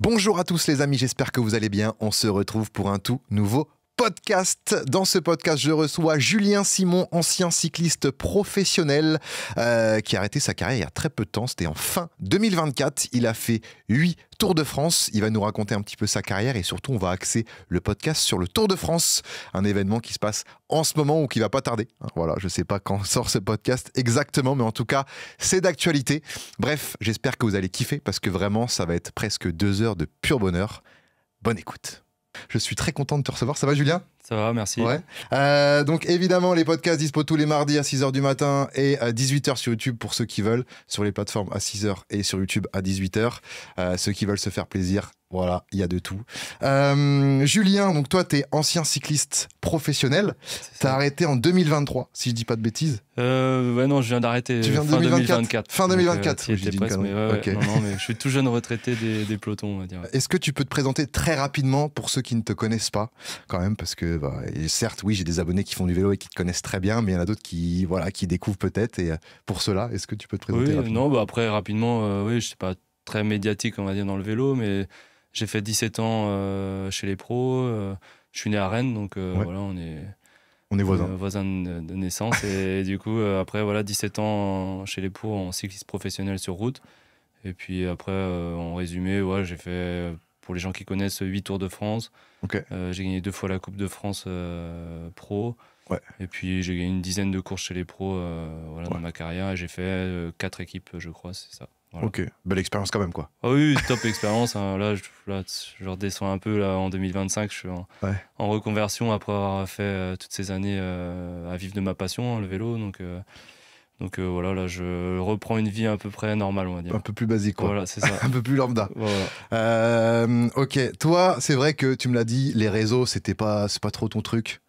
Bonjour à tous les amis, j'espère que vous allez bien. On se retrouve pour un tout nouveau podcast. Dans ce podcast, je reçois Julien Simon, ancien cycliste professionnel qui a arrêté sa carrière il y a très peu de temps. C'était en fin 2024. Il a fait 8 Tours de France. Il va nous raconter un petit peu sa carrière et surtout, on va axer le podcast sur le Tour de France, un événement qui se passe en ce moment ou qui va pas tarder. Voilà, je sais pas quand sort ce podcast exactement, mais en tout cas, c'est d'actualité. Bref, j'espère que vous allez kiffer parce que vraiment, ça va être presque 2 heures de pur bonheur. Bonne écoute. Je suis très content de te recevoir. Ça va, Julien ? Ça va, merci. Ouais. Donc évidemment, les podcasts dispo tous les mardis à 6h du matin et à 18h sur YouTube pour ceux qui veulent, sur les plateformes à 6h et sur YouTube à 18h. Ceux qui veulent se faire plaisir, voilà, il y a de tout. Julien, donc toi, t'es ancien cycliste professionnel. T'as arrêté en 2023, si je dis pas de bêtises. Ouais, non, je viens d'arrêter fin 2024. Fin 2024. Donc, presque, mais okay. Non, mais je suis tout jeune retraité des pelotons, on va dire. Est-ce que tu peux te présenter très rapidement pour ceux qui ne te connaissent pas, quand même, parce que et certes, oui, j'ai des abonnés qui font du vélo et qui te connaissent très bien, mais il y en a d'autres qui découvrent peut-être. Et pour cela, est-ce que tu peux te présenter rapidement ? Non, après, rapidement, oui, je suis pas très médiatique, on va dire, dans le vélo, mais j'ai fait 17 ans chez les pros. Je suis né à Rennes, donc voilà, on est voisins de naissance. Et du coup, après, voilà, 17 ans chez les pros en cycliste professionnel sur route. Et puis après, en résumé, ouais, j'ai fait, pour les gens qui connaissent, 8 Tours de France. Okay. J'ai gagné 2 fois la Coupe de France pro. Ouais. Et puis j'ai gagné une dizaine de courses chez les pros dans ma carrière. Et j'ai fait 4 équipes, je crois, c'est ça. Voilà. Ok, belle expérience quand même, quoi. Ah oui, top expérience. Hein. Là, je redescends un peu là, en 2025. Je suis en reconversion après avoir fait toutes ces années à vivre de ma passion, le vélo. Donc voilà, là, je reprends une vie à peu près normale, on va dire. Un peu plus basique, quoi. Voilà, c'est ça. Un peu plus lambda. Voilà. Ok, toi, c'est vrai que tu me l'as dit, les réseaux, c'est pas trop ton truc.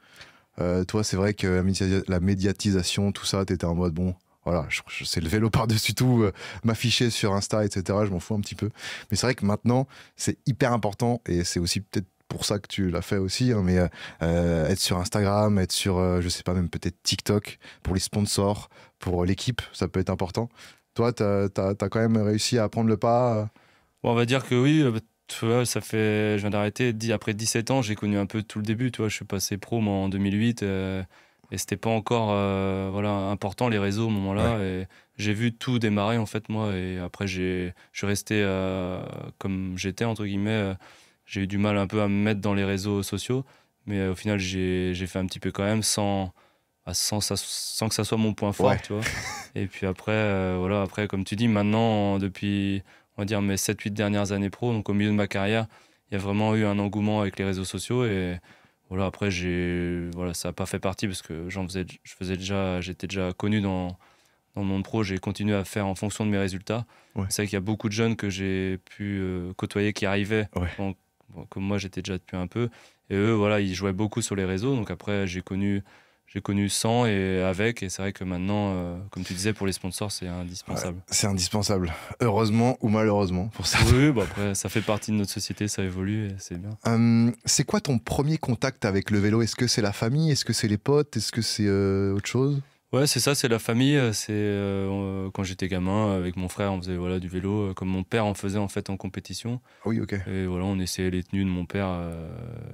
Toi, c'est vrai que la médiatisation, tout ça, t'étais en mode, bon, voilà, je sais le vélo par-dessus tout, m'afficher sur Insta, etc., je m'en fous un petit peu. Mais c'est vrai que maintenant, c'est hyper important, et c'est aussi peut-être pour ça que tu l'as fait aussi, hein, mais être sur Instagram, être sur, je sais pas, même peut-être TikTok, pour les sponsors, pour l'équipe, ça peut être important. Toi, t'as quand même réussi à prendre le pas Bon, on va dire que oui, tu vois, je viens d'arrêter, après 17 ans, j'ai connu un peu tout le début, tu vois, je suis passé pro moi, en 2008, et c'était pas encore important les réseaux au moment-là, et j'ai vu tout démarrer en fait moi, et après je suis resté comme j'étais entre guillemets. J'ai eu du mal un peu à me mettre dans les réseaux sociaux, mais au final j'ai fait un petit peu quand même sans que ça soit mon point fort, tu vois. Et puis après, après comme tu dis, maintenant depuis on va dire mes 7-8 dernières années pro, donc au milieu de ma carrière, il y a vraiment eu un engouement avec les réseaux sociaux, et voilà, après ça n'a pas fait partie parce que j'étais déjà connu dans le monde pro, j'ai continué à faire en fonction de mes résultats. C'est vrai qu'il y a beaucoup de jeunes que j'ai pu côtoyer qui arrivaient, comme moi j'étais déjà depuis un peu, et eux voilà, ils jouaient beaucoup sur les réseaux, donc après j'ai connu sans et avec, et c'est vrai que maintenant, comme tu disais, pour les sponsors, c'est indispensable. C'est indispensable, heureusement ou malheureusement pour ça. Oui, après ça fait partie de notre société, ça évolue et c'est bien. C'est quoi ton premier contact avec le vélo ? Est-ce que c'est la famille ? Est-ce que c'est les potes ? Est-ce que c'est autre chose ? Ouais, c'est ça, c'est la famille. C'est quand j'étais gamin, avec mon frère, on faisait du vélo, comme mon père en faisait en fait en compétition. Ah oui, ok. Et voilà, on essayait les tenues de mon père,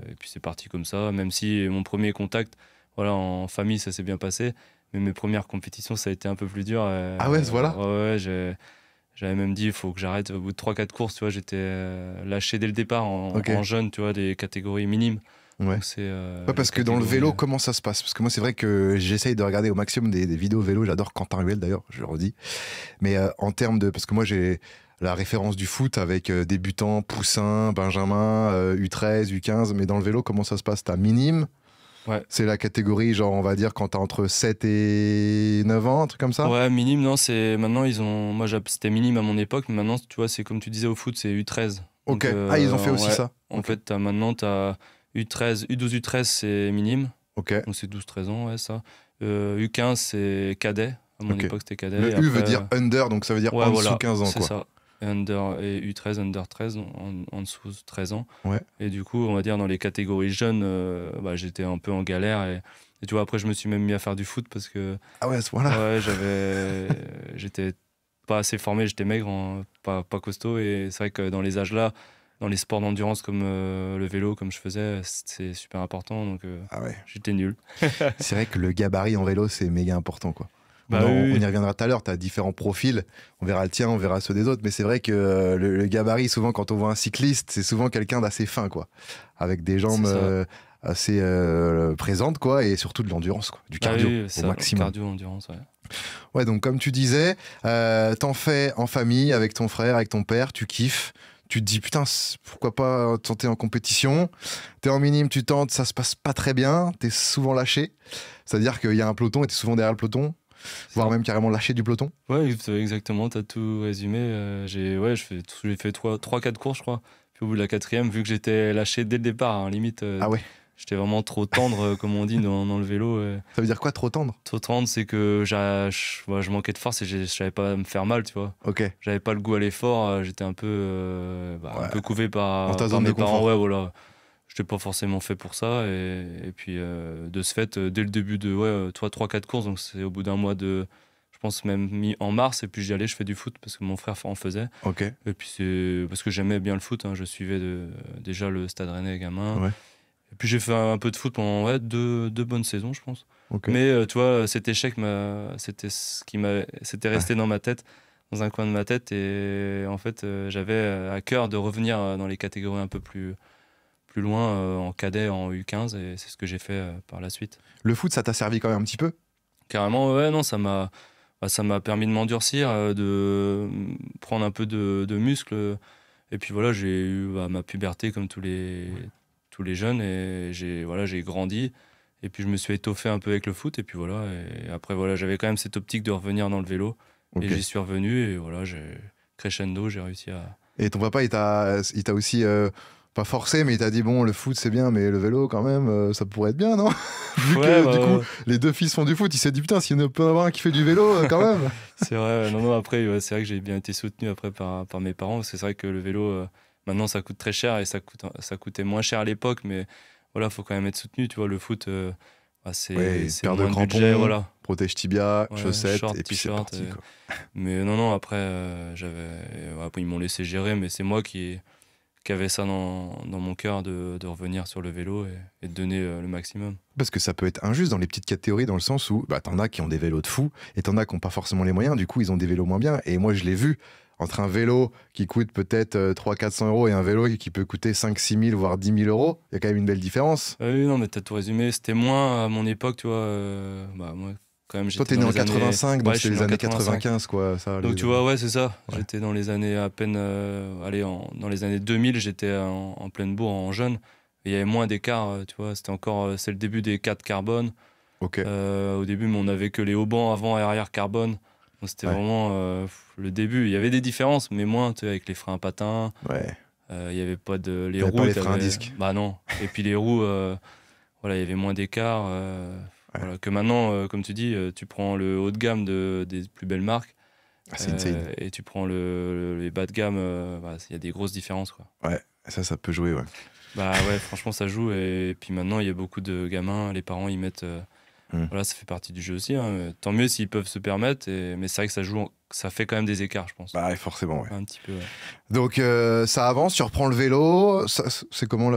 et puis c'est parti comme ça. Même si mon premier contact, en famille, ça s'est bien passé, mais mes premières compétitions, ça a été un peu plus dur. Ah ouais, voilà. Ouais, j'avais même dit, il faut que j'arrête. Au bout de 3-4 courses, tu vois, j'étais lâché dès le départ en jeune, tu vois, des catégories minimes. Ouais. Parce que dans le vélo, comment ça se passe ? Parce que moi, c'est vrai que j'essaye de regarder au maximum des vidéos vélo. J'adore Quentin Ruel, d'ailleurs, je le redis. Mais en termes de... Parce que moi, j'ai la référence du foot avec débutants, poussins, Benjamin, U13, U15. Mais dans le vélo, comment ça se passe ? T'as minime ? Ouais. C'est la catégorie, genre, on va dire, quand t'as entre 7 et 9 ans, un truc comme ça ? Ouais, minime, non, c'est... Maintenant, moi, c'était minime à mon époque, mais maintenant, tu vois, c'est comme tu disais au foot, c'est U13. Ok. Donc, ils ont fait aussi ça. En fait, maintenant, t'as U13, U12, U13, c'est minime. Ok. Donc, c'est 12-13 ans, ouais, ça. U15, c'est cadet. À mon époque, c'était cadet. Le U veut dire under, donc ça veut dire en dessous 15 ans, c'est quoi. Ça. Et U13, under 13, en dessous 13 ans. Ouais. Et du coup, on va dire, dans les catégories jeunes, j'étais un peu en galère. Et tu vois, après, je me suis même mis à faire du foot parce que... Ah ouais, à ce point-là. Ouais, j'étais pas assez formé, j'étais maigre, pas costaud. Et c'est vrai que dans les âges-là, dans les sports d'endurance comme le vélo, comme je faisais, c'est super important. Donc Ah ouais. j'étais nul. C'est vrai que le gabarit en vélo, c'est méga important, quoi. Bah on oui. y reviendra tout à l'heure, tu as différents profils, on verra le tien, on verra ceux des autres, mais c'est vrai que le gabarit, souvent quand on voit un cycliste, c'est souvent quelqu'un d'assez fin, quoi, avec des jambes assez présentes, quoi, et surtout de l'endurance, quoi, du cardio oui, au ça, maximum. Cardio, endurance, ouais. Ouais, donc comme tu disais, t'en fais en famille, avec ton frère, avec ton père, tu kiffes. Tu te dis, putain, pourquoi pas tenter en compétition? T'es en minime, tu tentes, ça se passe pas très bien, t'es souvent lâché. C'est-à-dire qu'il y a un peloton et t'es souvent derrière le peloton, voire même carrément lâché du peloton. Ouais, exactement, t'as tout résumé. J'ai fait 3-4 courses, je crois. Puis au bout de la 4e, vu que j'étais lâché dès le départ, hein, limite, Ah ouais, j'étais vraiment trop tendre, comme on dit dans le vélo. ça veut dire quoi, trop tendre? Trop tendre, c'est que je manquais de force et je savais pas me faire mal, tu vois. Ok, J'avais pas le goût à l'effort, j'étais un peu couvé dans ta par zone mes de parents. confort. Ouais, voilà. J'étais pas forcément fait pour ça. Et puis, de ce fait, dès le début de 3-4 courses, donc c'est au bout d'un mois je pense même mis en mars, et puis j'y allais, je fais du foot parce que mon frère en faisait. Ok, Et puis c'est parce que j'aimais bien le foot, hein, je suivais déjà le Stade Rennais gamin. ouais, Et puis j'ai fait un peu de foot pendant deux bonnes saisons, je pense. ok. Mais tu vois, cet échec, c'était resté dans ma tête, dans un coin de ma tête. Et en fait, j'avais à cœur de revenir dans les catégories un peu plus loin, en cadet, en U15. Et c'est ce que j'ai fait par la suite. Le foot, ça t'a servi quand même un petit peu? Carrément, ouais, non, ça m'a permis de m'endurcir, de prendre un peu de muscle. Et puis voilà, j'ai eu ma puberté comme tous les jeunes. Et j'ai grandi. Et puis je me suis étoffé un peu avec le foot. Et puis voilà. Et après, voilà, j'avais quand même cette optique de revenir dans le vélo. Ok. Et j'y suis revenu. Et voilà, crescendo, j'ai réussi à. Et ton papa, il t'a aussi, pas forcé, mais il t'a dit, bon, le foot, c'est bien, mais le vélo, quand même, ça pourrait être bien, non? Vu Ouais, que, du coup, les deux fils font du foot, il s'est dit, putain, s'il y en a pas avoir un qui fait du vélo, quand même. C'est vrai, non, après, c'est vrai que j'ai bien été soutenu après par mes parents. C'est vrai que le vélo, maintenant, ça coûte très cher et ça coûtait moins cher à l'époque, mais voilà, faut quand même être soutenu. Tu vois, le foot, c'est Paire de moins de crampons, budget, voilà. protège tibia, Ouais, chaussettes, short, et puis c'est t-shirt, parti, quoi. Mais non, après, après, ils m'ont laissé gérer, mais c'est moi qui avait ça dans mon cœur de revenir sur le vélo et de donner le maximum. Parce que ça peut être injuste dans les petites catégories, dans le sens où t'en as qui ont des vélos de fou, et t'en as qui n'ont pas forcément les moyens, du coup ils ont des vélos moins bien. Et moi je l'ai vu, entre un vélo qui coûte peut-être 300-400 euros et un vélo qui peut coûter 5-6 000 voire 10 000 euros, il y a quand même une belle différence. Oui, non, mais t'as tout résumé. C'était moins à mon époque, tu vois. Moi, quand même, Toi j'étais t'es né dans en les années... 85, donc Ouais, je c'est suis les né en années 85. 95 quoi. Ça, Donc tu vois, ouais, c'est ça. Ouais. J'étais dans les années à peine... dans les années 2000, j'étais en pleine bourre, en jeune. Et il y avait moins d'écart, tu vois. C'était encore... c'est le début des 4 carbone. Ok. Au début, mais on n'avait que les haubans avant et arrière carbone. Donc c'était vraiment le début. Il y avait des différences, mais moins, tu vois, avec les freins à patins. Ouais. Il y avait pas de... Les T'avais roues... pas les freins à disque. Bah non. Et puis les roues... voilà, il y avait moins d'écart. Voilà, que maintenant, comme tu dis, tu prends le haut de gamme des plus belles marques, C'est insane. et tu prends les bas de gamme, il y a des grosses différences, quoi. Ouais, ça peut jouer, ouais. Bah ouais, franchement, ça joue. Et puis maintenant, il y a beaucoup de gamins, les parents, ils mettent. Voilà, ça fait partie du jeu aussi, hein. Tant mieux s'ils peuvent se permettre, mais c'est vrai que ça fait quand même des écarts, je pense. Bah forcément, ouais. Un petit peu, ouais. Donc ça avance, tu reprends le vélo, c'est comment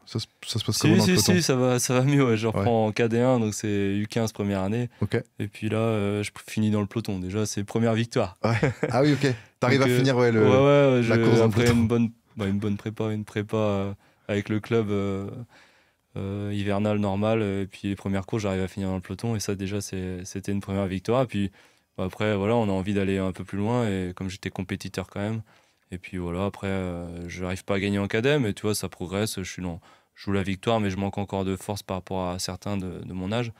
ça se passe comment dans le peloton? Si, ça va mieux, ouais. Je reprends en KD1, donc c'est U15 première année. Ok. Et puis là, je finis dans le peloton. Déjà, c'est première victoire. Ouais. Ah oui, ok. T'arrives à Donc, finir la course dans le après peloton. une bonne prépa avec le club hivernal normal. Et puis les premières courses, j'arrive à finir dans le peloton. Et ça, déjà, c'était une première victoire. Et puis après, voilà, on a envie d'aller un peu plus loin. Et comme j'étais compétiteur quand même. Et puis voilà, après, je n'arrive pas à gagner en cadet, mais tu vois, ça progresse. Je joue la victoire, mais je manque encore de force par rapport à certains de mon âge.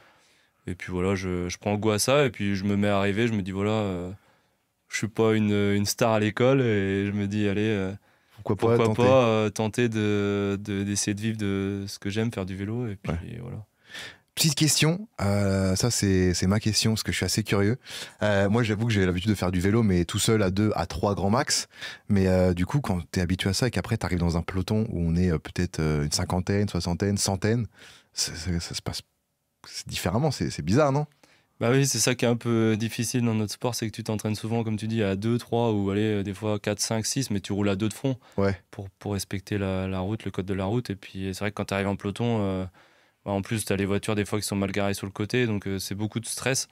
Et puis voilà, je prends goût à ça. Et puis je me mets à arriver. Je me dis, voilà, je suis pas une star à l'école. Et je me dis, allez, pourquoi pas tenter d'essayer de vivre de ce que j'aime, faire du vélo. Et puis voilà. Petite question, ça c'est ma question parce que je suis assez curieux. Moi j'avoue que j'ai l'habitude de faire du vélo mais tout seul à 2 à 3 grands max. Mais du coup quand t'es habitué à ça et qu'après t'arrives dans un peloton où on est peut-être une cinquantaine, soixantaine, centaine, ça se passe différemment, c'est bizarre non? Bah oui, c'est ça qui est un peu difficile dans notre sport, c'est que tu t'entraînes souvent, comme tu dis, à 2, 3 ou allez, des fois 4, 5, 6, mais tu roules à 2 de front Ouais. pour respecter la route, le code de la route. Et puis c'est vrai que quand tu arrives en peloton, bah, en plus, tu as les voitures des fois qui sont mal garées sur le côté, donc c'est beaucoup de stress.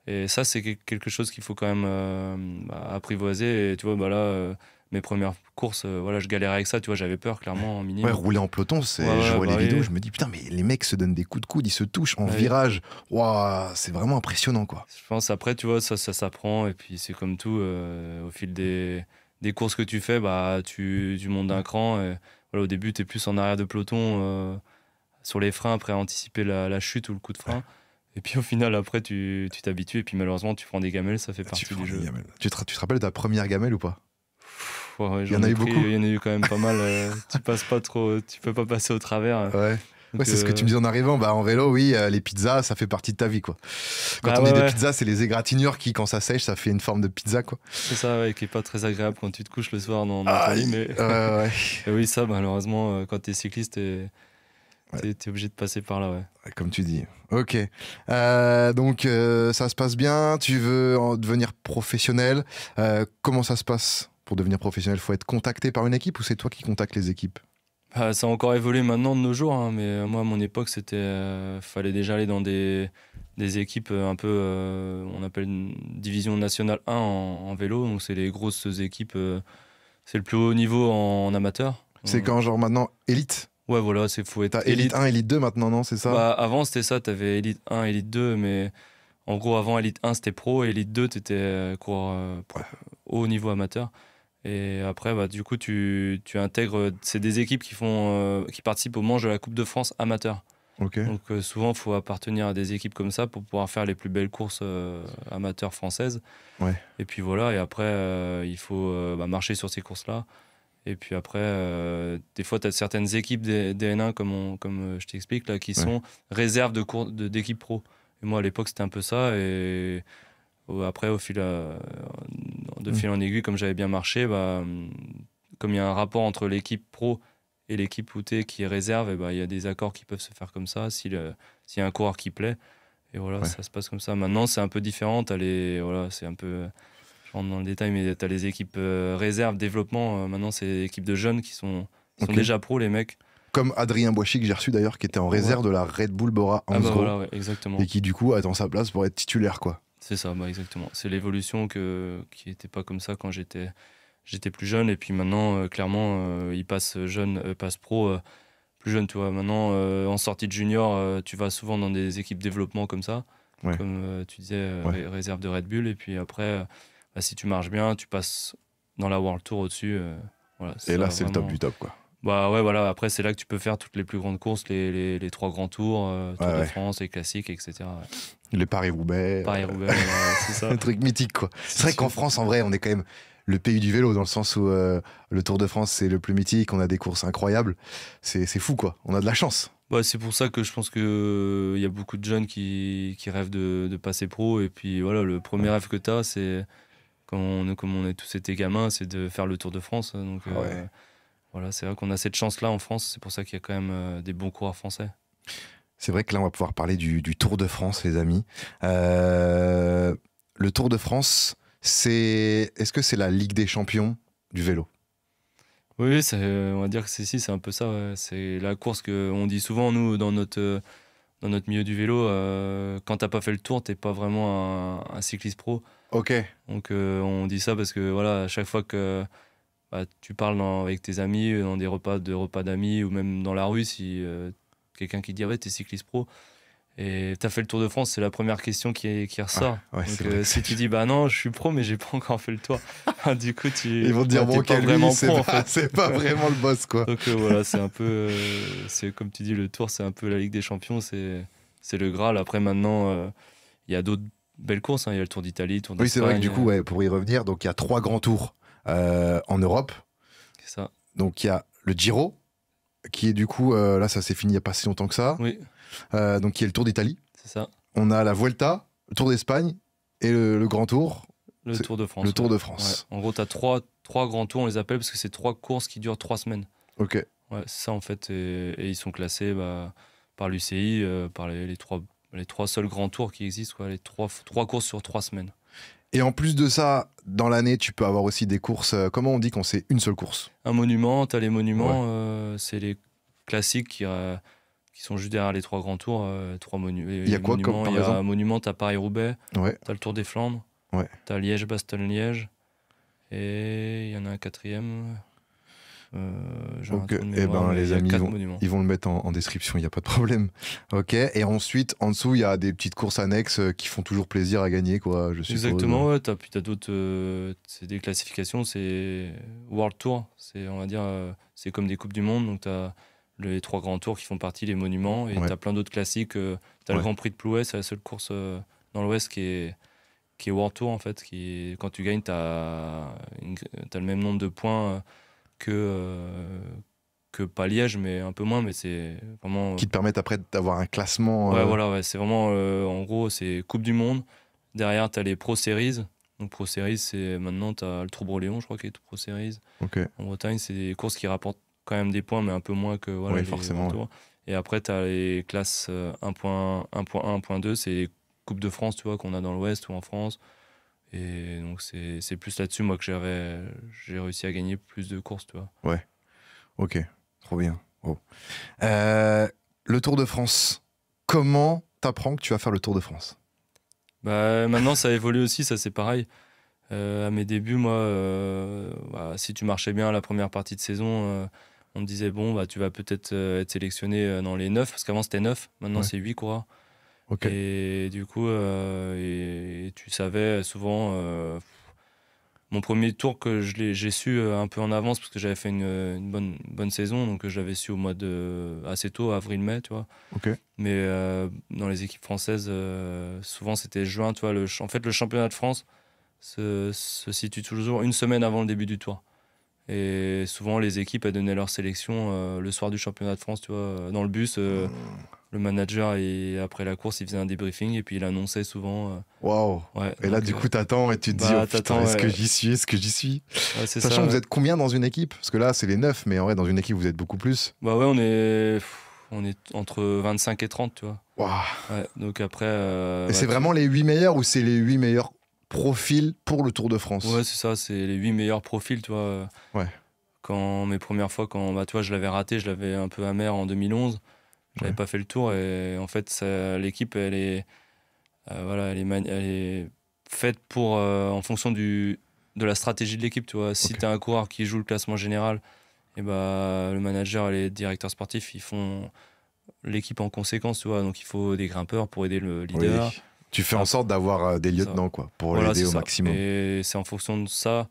Et ça, c'est quelque chose qu'il faut quand même bah, apprivoiser. Et tu vois, bah là, mes premières courses, voilà, je galérais avec ça, tu vois, j'avais peur, clairement, en Ouais, minime. rouler en peloton, Ouais, je ouais, vois bah les vidéos, oui. je me dis putain, mais les mecs se donnent des coups de coude, ils se touchent en Bah oui. virage. Waouh, c'est vraiment impressionnant, quoi. Je pense après, tu vois, ça s'apprend. Et puis c'est comme tout, au fil des courses que tu fais, bah, tu montes d'un cran. Et, voilà, au début, tu es plus en arrière de peloton, sur les freins, après anticiper la chute ou le coup de frein. Et puis au final, après, tu t'habitues. Et puis malheureusement, tu prends des gamelles, ça fait Tu partie prends du des jeu. gamelles. Tu te rappelles de ta première gamelle ou pas? Ouais, ouais, Il y en a eu beaucoup? il y en a eu quand même pas mal. Tu passes pas trop, tu peux pas passer au travers. Ouais. Ouais, Donc, c'est ce que tu me dis en arrivant. Bah, en vélo, oui, les pizzas, ça fait partie de ta vie, quoi. Quand bah on dit des ouais, pizzas, c'est les égratignures qui, quand ça sèche, ça fait une forme de pizza, quoi. c'est ça, ouais, qui est pas très agréable quand tu te couches le soir dans ton lit. Aïe. Mais Ouais. et oui, ça, malheureusement, quand t'es cycliste, Ouais. t'es obligé de passer par là, ouais. Ouais, comme tu dis. Ok. Donc, ça se passe bien. Tu veux devenir professionnel. Comment ça se passe pour devenir professionnel? Faut être contacté par une équipe ou c'est toi qui contactes les équipes? Bah, ça a encore évolué maintenant de nos jours, hein, mais moi, à mon époque, fallait déjà aller dans des équipes un peu, on appelle une division nationale 1 en vélo, donc c'est les grosses équipes, c'est le plus haut niveau en amateur. C'est quand, genre, maintenant, élite? Ouais, voilà, faut T'as être élite élite. 1, élite 2 maintenant, non? C'est ça? Bah, avant, c'était ça, t'avais élite 1, élite 2, mais en gros, avant élite 1, c'était pro, et élite 2, t'étais coureur Ouais. haut niveau amateur. Et après, bah, du coup, tu intègres. C'est des équipes qui participent aux manches de la Coupe de France amateur. Ok. Donc, souvent, il faut appartenir à des équipes comme ça pour pouvoir faire les plus belles courses amateurs françaises. Ouais. Et puis voilà, et après, il faut bah, marcher sur ces courses-là. Et puis après, des fois, tu as certaines équipes des N1, comme je t'explique, là, qui Ouais. sont réserves d'équipes pro. Et moi, à l'époque, c'était un peu ça. Et après, de fil en aiguille, comme j'avais bien marché, bah, comme il y a un rapport entre l'équipe pro et l'équipe où t'es qui est réserve, et bah, il y a des accords qui peuvent se faire comme ça, s'il y a un coureur qui plaît. Et voilà, Ouais. ça se passe comme ça. Maintenant, c'est un peu différent. Voilà, c'est un peu... Je rentre dans le détail, mais tu as les équipes réserve, développement. Maintenant, c'est des équipes de jeunes qui sont Ok. déjà pros, les mecs. Comme Adrien Boichy que j'ai reçu d'ailleurs, qui était en réserve de la Red Bull Bora Ah bah Hansgrohe, voilà, ouais, exactement. et qui du coup attend sa place pour être titulaire, quoi. C'est ça, bah exactement. C'est l'évolution qui n'était pas comme ça quand j'étais plus jeune. Et puis maintenant, clairement, il passe jeune, passe pro plus jeune, tu vois. Maintenant, en sortie de junior, tu vas souvent dans des équipes développement comme ça. Ouais. Comme tu disais, Ouais. réserve de Red Bull. Et puis après, bah, si tu marches bien, tu passes dans la World Tour au-dessus. Voilà, Et ça, là, c'est le top vraiment. du top, quoi. Bah ouais, voilà. Après, c'est là que tu peux faire toutes les plus grandes courses, les trois grands tours, Tour de Ouais. France, les classiques, etc. Ouais. Les Paris-Roubaix, Paris-Roubaix, c'est ça. un truc mythique, quoi. C'est vrai sûr. qu'en France, en vrai, on est quand même le pays du vélo, dans le sens où le Tour de France, c'est le plus mythique, on a des courses incroyables. C'est fou, quoi. On a de la chance. Ouais, c'est pour ça que je pense qu'il y a beaucoup de jeunes qui rêvent de passer pro. Et puis voilà, le premier rêve que tu as, c'est, comme on est tous été gamins, c'est de faire le Tour de France. Donc Ouais. voilà, c'est vrai qu'on a cette chance-là en France. C'est pour ça qu'il y a quand même des bons coureurs français. C'est vrai que là, on va pouvoir parler du Tour de France, les amis. Le Tour de France, est-ce que c'est la Ligue des champions du vélo? Oui, on va dire que c'est un peu ça. Ouais. C'est la course qu'on dit souvent, nous, dans notre milieu du vélo. Quand t'as pas fait le tour, t'es pas vraiment un cycliste pro. Ok. Donc on dit ça parce que voilà, à chaque fois que bah, tu parles avec tes amis, dans des repas d'amis, ou même dans la rue, si quelqu'un qui dit ah ouais, t'es cycliste pro et t'as fait le Tour de France, c'est la première question qui ressort. Ouais, Donc c'est vrai que si tu dis bah non, je suis pro, mais j'ai pas encore fait le tour, du coup Ils vont te dire, t'es bon, pas ok, vraiment lui, c'est pro en pas, fait. c'est pas vraiment le boss, quoi. Donc voilà, c'est un peu, c'est comme tu dis, le Tour, c'est un peu la Ligue des Champions, c'est le Graal. Après maintenant, il y a d'autres belles courses, hein. Il y a le Tour d'Italie, le Tour Oui, c'est vrai que d'Espagne, du coup, ouais, pour y revenir, donc il y a 3 grands tours en Europe. c'est ça. Donc il y a le Giro, qui est du coup, là, ça s'est fini il n'y a pas si longtemps que ça. Oui, Donc qui est le Tour d'Italie. c'est ça. On a la Vuelta, le Tour d'Espagne et le Grand Tour. Le C'est Tour de France. le Tour ouais. de France. Ouais. En gros, tu as trois grands tours, on les appelle, parce que c'est 3 courses qui durent 3 semaines. Ok. Ouais, c'est ça en fait. Et ils sont classés par l'UCI, par les les 3 seuls grands tours qui existent, quoi, les 3 courses sur 3 semaines. Et en plus de ça, dans l'année, tu peux avoir aussi des courses. Comment on dit quand c'est une seule course? Un monument, tu as les monuments, c'est les classiques qui sont juste derrière les 3 grands tours. 3 monuments. Il y a quoi comme, par Il y a exemple? un monument, tu as Paris-Roubaix, Ouais. tu as le Tour des Flandres, Ouais. tu as Liège-Bastogne-Liège, et il y en a un 4e. J'ai un Donc, trou de mémoire, mais les il y a amis, 4 monuments. ils vont le mettre en description, il n'y a pas de problème. Ok. Et ensuite, en dessous, il y a des petites courses annexes qui font toujours plaisir à gagner, quoi, je suppose. Exactement, ouais. Puis t'as d'autres. C'est des classifications, c'est World Tour. On va dire, c'est comme des Coupes du Monde. Donc t'as les 3 grands tours qui font partie, les monuments. Et Ouais. t'as plein d'autres classiques. T'as le Grand Prix de Plouay, c'est la seule course dans l'Ouest qui est World Tour, en fait. Quand tu gagnes, t'as le même nombre de points que pas Liège, mais un peu moins. Mais c'est vraiment. Qui te permettent après d'avoir un classement. Ouais, voilà, ouais, c'est vraiment. En gros, c'est Coupe du Monde. Derrière, tu as les Pro Series. Donc, Pro Series, c'est maintenant, tu as le Tour-Breléon, je crois, qui est Pro Series. Ok. En Bretagne, c'est des courses qui rapportent quand même des points, mais un peu moins que voilà, Oui, les forcément, grands tours. Et après, tu as les classes 1.1, 1.2, c'est les Coupes de France, tu vois, qu'on a dans l'Ouest ou en France. Et donc, c'est plus là-dessus, moi, que j'ai réussi à gagner plus de courses, tu vois. Ouais. Ok. Trop bien. Oh. Le Tour de France. Comment t'apprends que tu vas faire le Tour de France? Bah, maintenant, ça évolue aussi, ça c'est pareil. À mes débuts, moi, si tu marchais bien la première partie de saison, on me disait, bon, bah, tu vas peut-être être sélectionné dans les 9, parce qu'avant c'était 9, maintenant c'est 8 coureurs. Ok. Et du coup, et tu savais souvent, mon premier tour que j'ai su un peu en avance, parce que j'avais fait une bonne saison, donc je l'avais su au mois assez tôt, avril-mai, tu vois. Ok. Mais dans les équipes françaises, souvent c'était juin, tu vois. En fait, le championnat de France se situe toujours une semaine avant le début du tour. Et souvent, les équipes, elles donnaient leur sélection le soir du championnat de France, tu vois, dans le bus. Le manager, après la course, il faisait un débriefing et puis il annonçait souvent. Waouh. Ouais, Et là, donc, du coup, t'attends et tu te dis, oh putain, est-ce que j'y suis? Est-ce que j'y suis? Ouais, c'est Sachant ça, que vous êtes combien dans une équipe? Parce que là, c'est les 9, mais en vrai, dans une équipe, vous êtes beaucoup plus. Bah ouais, on est entre 25 et 30, tu vois. Waouh. Ouais, donc après. Et c'est vraiment les 8 meilleurs ou c'est les 8 meilleurs profils pour le Tour de France? Ouais, c'est ça, c'est les 8 meilleurs profils, tu vois. Ouais. Quand mes premières fois, tu vois, je l'avais raté, je l'avais un peu amer en 2011. J'avais pas fait le tour et en fait, l'équipe, elle est faite en fonction de la stratégie de l'équipe, tu vois. Si tu as un coureur qui joue le classement général, et le manager et les directeurs sportifs, ils font l'équipe en conséquence, tu vois. Donc il faut des grimpeurs pour aider le leader. Oui. Tu fais en sorte d'avoir des lieutenants, quoi, pour l'aider au maximum. Et c'est en fonction de ça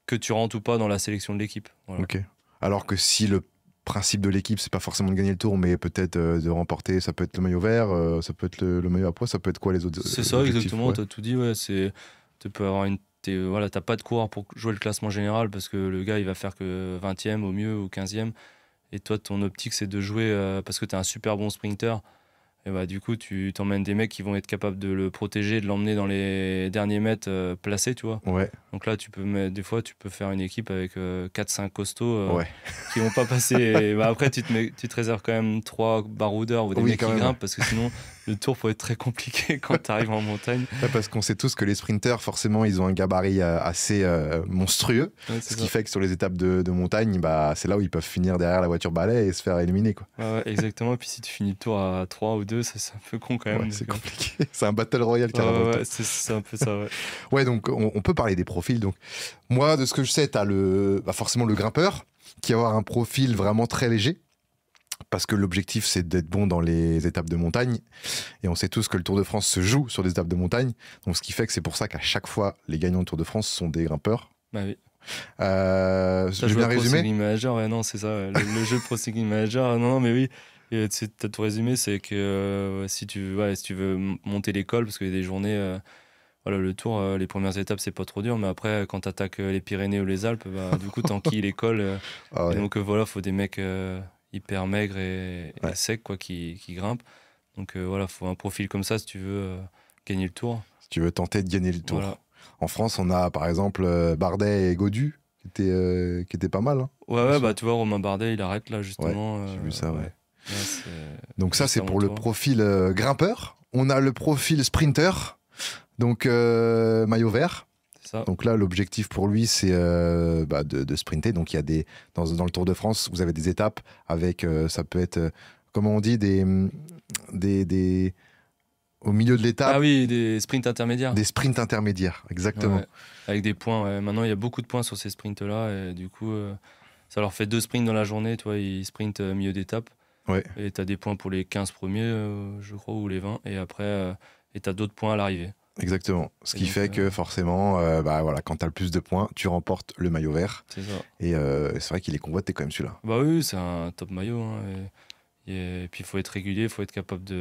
que tu rentres ou pas dans la sélection de l'équipe. Voilà. Ok. Alors que si le principe de l'équipe, c'est pas forcément de gagner le tour, mais peut-être de remporter, ça peut être le maillot vert, ça peut être le maillot à pois, ça peut être quoi les autres? C'est ça, exactement, tu as tout dit, ouais. Tu peux avoir t'as pas de coureur pour jouer le classement général parce que le gars il va faire que 20e au mieux ou 15e. Et toi, ton optique, c'est de jouer parce que tu es un super bon sprinter. Et du coup, tu t'emmènes des mecs qui vont être capables de le protéger, de l'emmener dans les derniers mètres placés, tu vois. Ouais. Donc là, des fois, tu peux faire une équipe avec 4-5 costauds Ouais. qui vont pas passer. Et après, tu te réserves quand même 3 baroudeurs ou des mecs qui grimpent parce que sinon, le tour peut être très compliqué quand tu arrives en montagne. Ouais, parce qu'on sait tous que les sprinters, forcément, ils ont un gabarit assez monstrueux. Ouais, ce qui fait que sur les étapes de montagne, c'est là où ils peuvent finir derrière la voiture balai et se faire éliminer, quoi. Ouais, exactement. Et puis si tu finis le tour à 3 ou 2, c'est un peu con quand même. Ouais, c'est compliqué. C'est un battle royale carrément. Ouais, c'est un peu ça, ouais. Ouais, donc on peut parler des profils. Donc, moi, de ce que je sais, t'as forcément le grimpeur qui va avoir un profil vraiment très léger. Parce que l'objectif, c'est d'être bon dans les étapes de montagne. Et on sait tous que le Tour de France se joue sur des étapes de montagne. Donc, ce qui fait que c'est pour ça qu'à chaque fois, les gagnants du Tour de France sont des grimpeurs. Bah oui. J'ai bien résumé. Manager, ouais, non, c'est ça. Ouais. Le jeu Pro Cycling Manager, non, mais oui. T'as tout résumé, c'est que si tu veux monter l'école, parce qu'il y a des journées, le Tour, les premières étapes, c'est pas trop dur, mais après, quand t'attaques les Pyrénées ou les Alpes, du coup, t'enquilles l'école. Ah ouais. Et donc, faut des mecs hyper maigres et secs, quoi, qui grimpent. Donc, faut un profil comme ça si tu veux gagner le Tour. Si tu veux tenter de gagner le Tour. Voilà. En France, on a par exemple Bardet et Gaudu, qui étaient pas mal. Hein, ouais, tu vois, Romain Bardet, il arrête là, justement. Ouais, j'ai vu ça, ouais. Donc ça, c'est pour le profil grimpeur. On a le profil sprinter, donc maillot vert. Ça. Donc là, l'objectif pour lui, c'est de sprinter. Donc il y a dans le Tour de France, vous avez des étapes avec, ça peut être, comment on dit, au milieu de l'étape. Ah oui, des sprints intermédiaires. Des sprints intermédiaires, exactement. Ouais, avec des points. Ouais. Maintenant, il y a beaucoup de points sur ces sprints-là. Et du coup, ça leur fait 2 sprints dans la journée. Toi, ils sprintent milieu d'étape. Ouais. Et tu as des points pour les 15 premiers, je crois, ou les 20. Et après, tu as d'autres points à l'arrivée. Exactement. Ce qui fait que forcément, voilà, quand tu as le plus de points, tu remportes le maillot vert. C'est ça. Et c'est vrai qu'il est convoité quand même celui-là. Bah oui, c'est un top maillot. Hein, et puis il faut être régulier, il faut être capable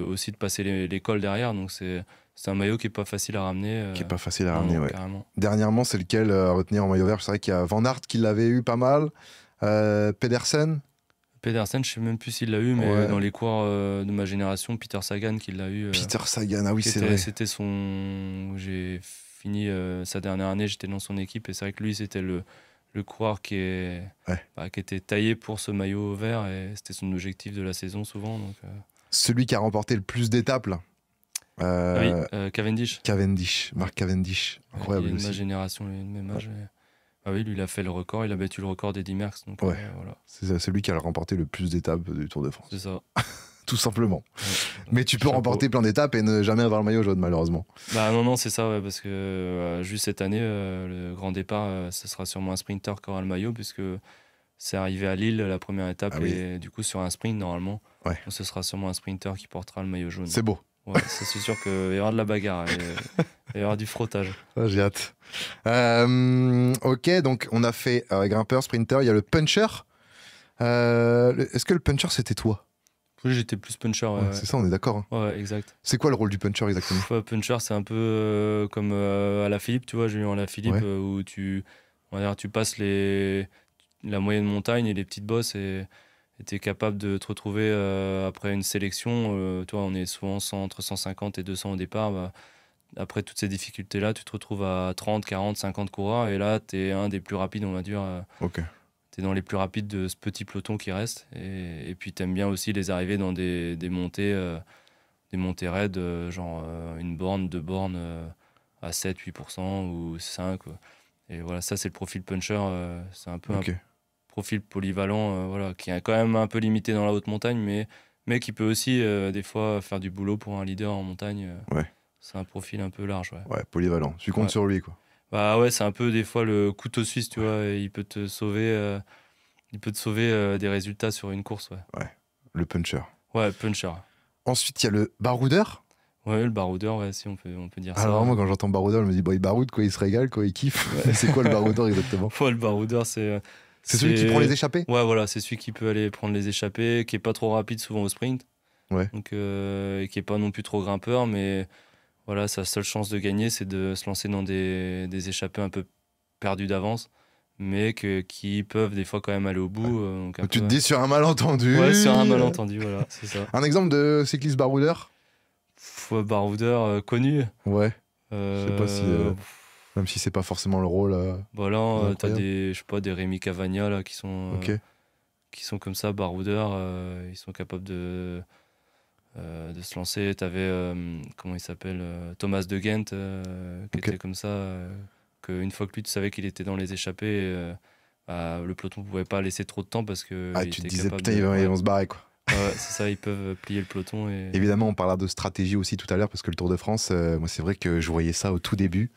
aussi de passer les cols derrière. Donc c'est un maillot qui n'est pas facile à ramener. Qui n'est pas facile à ramener, ouais. Carrément. Dernièrement, c'est lequel à retenir en maillot vert? C'est vrai qu'il y a Van Aert qui l'avait eu pas mal. Pedersen, je ne sais même plus s'il l'a eu, mais dans les coureurs de ma génération, Peter Sagan qui l'a eu. Peter Sagan, ah oui, c'est vrai. C'était j'ai fini sa dernière année, j'étais dans son équipe, et c'est vrai que lui, c'était le coureur qui était taillé pour ce maillot vert, et c'était son objectif de la saison souvent. Donc, celui qui a remporté le plus d'étapes, là. Cavendish. Mark Cavendish. Incroyable. Il est de ma génération, il est de même âge. Ah oui, lui, il a fait le record, il a battu le record d'Eddy Merckx. Donc, voilà. C'est celui qui a remporté le plus d'étapes du Tour de France. C'est ça. Tout simplement. Mais tu peux remporter plein d'étapes et ne jamais avoir le maillot jaune, malheureusement. Bah non, c'est ça, parce que juste cette année, le grand départ, ce sera sûrement un sprinter qui aura le maillot, puisque c'est arrivé à Lille, la première étape, et du coup, sur un sprint, normalement, ce sera sûrement un sprinter qui portera le maillot jaune. C'est beau. Ouais, c'est sûr qu'il va y avoir de la bagarre, il y aura du frottage. J'ai hâte. Ok, donc on a fait grimpeur, sprinter, il y a le puncher. Est-ce que le puncher, c'était toi? Oui, j'étais plus puncher. C'est ça, on est d'accord. Hein. Ouais, exact. C'est quoi le rôle du puncher exactement? Puncher, c'est un peu comme Alaphilippe, tu vois, Julien Alaphilippe, où tu passes la moyenne montagne et les petites bosses, et tu es capable de te retrouver après une sélection. Toi, on est souvent entre 150 et 200 au départ. Bah, après toutes ces difficultés-là, tu te retrouves à 30, 40, 50 coureurs, et là, tu es un des plus rapides, on va dire. Ok. Tu es dans les plus rapides de ce petit peloton qui reste. Et puis, tu aimes bien aussi les arriver dans des montées raides, genre une borne, 2 bornes à 7-8% ou 5%. Et voilà, ça, c'est le profil puncher. C'est un peu un profil polyvalent, qui est quand même un peu limité dans la haute montagne, mais qui peut aussi, des fois, faire du boulot pour un leader en montagne. C'est un profil un peu large. Ouais, polyvalent. Tu comptes sur lui, quoi. Bah ouais, c'est un peu des fois le couteau suisse, tu vois, et il peut te sauver, des résultats sur une course. Ouais, le puncher. Ouais, puncher. Ensuite, il y a le baroudeur. Ouais, le baroudeur, si on peut dire ça. Alors moi, quand j'entends baroudeur, je me dis, il baroude, quoi, il se régale, quoi, il kiffe. C'est quoi le baroudeur exactement? Le baroudeur, c'est celui qui prend les échappées? Ouais, voilà, c'est celui qui peut aller prendre les échappées, qui est pas trop rapide souvent au sprint. Ouais. Donc, et qui est pas non plus trop grimpeur, mais voilà, sa seule chance de gagner, c'est de se lancer dans des échappées un peu perdues d'avance, mais qui peuvent des fois quand même aller au bout. Donc tu te dis sur un malentendu. Ouais, sur un malentendu, voilà, c'est ça. Un exemple de cycliste baroudeur? Baroudeur connu. Ouais. Je sais pas si... même si c'est pas forcément le rôle... Voilà, t'as des Rémi Cavagna là, qui sont comme ça, baroudeurs. Ils sont capables de se lancer. T'avais, comment il s'appelle, Thomas de Ghent, qui était comme ça, qu'une fois que lui, tu savais qu'il était dans les échappées, le peloton pouvait pas laisser trop de temps, parce que tu te disais, putain, ils vont se barrer, quoi. Ouais, c'est ça, ils peuvent plier le peloton. Évidemment, on parlera de stratégie aussi tout à l'heure, parce que le Tour de France, moi, c'est vrai que je voyais ça au tout début,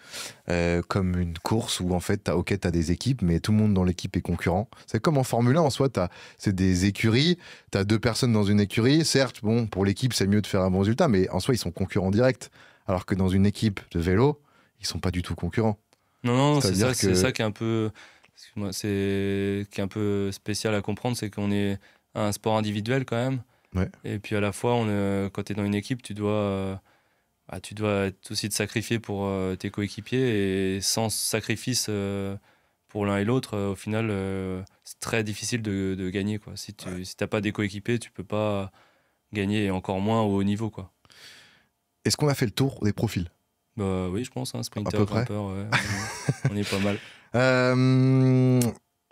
comme une course où en fait, t'as des équipes, mais tout le monde dans l'équipe est concurrent. C'est comme en Formule 1, en soi, c'est des écuries, t'as 2 personnes dans une écurie. Certes, bon, pour l'équipe, c'est mieux de faire un bon résultat, mais en soi, ils sont concurrents directs. Alors que dans une équipe de vélo, ils sont pas du tout concurrents. Non, c'est ça qui est un peu, qui est un peu spécial à comprendre, c'est qu'on est un sport individuel quand même. Ouais. Et puis à la fois, quand tu es dans une équipe, tu dois aussi te sacrifier pour tes coéquipiers, et sans sacrifice pour l'un et l'autre, au final, c'est très difficile de gagner, quoi. Si t'as pas des coéquipiers, tu peux pas gagner, et encore moins au haut niveau, quoi. Est-ce qu'on a fait le tour des profils? Bah oui, je pense, sprinter, grimpeur, on est pas mal.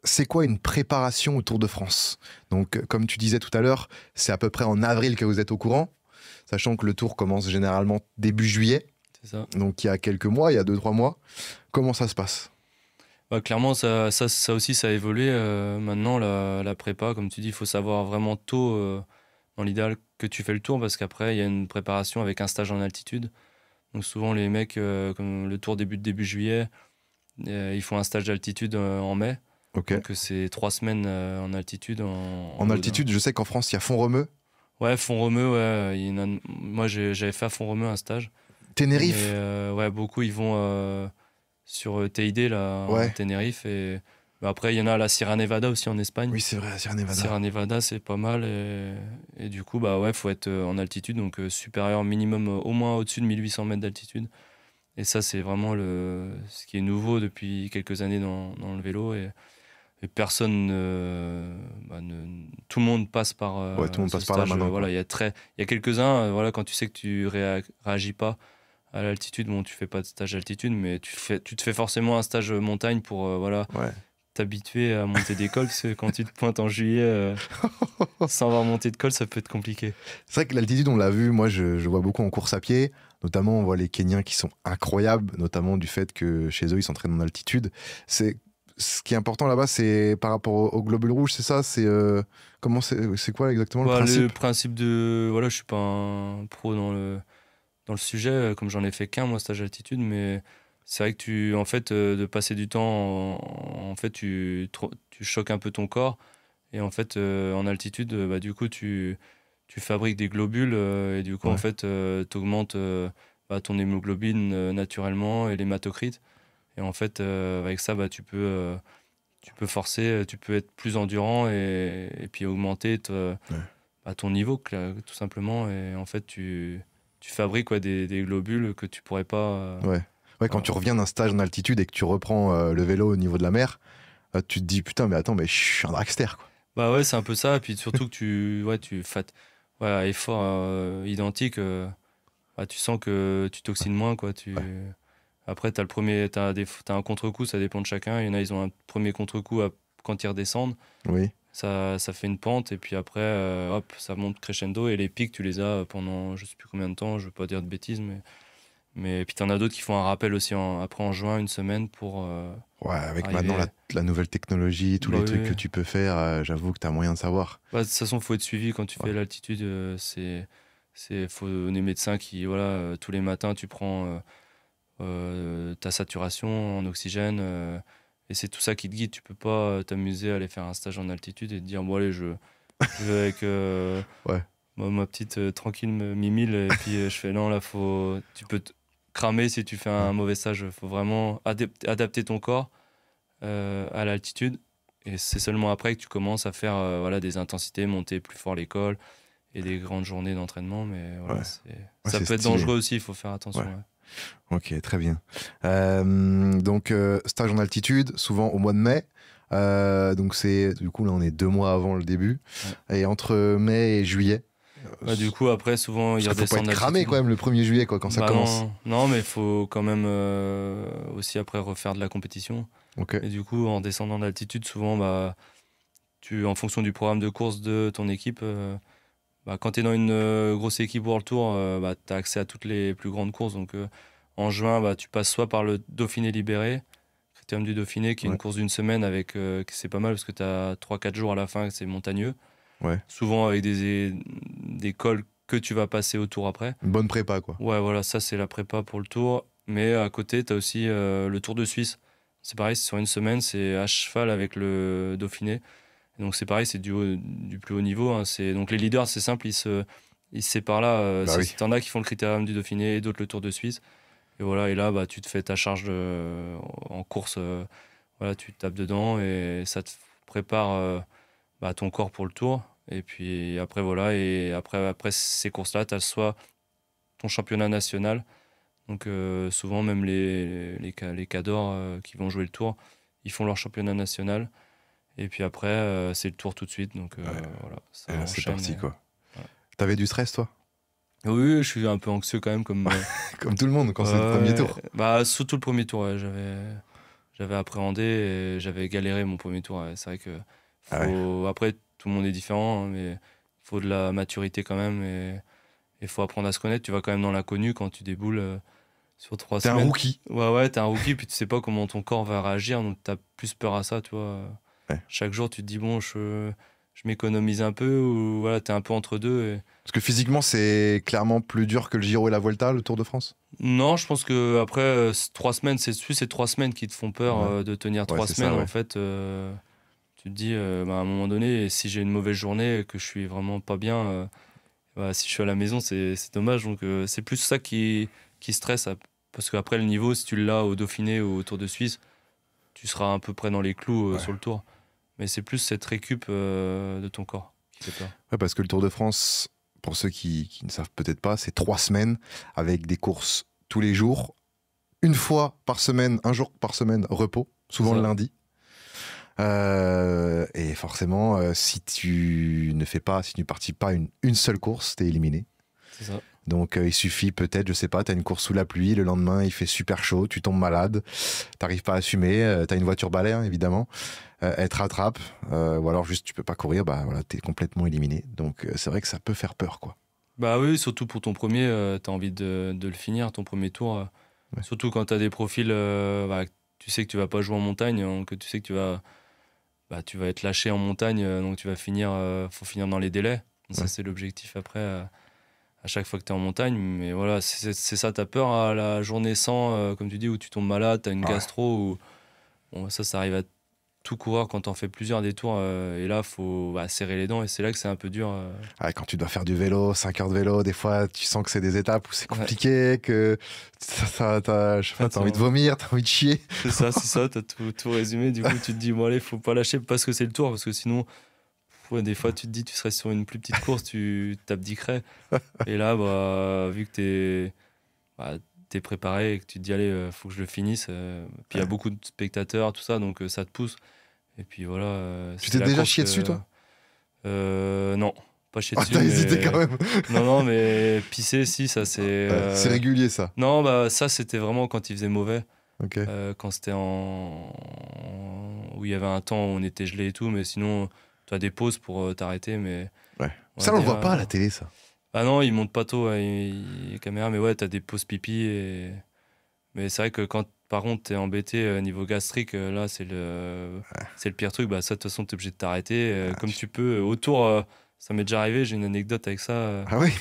c'est quoi une préparation au Tour de France? Donc, comme tu disais tout à l'heure, c'est à peu près en avril que vous êtes au courant, sachant que le Tour commence généralement début juillet. C'est ça. Donc, il y a quelques mois, il y a 2-3 mois. Comment ça se passe? Bah, clairement, ça aussi, ça a évolué. Maintenant, la prépa, comme tu dis, il faut savoir vraiment tôt, dans l'idéal, que tu fais le Tour, parce qu'après, il y a une préparation avec un stage en altitude. Donc souvent, les mecs, comme le Tour débute début juillet, ils font un stage d'altitude en mai. Ok. Donc c'est 3 semaines en altitude. En altitude, je sais qu'en France, il y a Font-Romeu, Ouais, Font-Romeu, ouais. Moi, j'avais fait à Font-Romeu un stage. Tenerife. Ouais, beaucoup, ils vont sur TID, là, en Ouais. Tenerife. Et bah, après, il y en a à la Sierra Nevada aussi en Espagne. Oui, c'est vrai, Sierra Nevada. Sierra Nevada, c'est pas mal. Et du coup, bah ouais, faut être en altitude, donc supérieur minimum, au moins au-dessus de 1800 mètres d'altitude. Et ça, c'est vraiment ce qui est nouveau depuis quelques années dans le vélo. Et personne tout le monde passe par Ouais, tout le monde ce passe par là stage. maintenant, Voilà, quoi. il y a quelques-uns, voilà, quand tu sais que tu réagis pas à l'altitude, bon, tu fais pas de stage d'altitude, mais tu te fais forcément un stage montagne pour voilà, Ouais. t'habituer à monter des cols, parce que quand tu te pointes en juillet sans avoir monté de col, ça peut être compliqué. C'est vrai que l'altitude, on l'a vu, moi je vois beaucoup en course à pied, notamment on voit les Kenyans qui sont incroyables, notamment du fait que chez eux ils s'entraînent en altitude. Ce qui est important là-bas, c'est par rapport au globule rouge, c'est ça? C'est quoi exactement le Bah, principe? le principe de... Voilà, je suis pas un pro dans le sujet, comme j'en ai fait qu'un, moi, stage altitude, mais c'est vrai que en fait, de passer du temps, en fait, tu choques un peu ton corps, et en fait, en altitude, bah, du coup, tu fabriques des globules, et du coup, Ouais. en fait, tu augmentes ton hémoglobine naturellement et l'hématocrite. Et en fait, avec ça, bah, tu peux forcer, tu peux être plus endurant et puis augmenter ton niveau, tout simplement. Et en fait, tu fabriques des globules que tu pourrais pas. Ouais. Ouais, quand tu reviens d'un stage en altitude et que tu reprends le vélo au niveau de la mer, tu te dis putain, mais attends, mais je suis un dragster, quoi. Bah ouais, c'est un peu ça. Et puis surtout que ouais, à effort identique, bah, tu sens que tu t'oxydes moins, quoi. Ouais. Après, t'as un contre-coup, ça dépend de chacun. Il y en a, ils ont un premier contre-coup quand ils redescendent. Oui. Ça fait une pente, et puis après, hop, ça monte crescendo. Et les pics, tu les as pendant je sais plus combien de temps, je veux pas dire de bêtises, mais puis t'en as d'autres qui font un rappel aussi après en juin, une semaine pour Ouais, avec arriver. maintenant la nouvelle technologie, tous Bah les oui, trucs oui. que tu peux faire, j'avoue que tu as moyen de savoir. Bah, de toute façon, faut être suivi quand tu Ouais. fais l'altitude. Faut des médecins qui, voilà, tous les matins, tu prends ta saturation en oxygène. Et c'est tout ça qui te guide. Tu peux pas t'amuser à aller faire un stage en altitude et te dire, bon, allez, je vais avec Ouais. ma petite tranquille mimile. Et puis je fais, non, là, tu peux te cramer si tu fais un mauvais stage. Il faut vraiment adapter ton corps à l'altitude. Et c'est seulement après que tu commences à faire voilà, des intensités, monter plus fort l'école et des grandes journées d'entraînement. Mais voilà, Ouais. ça c'est peut être stylé. dangereux aussi, il faut faire attention. Ouais. Ouais. Ok, très bien. Donc, stage en altitude, souvent au mois de mai. Donc, du coup, là, on est 2 mois avant le début. Ouais. Et entre mai et juillet. Bah, du coup, après, souvent, ils Parce qu'il faut pas redescendent être cramé d'altitude. quand même le 1er juillet, quoi, quand ça Bah commence. non, mais il faut quand même aussi après refaire de la compétition. Ok. Et du coup, en descendant d'altitude, souvent, bah, en fonction du programme de course de ton équipe, bah, quand tu es dans une grosse équipe World Tour, bah, tu as accès à toutes les plus grandes courses. Donc en juin, bah, tu passes soit par le Dauphiné libéré, Critérium du Dauphiné, qui est Ouais. une course d'une semaine c'est pas mal parce que tu as 3-4 jours à la fin, c'est montagneux. Ouais. Souvent avec des cols que tu vas passer au tour après. Une bonne prépa, quoi. Ouais, voilà, ça c'est la prépa pour le tour. Mais à côté, tu as aussi le Tour de Suisse. C'est pareil, c'est sur une semaine, c'est à cheval avec le Dauphiné. Et donc c'est pareil, c'est du plus haut niveau. Hein. Donc les leaders, c'est simple, ils se séparent là. Bah oui. T'en as qui font le Critérium du Dauphiné et d'autres le Tour de Suisse. Et voilà, et là, bah, tu te fais ta charge en course. Voilà, tu tapes dedans et ça te prépare ton corps pour le tour. Et puis après, voilà, et après ces courses-là, tu as soit ton championnat national. Donc souvent, même les cadors qui vont jouer le tour, ils font leur championnat national. Et puis après, c'est le tour tout de suite. Donc voilà, ça C'est enchaîne. parti, quoi. Voilà. T'avais du stress, toi? Oui, je suis un peu anxieux quand même. Comme tout le monde quand c'est le premier tour. Bah, surtout le premier tour, ouais, j'avais appréhendé et j'avais galéré mon premier tour. Ouais. C'est vrai que Ah ouais. après, tout le monde est différent, hein, mais il faut de la maturité quand même et il faut apprendre à se connaître. Tu vas quand même dans l'inconnu quand tu déboules sur 3 T'es un semaines. rookie. Ouais, t'es un rookie, puis tu sais pas comment ton corps va réagir, donc t'as plus peur à ça, tu vois. Ouais. Chaque jour, tu te dis, bon, je m'économise un peu, ou voilà, t'es un peu entre deux. Parce que physiquement, c'est clairement plus dur que le Giro et la Volta, le Tour de France. Non, je pense que après 3 semaines, c'est plus ces 3 semaines qui te font peur Ouais. de tenir Ouais, trois c'est semaines. ça, ouais. En fait, tu te dis, bah, à un moment donné, si j'ai une mauvaise journée, que je suis vraiment pas bien, bah, si je suis à la maison, c'est dommage. Donc, c'est plus ça qui stresse. Parce qu'après, le niveau, si tu l'as au Dauphiné ou au Tour de Suisse, tu seras à peu près dans les clous Ouais. sur le tour. Mais c'est plus cette récup de ton corps qui fait peur. Ouais, parce que le Tour de France, pour ceux qui ne savent peut-être pas, c'est 3 semaines avec des courses tous les jours, une fois par semaine, un jour par semaine, repos, souvent Ça. le lundi. Et forcément, si tu ne participes pas à une seule course, t'es éliminé. C'est ça. Donc il suffit peut-être, je sais pas, t'as une course sous la pluie, le lendemain il fait super chaud, tu tombes malade, t'arrives pas à assumer, t'as une voiture balai hein, évidemment, elle te rattrape, ou alors juste tu peux pas courir, bah voilà, t'es complètement éliminé. Donc c'est vrai que ça peut faire peur quoi. Bah oui, surtout pour ton premier, t'as envie de le finir, ton premier tour. Ouais. Surtout quand t'as des profils, bah, tu sais que tu vas pas jouer en montagne, donc tu sais que tu vas être lâché en montagne, donc tu vas finir, faut finir dans les délais. Donc ça, Ouais. c'est l'objectif après, à chaque fois que tu es en montagne. Mais voilà, c'est ça, tu as peur à la journée sans, comme tu dis, où tu tombes malade, tu as une Ouais. gastro. Bon, ça arrive à tout coureur quand on fait plusieurs détours. Et là, il faut serrer les dents et c'est là que c'est un peu dur. Ouais, quand tu dois faire du vélo, 5 heures de vélo, des fois tu sens que c'est des étapes où c'est Ouais. compliqué, que je sais pas, t'as envie de vomir, t'as envie de chier. C'est ça, tu as tout résumé. Du coup, tu te dis, bon, allez, faut pas lâcher parce que c'est le tour, parce que sinon. Ouais, des fois, tu te dis, tu serais sur une plus petite course, tu t'abdiquerais. Et là, bah, vu que t'es préparé et que tu te dis, allez, faut que je le finisse. Puis il y a beaucoup de spectateurs, tout ça, donc ça te pousse. Et puis voilà. Tu C'était t'es la déjà course chié que- dessus toi? Non, pas chier Ah dessus, t'as hésité quand mais. même. Non, mais pisser, si, ça c'est. C'est régulier ça. Non, bah, ça c'était vraiment quand il faisait mauvais. Ok. Quand c'était où il y avait un temps où on était gelé et tout, mais sinon, tu as des pauses pour t'arrêter, mais. Ouais. On Ça va on le dire, voit pas à la télé ça. Ah non, il monte pas tôt, ouais, les caméras, mais ouais, t'as des pauses pipi. Mais c'est vrai que quand, par contre, t'es embêté niveau gastrique, là, c'est le pire truc. Bah, ça, de toute façon, t'es obligé de t'arrêter comme tu peux. Autour, ça m'est déjà arrivé, j'ai une anecdote avec ça. Ah oui.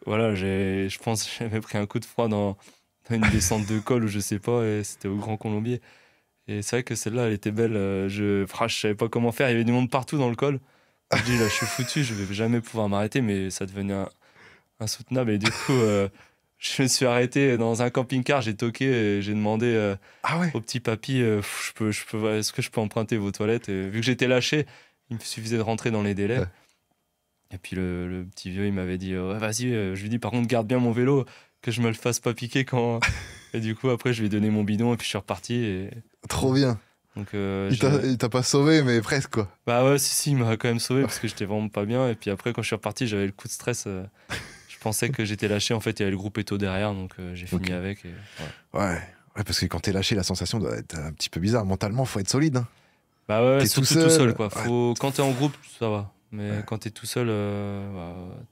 Voilà, je pense que j'avais pris un coup de froid dans une descente de col ou je sais pas, et c'était au Grand Colombier. Et c'est vrai que celle-là, elle était belle. Je savais pas comment faire, il y avait du monde partout dans le col. Je dis, là, je suis foutu, je vais jamais pouvoir m'arrêter, mais ça devenait insoutenable. Et du coup, je me suis arrêté dans un camping-car, j'ai toqué et j'ai demandé Ah ouais. au petit papy, est-ce que je peux emprunter vos toilettes? Et vu que j'étais lâché, il me suffisait de rentrer dans les délais. Ouais. Et puis le petit vieux, il m'avait dit, ouais, vas-y, je lui dis, par contre, garde bien mon vélo, que je me le fasse pas piquer quand. Et du coup, après, je lui ai donné mon bidon et puis je suis reparti. Trop bien. Donc, Il t'a pas sauvé mais presque quoi. bah ouais, si, il m'a quand même sauvé parce que j'étais vraiment pas bien. Et puis après, quand je suis reparti, j'avais le coup de stress. Je pensais que j'étais lâché. En fait, il y avait le groupe Eto derrière, donc j'ai fini Ok. avec. Ouais. Ouais, parce que quand t'es lâché, la sensation doit être un petit peu bizarre. Mentalement, faut être solide. Hein. Bah ouais, T'es surtout tout tout seul. seul, quoi. Quand t'es en groupe, ça va. Mais Ouais. quand t'es tout seul,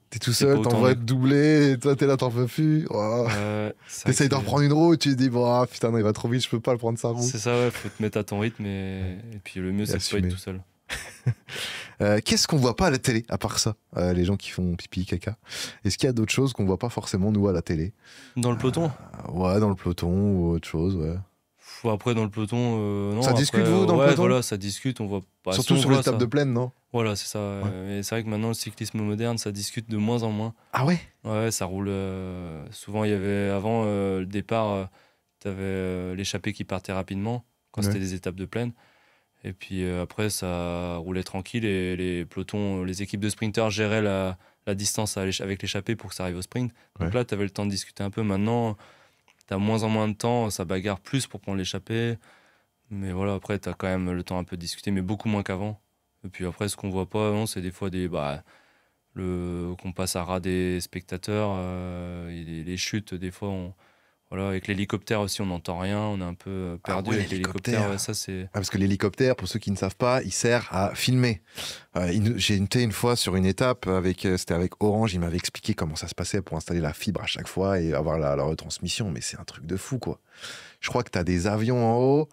T'es tout c'est seul, pas autant t'envoies de- te doubler, et toi t'es là, t'en peux plus. Oh. c'est vrai T'essayes que de reprendre une roue, tu te dis, bon, ah, putain, non, il va trop vite, je peux pas le prendre sa roue. c'est ça, ouais, faut te mettre à ton rythme. Et puis le mieux, c'est de pas assumer. être tout seul. Qu'est-ce qu'on voit pas à la télé, à part ça, les gens qui font pipi, caca? Est-ce qu'il y a d'autres choses qu'on voit pas forcément, nous, à la télé? Dans le peloton? Ouais, dans le peloton ou autre chose, ouais. Après, dans le peloton, non. Ça Après, discute, vous, dans le ouais, peloton? voilà, ça discute. On voit pas. Surtout Si, on sur les voit étapes ça. de plaine, non? Voilà, c'est ça. Ouais. Et c'est vrai que maintenant, le cyclisme moderne, ça discute de moins en moins. Ah ouais? Ouais, ça roule. Souvent, il y avait avant le départ, tu avais l'échappée qui partait rapidement quand Ouais. c'était des étapes de plaine. Et puis après, ça roulait tranquille et les pelotons, les équipes de sprinters géraient la distance avec l'échappée pour que ça arrive au sprint. Donc Ouais. là, tu avais le temps de discuter un peu. Maintenant, tu as moins en moins de temps, ça bagarre plus pour prendre l'échappée. Mais voilà, après, tu as quand même le temps un peu de discuter, mais beaucoup moins qu'avant. Et puis après, ce qu'on voit pas, non, c'est des fois qu'on passe à ras des spectateurs. Et les chutes, des fois, voilà, avec l'hélicoptère aussi, on n'entend rien, on est un peu perdu ouais, avec l'hélicoptère. Ouais, ça, c'est... Parce que l'hélicoptère, pour ceux qui ne savent pas, il sert à filmer. J'ai été une fois sur une étape, c'était avec Orange, il m'avait expliqué comment ça se passait pour installer la fibre à chaque fois et avoir la retransmission, mais c'est un truc de fou, quoi. Je crois que tu as des avions en haut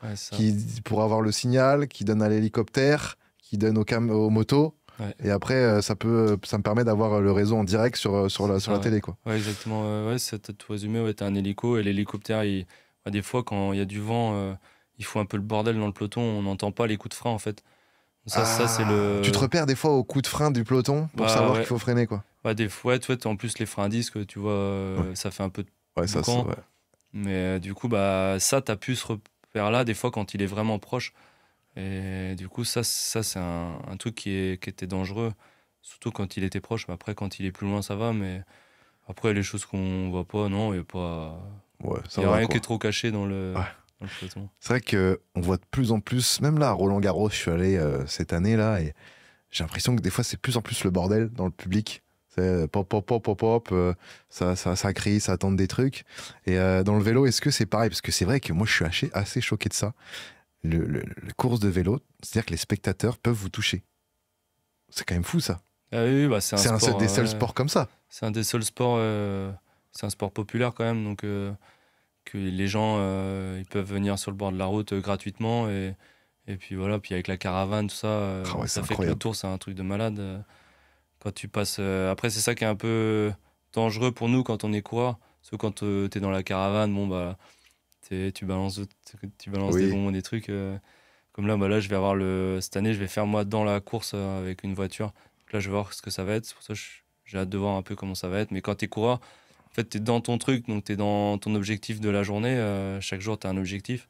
pour avoir le signal, qui donnent à l'hélicoptère, qui donnent aux motos. Ouais. Et après, ça me permet d'avoir le réseau en direct sur la télé, quoi. Ouais, exactement. Ouais, c'est tout résumé. Ouais, t'as un hélico et l'hélicoptère, des fois, quand il y a du vent, il faut un peu le bordel dans le peloton. On n'entend pas les coups de frein, en fait. Ça, c'est le... Tu te repères des fois au coup de frein du peloton pour savoir qu'il faut freiner, quoi. Des fois, en plus, les freins à disque, tu vois, ça fait un peu de boucan. Mais du coup, ça, t'as pu ce repère-là, des fois, quand il est vraiment proche. Et du coup, ça c'est un truc qui était dangereux, surtout quand il était proche. Mais après, quand il est plus loin, ça va. Mais après, les choses qu'on voit pas, non, il n'y a pas. Il n'y a rien qui est trop caché dans le peloton. C'est vrai qu'on voit de plus en plus, même là, à Roland-Garros, je suis allé cette année-là, et j'ai l'impression que des fois, c'est de plus en plus le bordel dans le public. C'est pop, pop, pop, pop, pop, ça crie, ça tente des trucs. Et dans le vélo, est-ce que c'est pareil? Parce que c'est vrai que moi, je suis assez choqué de ça. Le course de vélo, c'est-à-dire que les spectateurs peuvent vous toucher. C'est quand même fou, ça. Ah oui, c'est un des seuls sports comme ça. C'est un des seuls sports, c'est un sport populaire quand même, donc que les gens ils peuvent venir sur le bord de la route gratuitement et puis voilà, puis avec la caravane, tout ça, ça fait que le tour, c'est un truc de malade. Quand tu passes, après c'est ça qui est un peu dangereux pour nous quand on est coureur, parce que quand t'es dans la caravane, tu balances des bonbons, des trucs. Comme là, je vais avoir cette année, je vais faire moi dans la course avec une voiture. Donc là, je vais voir ce que ça va être. C'est pour ça que j'ai hâte de voir un peu comment ça va être. Mais quand t'es coureur, en fait, t'es dans ton truc, donc t'es dans ton objectif de la journée. Chaque jour, t'as un objectif.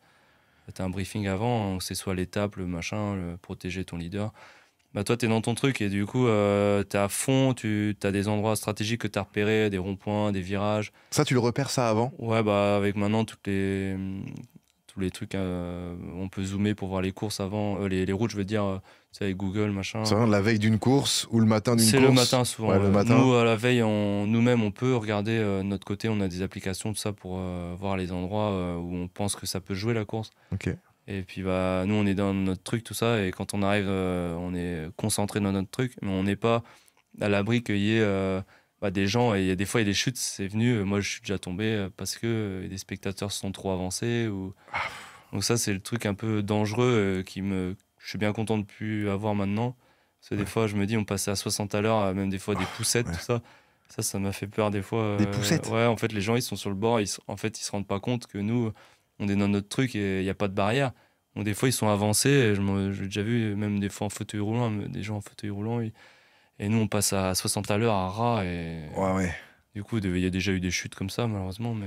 T'as un briefing avant, c'est soit l'étape, le machin, protéger ton leader. Toi, t'es dans ton truc et du coup, t'es à fond. T'as des endroits stratégiques que t'as repérés, des ronds-points, des virages. Ça, tu le repères ça avant? Ouais, avec maintenant tous les trucs, on peut zoomer pour voir les courses avant, les routes, je veux dire, avec Google, machin. C'est vraiment la veille d'une course ou le matin d'une course? C'est le matin souvent. Ouais, le matin. Nous, à la veille, nous-mêmes, on peut regarder de notre côté, on a des applications, tout ça, pour voir les endroits où on pense que ça peut jouer la course. Ok. Et puis, nous, on est dans notre truc, tout ça, et quand on arrive, on est concentré dans notre truc, mais on n'est pas à l'abri qu'il y ait des gens, et des fois, il y a des chutes, c'est venu, moi, je suis déjà tombé parce que des spectateurs sont trop avancés. Donc ça, c'est le truc un peu dangereux je suis bien content de ne plus avoir maintenant. Parce que des fois, je me dis, on passait à 60 à l'heure, même des fois des poussettes, tout ça. Ça m'a fait peur des fois. Des poussettes? Ouais, en fait, les gens, ils sont sur le bord, ils se rendent pas compte que nous, on est dans notre truc et il n'y a pas de barrière. Donc des fois, ils sont avancés. J'ai déjà vu, même des fois en fauteuil roulant, des gens en fauteuil roulant. Et nous, on passe à 60 à l'heure à ras. Ouais. Du coup, il y a déjà eu des chutes comme ça, malheureusement. Mais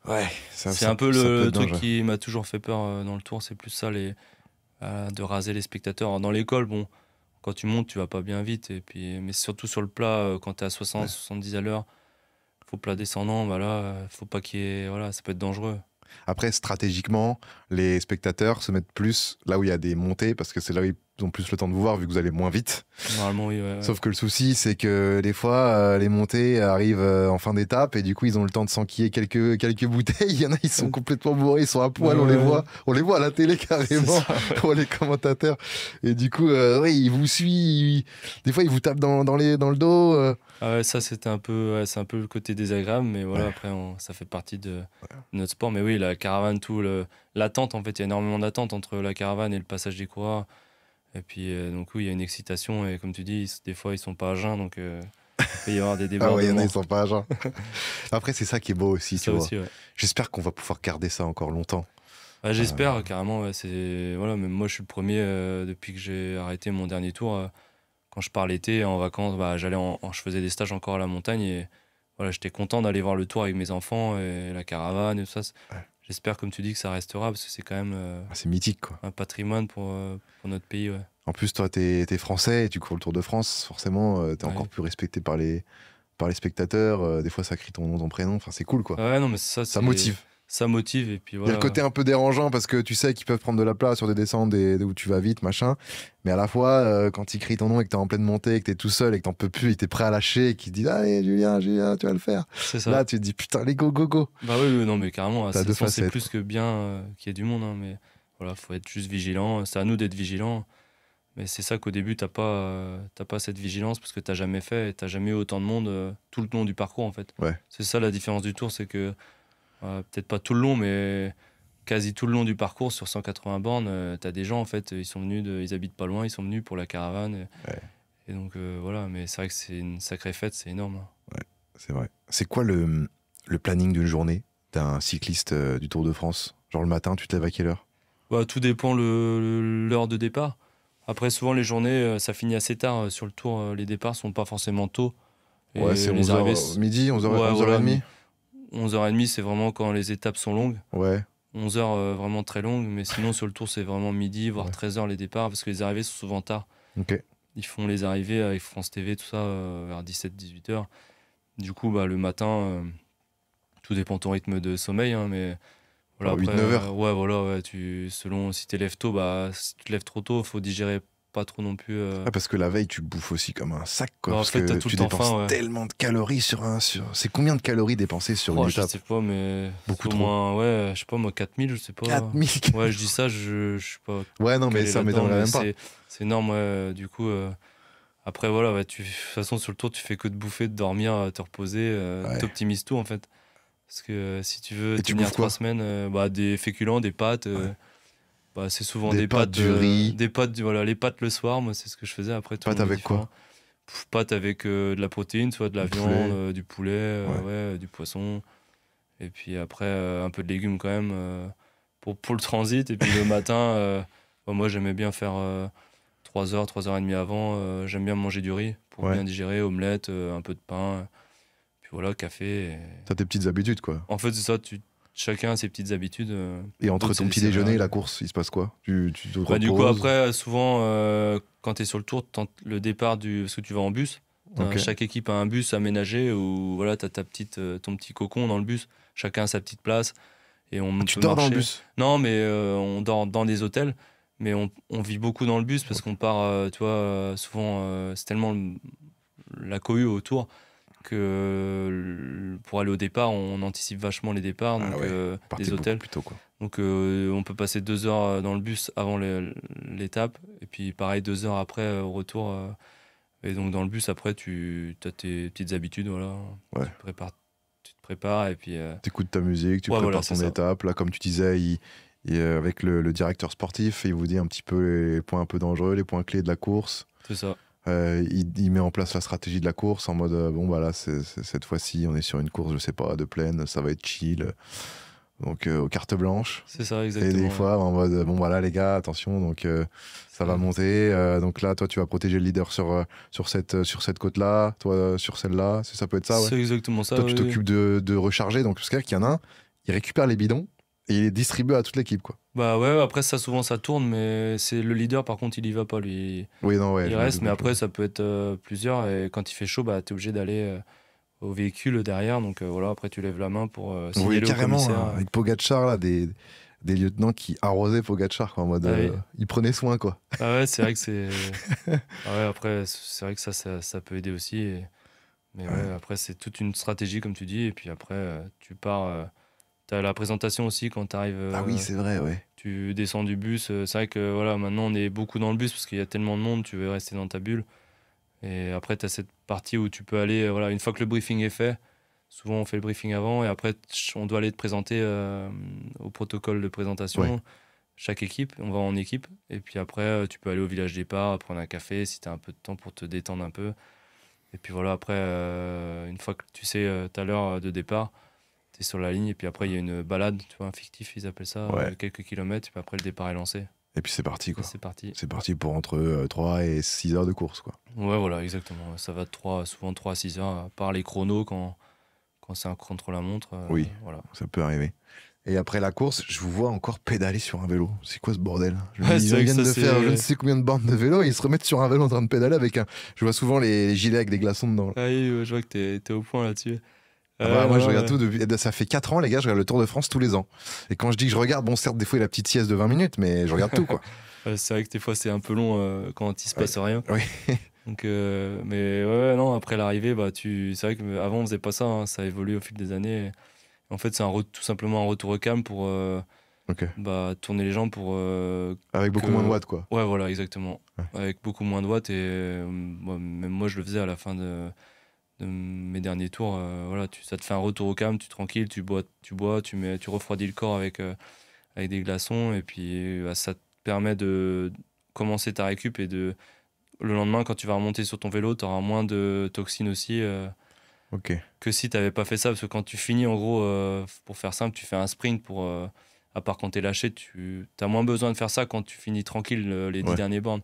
ouais, c'est un peu le truc qui m'a toujours fait peur dans le tour. C'est plus ça, de raser les spectateurs. Alors, dans l'école, quand tu montes, tu vas pas bien vite. Mais surtout sur le plat, quand tu es à 60, 70 à l'heure, faut plat descendant, faut pas qu'il y ait... Voilà, ça peut être dangereux. Après, stratégiquement, les spectateurs se mettent plus là où il y a des montées, parce que c'est là où ils ont plus le temps de vous voir, vu que vous allez moins vite. Normalement, oui. Sauf que le souci, c'est que des fois, les montées arrivent en fin d'étape, et du coup, ils ont le temps de s'enquiller quelques bouteilles. Il y en a, ils sont complètement bourrés, ils sont à poil, on les voit à la télé carrément, pour les commentateurs. Et du coup, ils vous suivent, des fois, ils vous tapent dans le dos. Ça, c'est un peu le côté désagréable, mais voilà, après, ça fait partie de notre sport. Mais oui, la caravane, l'attente, en fait, il y a énormément d'attente entre la caravane et le passage des coureurs. Et puis, donc oui, il y a une excitation, et comme tu dis, des fois, ils sont pas à jeun, donc il peut y avoir des débordements. Il y en a, ils sont pas à jeun. Après, c'est ça qui est beau aussi, tu vois. Aussi, J'espère qu'on va pouvoir garder ça encore longtemps. J'espère, carrément. Même moi, je suis le premier, depuis que j'ai arrêté mon dernier tour. Quand je pars l'été en vacances, je faisais des stages encore à la montagne, et voilà, j'étais content d'aller voir le tour avec mes enfants et la caravane et tout ça. J'espère, comme tu dis, que ça restera, parce que c'est quand même c'est mythique, quoi. Un patrimoine pour notre pays. Ouais. En plus, toi, t'es français et tu cours le Tour de France. Forcément, t'es encore plus respecté par les spectateurs. Des fois, ça crie ton nom, ton prénom. Enfin, c'est cool, quoi. Ouais, non, mais ça motive. ça motive. Et puis Il y a voilà. le côté un peu dérangeant parce que tu sais qu'ils peuvent prendre de la place sur des descentes où tu vas vite, machin. Mais à la fois, quand ils crient ton nom et que t'es en pleine montée, et que t'es tout seul et que t'en peux plus, et t'es prêt à lâcher et qu'ils disent allez, Julien, Julien, tu vas le faire. C'est ça. Là, tu te dis putain, les go, go, go. Bah oui, non, mais carrément, T'as deux c'est facettes, plus que bien qu'il y ait du monde. Hein, mais voilà, faut être juste vigilant. C'est à nous d'être vigilants. Mais c'est ça qu'au début, t'as pas cette vigilance parce que t'as jamais fait et t'as jamais eu autant de monde tout le long du parcours, en fait. Ouais. C'est ça la différence du Tour, c'est que peut-être pas tout le long, mais quasi tout le long du parcours sur 180 bornes, t'as des gens, en fait, ils sont venus, ils habitent pas loin, ils sont venus pour la caravane. Et donc voilà, mais c'est vrai que c'est une sacrée fête, c'est énorme. Hein. Ouais, c'est vrai. C'est quoi le planning d'une journée d'un cycliste du Tour de France? Genre le matin, tu te lèves à quelle heure? Bah, tout dépend l'heure de départ. Après, souvent, les journées, ça finit assez tard. Sur le Tour, les départs sont pas forcément tôt. Et Ouais, c'est les 11h, arrivées, midi, 11h, ouais, 11h30. 11h30, c'est vraiment quand les étapes sont longues. Ouais. 11h, vraiment très longues. Mais sinon, sur le Tour, c'est vraiment midi, voire 13h les départs, parce que les arrivées sont souvent tard. Ok. Ils font les arrivées avec France TV, tout ça, vers 17-18h. Du coup, bah, le matin, tout dépend de ton rythme de sommeil, hein, mais voilà, Genre après, 8-9 heures. ouais, voilà, ouais, selon si tu lèves tôt, bah, si tu te lèves trop tôt, faut digérer pas trop non plus. Ah, parce que la veille, tu bouffes aussi comme un sac, quoi. Bah, en parce fait, que t'as tout tu le temps dépenses faim, ouais. tellement de calories C'est combien de calories dépensées sur une Je étape? sais pas, mais Beaucoup au trop. moins, ouais, je sais pas, moi, 4000, je sais pas. 4000. Ouais, je dis ça, je sais pas. Ouais, non, mais calé ça là-dedans, m'étonnerait mais même pas. c'est énorme, ouais. Du coup, après, voilà, ouais, de toute façon, sur le Tour, tu fais que de bouffer, de dormir, te reposer, Ouais. t'optimises tout, en fait. Parce que si tu veux Et tu tenir bouffes 3 quoi? semaines, bah, des féculents, des pâtes. Ouais. Bah, c'est souvent Des des pâtes, pâtes, du riz. des pâtes, voilà, les pâtes le soir, moi, c'est ce que je faisais. Après, tout le Pâtes monde est avec quoi? différent. Pâtes avec de la protéine, soit de la Du viande, poulet. du poulet, ouais, du poisson. Et puis après, un peu de légumes quand même pour le transit. Et puis le matin, bah, moi, j'aimais bien faire 3h, 3h30 avant. J'aime bien manger du riz pour Ouais. bien digérer, omelette, un peu de pain. Puis voilà, café. T'as tes petites habitudes, quoi. En fait, c'est ça, chacun a ses petites habitudes. Et entre d'autres, ton c'est petit des déjeuner et la céréales. course, il se passe quoi? Tu te Bah, du coup, reposes? après, souvent, quand tu es sur le Tour, le départ parce que tu vas en bus. Ok. Chaque équipe a un bus aménagé où voilà, tu as ton petit cocon dans le bus. Chacun a sa petite place. Et on Tu peut dors dans le marcher. bus? Non, mais on dort dans des hôtels. Mais on vit beaucoup dans le bus parce qu'on part, tu vois, souvent, c'est tellement la cohue autour que pour aller au départ, on anticipe vachement les départs, Ah donc ouais. des Partez beaucoup hôtels. plus tôt, quoi. Donc on peut passer 2 heures dans le bus avant l'étape, et puis pareil 2 heures après au retour. Et donc dans le bus, après, tu as tes petites habitudes, voilà. Ouais. Tu te prépares, et puis... T'écoutes ta musique, tu Ouais, prépares voilà, c'est ton ça. étape. Là, comme tu disais, avec le directeur sportif, il vous dit un petit peu les points un peu dangereux, les points clés de la course. C'est ça. Il met en place la stratégie de la course en mode bon, bah là, cette fois-ci, on est sur une course, je sais pas, de plaine, ça va être chill. Donc, aux cartes blanches. C'est ça, Et exactement. des fois, en mode bon, voilà, les gars, attention, donc ça va monter. Donc là, toi, tu vas protéger le leader sur cette côte-là, toi, sur celle-là. Ça peut être ça, ouais. C'est exactement ça. Toi, oui, tu oui. t'occupes de recharger. Donc, parce qu'il y en a un, il récupère les bidons et il les distribue à toute l'équipe, quoi. Bah ouais, après ça, souvent ça tourne, mais c'est le leader, par contre, il y va pas, lui. Oui, non, ouais. Il je me reste, doute mais un après, peu. ça peut être plusieurs, et quand il fait chaud, bah, t'es obligé d'aller au véhicule derrière. Donc voilà, après, tu lèves la main pour On voyait signaler au carrément commissaire. avec Pogacar, là, des lieutenants qui arrosaient Pogacar, quoi, en mode Ah oui. ils prenaient soin, quoi. Ah ouais, c'est vrai que c'est. Ah ouais, après, c'est vrai que ça peut aider aussi. Mais ouais, après, c'est toute une stratégie, comme tu dis. Et puis après, tu pars. T'as la présentation aussi quand t'arrives. Ah oui, c'est vrai, ouais. Tu descends du bus. C'est vrai que voilà, maintenant, on est beaucoup dans le bus parce qu'il y a tellement de monde, tu veux rester dans ta bulle. Et après, tu as cette partie où tu peux aller. Voilà, une fois que le briefing est fait, souvent on fait le briefing avant. Et après, on doit aller te présenter au protocole de présentation. Ouais. Chaque équipe, on va en équipe. Et puis après, tu peux aller au village départ, prendre un café si tu as un peu de temps pour te détendre un peu. Et puis voilà, après, une fois que tu sais, tu as l'heure de départ, tu es sur la ligne. Et puis après, il y a une balade, tu vois, un fictif, ils appellent ça, Ouais. de quelques kilomètres. Et puis après, le départ est lancé. Et puis c'est parti, Et quoi. c'est parti. C'est parti pour entre 3 et 6 heures de course, quoi. Ouais, voilà, exactement. Ça va souvent 3 à 6 heures, à part les chronos quand c'est un contre-la-montre. Oui. Voilà. Ça peut arriver. Et après la course, je vous vois encore pédaler sur un vélo. C'est quoi ce bordel? Ouais, c'est Ils vrai que viennent ça, de faire c'est- je ne sais combien de bornes de vélo et ils se remettent sur un vélo en train de pédaler avec un. Je vois souvent les gilets avec des glaçons dedans. Ah oui, je vois que t'es au point là-dessus. Moi, je regarde tout depuis. Ça fait 4 ans, les gars, je regarde le Tour de France tous les ans. Et quand je dis que je regarde, bon, certes, des fois, il y a la petite sieste de 20 minutes, mais je regarde tout, quoi. C'est vrai que des fois, c'est un peu long quand il se passe rien. Oui. Donc, mais ouais, non, après l'arrivée, c'est vrai qu'avant, on faisait pas ça. Hein, ça a évolué au fil des années. En fait, c'est tout simplement un retour au calme pour tourner les jambes pour. Avec beaucoup moins de watts, quoi. Ouais, voilà, exactement. Ouais. Avec beaucoup moins de watts. Et même moi, je le faisais à la fin de mes derniers tours. Voilà, ça te fait un retour au calme, tu es tranquille, tu bois, tu refroidis le corps avec des glaçons. Et puis, ça te permet de commencer ta récup et le lendemain, quand tu vas remonter sur ton vélo, tu auras moins de toxines aussi que si tu n'avais pas fait ça. Parce que quand tu finis, en gros, pour faire simple, tu fais un sprint à part quand tu es lâché, tu as moins besoin de faire ça quand tu finis tranquille les 10 derniers bornes.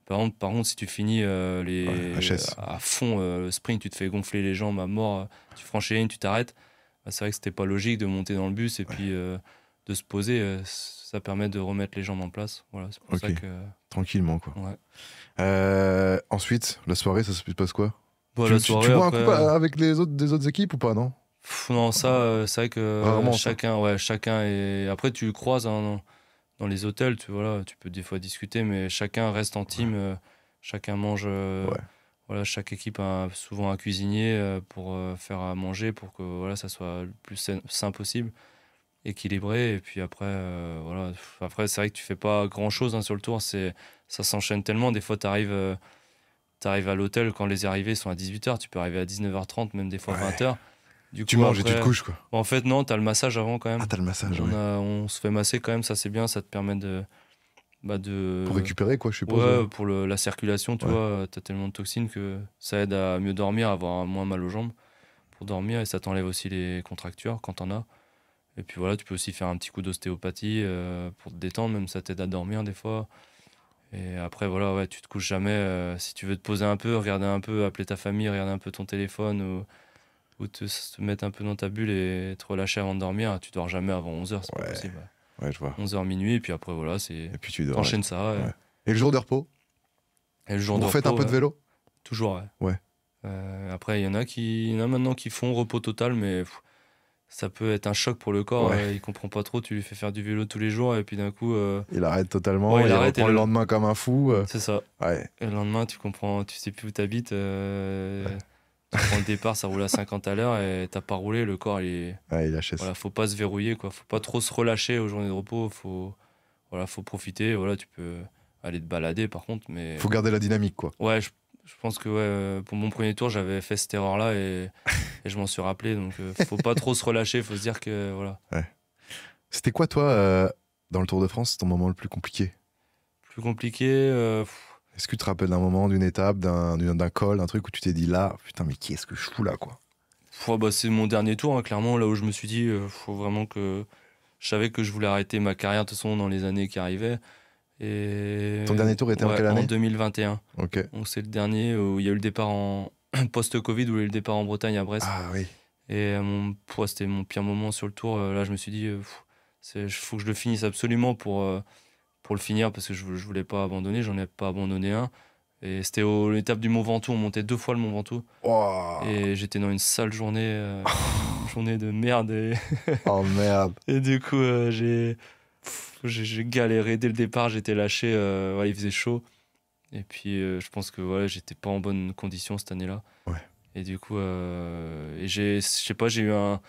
Par contre, si tu finis à fond le sprint, tu te fais gonfler les jambes à mort, tu franchis la ligne, tu t'arrêtes. C'est vrai que c'était pas logique de monter dans le bus et puis de se poser. Ça permet de remettre les jambes en place. Voilà, c'est pour ça que... Tranquillement, quoi. Ouais. Ensuite, la soirée, ça se passe quoi? La soirée, tu bois un coup avec des autres équipes ou pas, non? Non, ça, c'est vrai que chacun est... Après, tu le croises dans les hôtels, tu peux des fois discuter, mais chacun reste en team, chacun mange... Voilà, chaque équipe a souvent un cuisinier pour faire à manger, pour que ça soit le plus sain possible, équilibré. Et puis après, après c'est vrai que tu fais pas grand-chose sur le tour, ça s'enchaîne tellement. Des fois, tu arrives à l'hôtel quand les arrivées sont à 18h, tu peux arriver à 19h30, même des fois 20h. Tu manges et tu te couches, quoi. En fait, non, t'as le massage avant quand même. Ah, t'as le massage, on se fait masser quand même, ça c'est bien, ça te permet pour récupérer, quoi, je suppose. Ouais, pour la circulation, tu vois, t'as tellement de toxines que ça aide à mieux dormir, à avoir moins mal aux jambes pour dormir, et ça t'enlève aussi les contractures quand t'en as. Et puis voilà, tu peux aussi faire un petit coup d'ostéopathie pour te détendre, même ça t'aide à dormir des fois. Et après, voilà, tu te couches jamais. Si tu veux te poser un peu, regarder un peu, appeler ta famille, regarder un peu ton téléphone ou te mettre un peu dans ta bulle et te relâcher avant de dormir, tu dors jamais avant 11h, c'est pas possible. Ouais, je vois. 11h minuit, et puis après, voilà, et puis tu dors. T'enchaînes ça. Et le jour de repos? Et le jour de repos, faites un peu de vélo? Toujours, ouais. Après, il y en a maintenant qui font repos total, mais ça peut être un choc pour le corps. Il comprend pas trop, tu lui fais faire du vélo tous les jours, et puis d'un coup... il arrête totalement, il reprend le lendemain comme un fou. C'est ça. Ouais. Et le lendemain, tu sais plus où t'habites. Tu prends le départ, ça roule à 50 à l'heure et t'as pas roulé, le corps il lâche. Voilà, faut pas se verrouiller, quoi. Faut pas trop se relâcher aux journées de repos. Faut profiter. Voilà, tu peux aller te balader par contre, mais faut garder la dynamique, quoi. Ouais, je pense que pour mon premier tour, j'avais fait cette erreur-là et je m'en suis rappelé. Donc faut pas trop se relâcher. Faut se dire que voilà. Ouais. C'était quoi, toi, dans le Tour de France, ton moment le plus compliqué? Plus compliqué. Est-ce que tu te rappelles d'un moment, d'une étape, d'un col, d'un truc où tu t'es dit là, putain, mais qu'est-ce que je fous là, quoi? C'est mon dernier tour, hein, clairement, là où je me suis dit, faut vraiment que... Je savais que je voulais arrêter ma carrière, de toute façon, dans les années qui arrivaient. Et... Ton dernier tour était en quelle année? En 2021. Ok. Donc c'est le dernier où il y a eu le départ en post-Covid, où il y a eu le départ en Bretagne, à Brest. Ah oui. Et c'était mon pire moment sur le tour. Là, je me suis dit, faut que je le finisse absolument pour le finir, parce que je voulais pas abandonner, j'en ai pas abandonné un. Et c'était l'étape du Mont Ventoux, on montait 2 fois le Mont Ventoux. Oh. Et j'étais dans une sale journée, une journée de merde. Oh merde. Et du coup, j'ai galéré dès le départ, j'étais lâché, il faisait chaud. Et puis, je pense que j'étais pas en bonne condition cette année-là. Ouais. Et du coup, je sais pas, j'ai eu un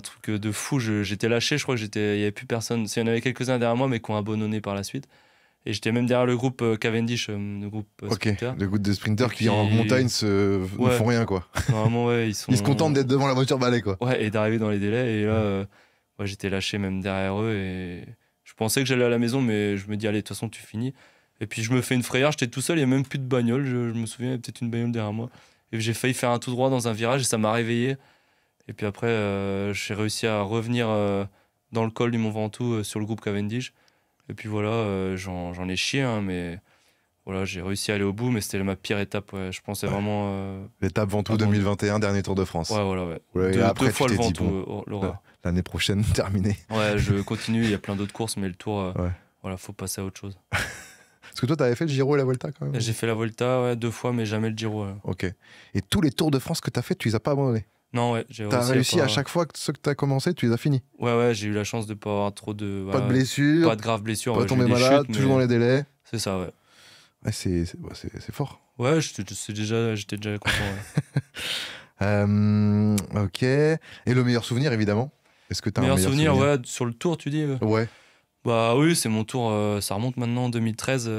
truc de fou. J'étais lâché, je crois qu'il y avait plus personne. Il y en avait quelques-uns derrière moi, mais qui ont abandonné par la suite. Et j'étais même derrière le groupe Cavendish, le groupe sprinter. Le groupe de sprinters qui en montagne ne font rien, quoi. Normalement, ils se contentent d'être devant la voiture balai, quoi. Ouais, et d'arriver dans les délais. Et là, j'étais lâché même derrière eux. Et je pensais que j'allais à la maison, mais je me dis, allez, de toute façon, tu finis. Et puis je me fais une frayeur, j'étais tout seul, il n'y a même plus de bagnole. Je me souviens, il y avait peut-être une bagnole derrière moi. Et j'ai failli faire un tout droit dans un virage et ça m'a réveillé. Et puis après, j'ai réussi à revenir dans le col du Mont Ventoux sur le groupe Cavendish. Et puis voilà, j'en ai chié, hein, mais voilà, j'ai réussi à aller au bout, mais c'était ma pire étape. Ouais. Je pensais vraiment. L'étape Ventoux 2021, dernier Tour de France. Ouais, voilà, ouais. Après, deux fois le Ventoux, bon, l'horreur. L'année prochaine, terminé. Ouais, je continue, il y a plein d'autres courses, mais le Tour, voilà, faut passer à autre chose. Parce que toi, t'avais fait le Giro et la Volta quand même. J'ai fait la Volta, ouais, 2 fois, mais jamais le Giro. Ok. Et tous les Tours de France que t'as fait, tu les as pas abandonnés? Non, ouais, j'ai T'as réussi pas... à chaque fois que ceux que t'as commencé, tu les as finis? Ouais, j'ai eu la chance de pas avoir trop de... Pas de voilà, blessures, pas de graves blessures. pas Ouais, j'ai eu tomber des malade, chutes, toujours mais dans les délais. c'est ça, ouais. Ouais, c'est fort. Ouais, j'étais déjà content. Ok. Et le meilleur souvenir, évidemment? Est-ce que t'as un Meilleur meilleur souvenir, souvenir? ouais, sur le Tour, tu dis Ouais. Bah oui, c'est mon tour, ça remonte maintenant en 2013,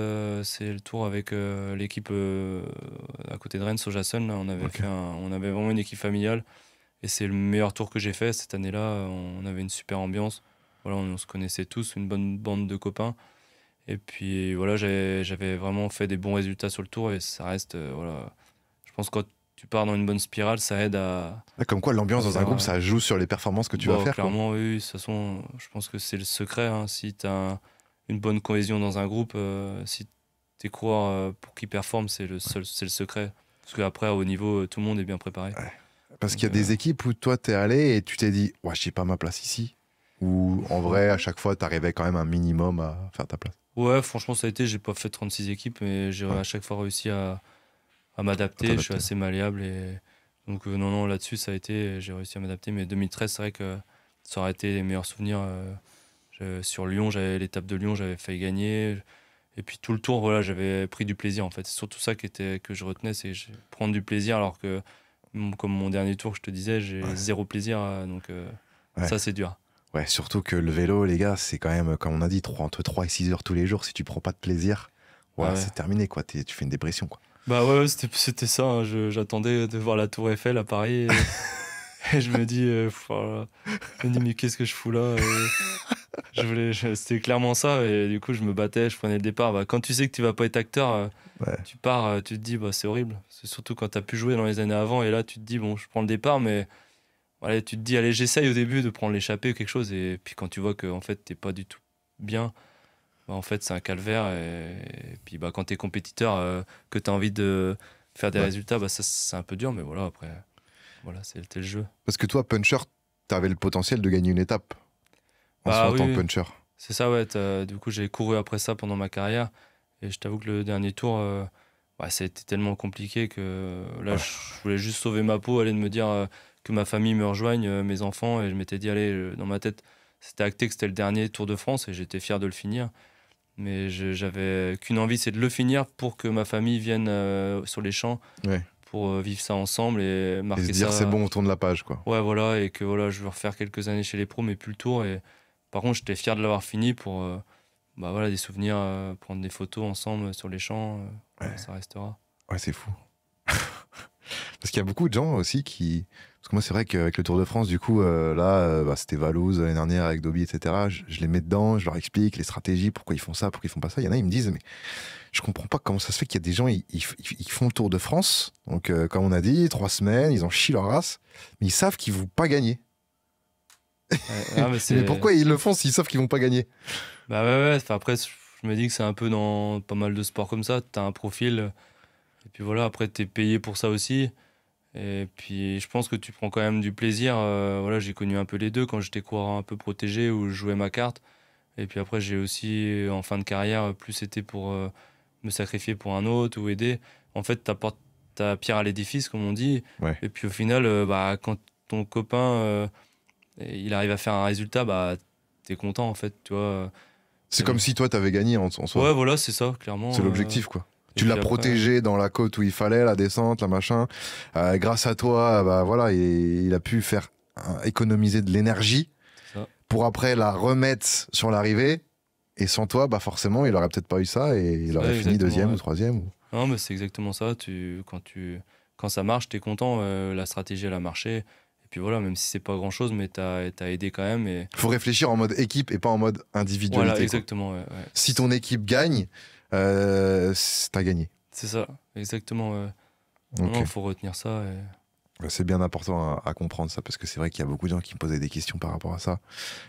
c'est le tour avec l'équipe à côté de Rennes, Sojasun, là, Ok. on avait vraiment une équipe familiale, et c'est le meilleur tour que j'ai fait cette année-là, on avait une super ambiance, voilà, on se connaissait tous, une bonne bande de copains, et puis voilà, j'avais vraiment fait des bons résultats sur le tour, et ça reste, voilà, je pense que quand tu pars dans une bonne spirale, ça aide à Là, comme quoi, l'ambiance dans un faire, groupe, ça joue sur les performances que tu vas faire, quoi. clairement, oui, de toute façon, je pense que c'est le secret. Hein. Si tu as une bonne cohésion dans un groupe, si tes coureurs, pour qu'ils performent, c'est le secret. Parce qu'après, au niveau, tout le monde est bien préparé. Ouais. Parce Donc, qu'il y a des équipes où toi, t'es allé et tu t'es dit, ouais, j'ai pas ma place ici. Ou en vrai, à chaque fois, t'arrivais quand même un minimum à faire ta place. ouais, franchement, ça a été. J'ai pas fait 36 équipes, mais j'ai Ouais. à chaque fois réussi à m'adapter. Je suis T'adapter. assez malléable. Et... Donc, non, là-dessus, ça a été. J'ai réussi à m'adapter. Mais 2013, c'est vrai que ça aurait été les meilleurs souvenirs. Sur Lyon, j'avais l'étape de Lyon, j'avais failli gagner. Et puis tout le tour, voilà, j'avais pris du plaisir en fait. C'est surtout ça que je retenais, c'est prendre du plaisir alors que, comme mon dernier tour que je te disais, j'ai Ouais. zéro plaisir. Donc Ouais. ça, c'est dur. Ouais, surtout que le vélo, les gars, c'est quand même, comme on a dit, entre 3 et 6 heures tous les jours. Si tu prends pas de plaisir, ouais, Ah ouais. c'est terminé, quoi. Tu fais une dépression, quoi. Bah ouais, c'était ça. Hein. J'attendais de voir la tour Eiffel à Paris. Et je me dis, voilà. Je me dis, mais qu'est-ce que je fous là? C'était clairement ça. Et du coup, je me battais, je prenais le départ. Bah, quand tu sais que tu vas pas être acteur, Ouais. tu pars, tu te dis, bah, c'est horrible. C'est surtout quand tu as pu jouer dans les années avant. Et là, tu te dis, bon, je prends le départ, mais voilà, tu te dis, allez, j'essaye au début de prendre l'échappée ou quelque chose. Et puis quand tu vois que en fait, t'es pas du tout bien, bah, en fait, c'est un calvaire. Et puis bah, quand tu es compétiteur, que tu as envie de faire des Ouais. résultats, bah, ça, c'est un peu dur. Mais voilà, après, voilà, c'était le jeu. Parce que toi, puncher, t'avais le potentiel de gagner une étape en Bah tant que oui, puncher. c'est ça, ouais. Du coup, j'ai couru après ça pendant ma carrière. Et je t'avoue que le dernier tour, ouais, ça a été tellement compliqué que là, Ouais. je voulais juste sauver ma peau, aller de me dire que ma famille me rejoigne, mes enfants. Et je m'étais dit, allez, dans ma tête, c'était acté que c'était le dernier Tour de France et j'étais fier de le finir. Mais j'avais qu'une envie, c'est de le finir pour que ma famille vienne sur les champs Ouais. pour vivre ça ensemble et Et marquer se dire, ça. c'est bon, on tourne la page, quoi. Ouais, voilà, et que voilà, je veux refaire quelques années chez les pros, mais plus le tour. Et par contre, j'étais fier de l'avoir fini pour bah voilà, des souvenirs, prendre des photos ensemble sur les champs. Voilà, ça restera. Ouais, c'est fou. Parce qu'il y a beaucoup de gens aussi qui. Parce que moi, c'est vrai qu'avec le Tour de France, du coup, bah, c'était Valouz l'année dernière avec Dobby, etc. Je les mets dedans, je leur explique les stratégies, pourquoi ils font ça, pourquoi ils font pas ça. Il y en a, ils me disent, mais je comprends pas comment ça se fait qu'il y a des gens, ils font le Tour de France. Donc, comme on a dit, 3 semaines, ils en chient leur race, mais ils savent qu'ils vont pas gagner. Ouais, ah, Mais pourquoi ils le font s'ils savent qu'ils vont pas gagner? Bah ouais, enfin, après, je me dis que c'est un peu dans pas mal de sports comme ça. T'as un profil, et puis voilà, après, t'es payé pour ça aussi. Et puis, je pense que tu prends quand même du plaisir. Voilà, j'ai connu un peu les deux quand j'étais coureur un peu protégé où je jouais ma carte. Et puis après, j'ai aussi, en fin de carrière, plus c'était pour me sacrifier pour un autre ou aider. En fait, t'apportes ta pierre à l'édifice, comme on dit. Ouais. Et puis au final, bah, quand ton copain, il arrive à faire un résultat, bah, t'es content, en fait, tu vois. C'est comme si toi, t'avais gagné en soi. Ouais, voilà, c'est ça, clairement. C'est l'objectif, quoi. Et Tu l'as puis après, protégé dans la côte où il fallait, la descente, la machin. Grâce à toi, bah voilà, il a pu faire économiser de l'énergie c'est ça. pour après la remettre sur l'arrivée. Et sans toi, bah forcément, il aurait peut-être pas eu ça et il aurait Ouais, fini exactement, deuxième ouais. ou troisième. Non, mais c'est exactement ça. Quand ça marche, t'es content. La stratégie, elle a marché. Et puis voilà, même si c'est pas grand-chose, mais t'as aidé quand même. Et Il faut réfléchir en mode équipe et pas en mode individualité. voilà, quoi. exactement. Ouais. Si ton équipe gagne, t'as gagné. C'est ça, exactement. Ouais. Ok. Non, faut retenir ça. C'est bien important à comprendre ça, parce que c'est vrai qu'il y a beaucoup de gens qui me posaient des questions par rapport à ça,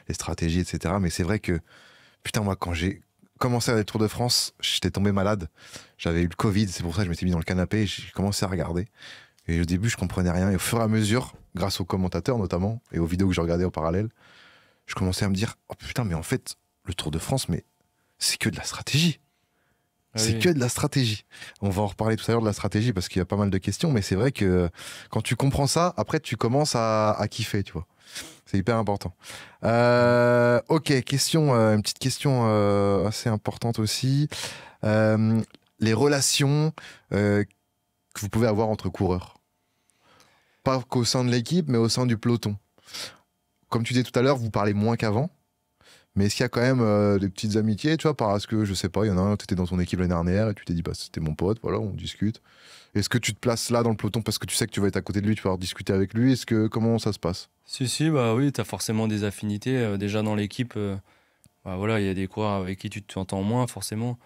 les stratégies, etc. Mais c'est vrai que, putain, moi, quand j'ai commencé à aller au Tour de France, j'étais tombé malade. J'avais eu le Covid, c'est pour ça que je m'étais mis dans le canapé et j'ai commencé à regarder. Et au début, je comprenais rien. Et au fur et à mesure, grâce aux commentateurs notamment, et aux vidéos que je regardais en parallèle, je commençais à me dire, oh putain, mais en fait, le Tour de France, mais c'est que de la stratégie. Ah C'est oui. que de la stratégie. On va en reparler tout à l'heure de la stratégie parce qu'il y a pas mal de questions, mais c'est vrai que quand tu comprends ça, après tu commences à kiffer, tu vois. C'est hyper important. Ok, question, une petite question assez importante aussi. Euh, les relations que vous pouvez avoir entre coureurs. Pas qu'au sein de l'équipe, mais au sein du peloton. Comme tu disais tout à l'heure, vous parlez moins qu'avant. Mais est-ce qu'il y a quand même des petites amitiés, tu vois, parce que, je sais pas, il y en a un, tu étais dans ton équipe l'année dernière et tu t'es dit, bah, c'était mon pote, voilà, on discute. Est-ce que tu te places là dans le peloton parce que tu sais que tu vas être à côté de lui, tu vas pouvoir discuter avec lui? Comment ça se passe? Si, bah oui, tu as forcément des affinités. Déjà dans l'équipe, bah voilà, il y a des coureurs avec qui tu t'entends moins, forcément.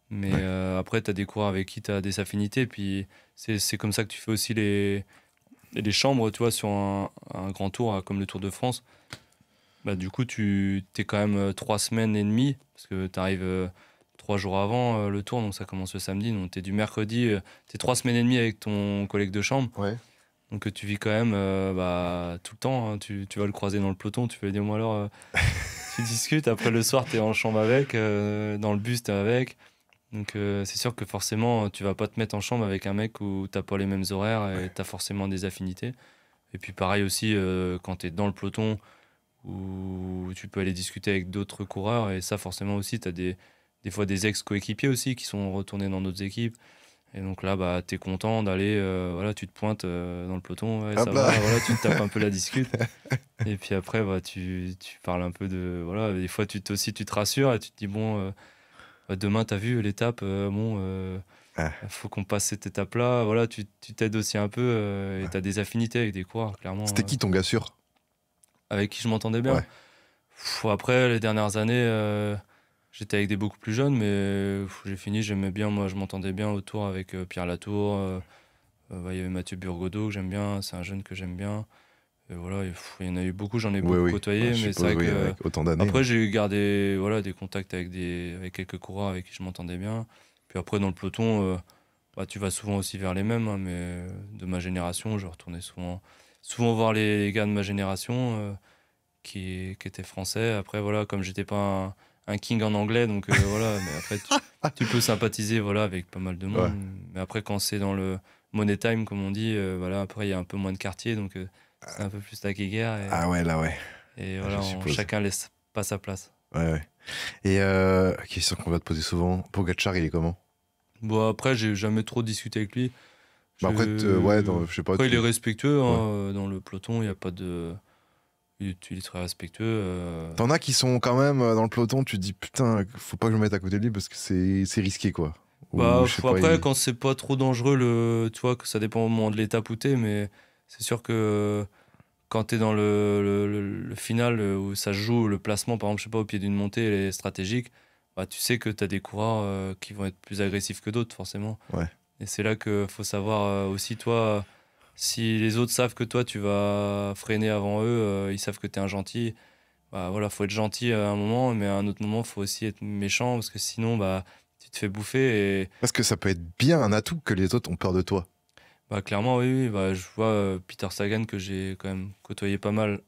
Mais Ouais. après, tu as des coureurs avec qui tu as des affinités. Puis c'est comme ça que tu fais aussi les chambres, tu vois, sur un grand tour comme le Tour de France. Bah, du coup, tu es quand même 3 semaines et demie, parce que tu arrives 3 jours avant le tour, donc ça commence le samedi. Donc tu es du mercredi, tu es 3 semaines et demie avec ton collègue de chambre. Ouais. Donc tu vis quand même bah, tout le temps, hein. Tu vas le croiser dans le peloton, tu vas lui dire, moi alors, tu discutes. Après le soir, tu es en chambre avec, dans le bus, tu es avec. Donc c'est sûr que forcément, tu vas pas te mettre en chambre avec un mec où t'as pas les mêmes horaires et tu as forcément des affinités. Et puis pareil aussi, quand tu es dans le peloton, où tu peux aller discuter avec d'autres coureurs. Et ça, forcément aussi, tu as des fois des ex-coéquipiers aussi qui sont retournés dans d'autres équipes. Et donc là, bah, tu es content d'aller, voilà, tu te pointes dans le peloton, ouais, Hop ça là. va, voilà, tu te tapes un peu la discute. Et puis après, bah, tu parles un peu de. Voilà, des fois, aussi, tu te rassures et tu te dis, bon, bah, demain, tu as vu l'étape, bon, Ah. faut qu'on passe cette étape-là. Voilà, tu t'aides aussi un peu et tu as des affinités avec des coureurs, clairement, C'était qui ton gars sûr? avec qui je m'entendais bien. Ouais. Après, les dernières années, j'étais avec des beaucoup plus jeunes, mais j'ai fini, j'aimais bien, moi, je m'entendais bien autour avec Pierre Latour. Bah, il y avait Mathieu Burgodeau que j'aime bien, c'est un jeune que j'aime bien. Et voilà, il y en a eu beaucoup, j'en ai Oui, beaucoup oui. Bah, côtoyé, je mais c'est suppose, vrai oui, que avec autant d'années. après j'ai gardé voilà, des contacts avec quelques coureurs avec qui je m'entendais bien. Puis après, dans le peloton, bah, tu vas souvent aussi vers les mêmes, hein, mais de ma génération, je retournais souvent voir les gars de ma génération. Qui était français. Après, voilà, comme j'étais pas un king en anglais, donc voilà, mais après, tu peux sympathiser voilà, avec pas mal de Ouais. monde. Mais après, quand c'est dans le money time, comme on dit, voilà, après, il y a un peu moins de quartier, donc c'est un peu plus la guéguerre. Ah ouais, là, ouais. Et Je voilà, suppose. chacun laisse pas sa place. Ouais, ouais. Et question qu'on va te poser souvent, Pogacar, il est comment? Bon, après, j'ai jamais trop discuté avec lui. Bah après, ouais, je sais pas, Après, il est respectueux ouais. hein, dans le peloton, il n'y a pas de. Il est très respectueux. T'en as qui sont quand même dans le peloton, tu te dis putain, faut pas que je me mette à côté de lui parce que c'est risqué quoi. Ou Bah, je sais pas, après, quand c'est pas trop dangereux, tu vois, que ça dépend au moment de l'étape où t'es, mais c'est sûr que quand t'es dans le final où ça se joue, le placement, par exemple, je sais pas, au pied d'une montée, elle est stratégique, bah, tu sais que t'as des coureurs qui vont être plus agressifs que d'autres, forcément. ouais. Et c'est là que faut savoir aussi, toi, si les autres savent que toi, tu vas freiner avant eux, ils savent que t'es un gentil, bah voilà, faut être gentil à un moment, mais à un autre moment, faut aussi être méchant, parce que sinon, bah, tu te fais bouffer et. Parce que ça peut être bien un atout que les autres ont peur de toi. Bah, clairement, oui, oui. Bah, je vois Peter Sagan que j'ai quand même côtoyé pas mal,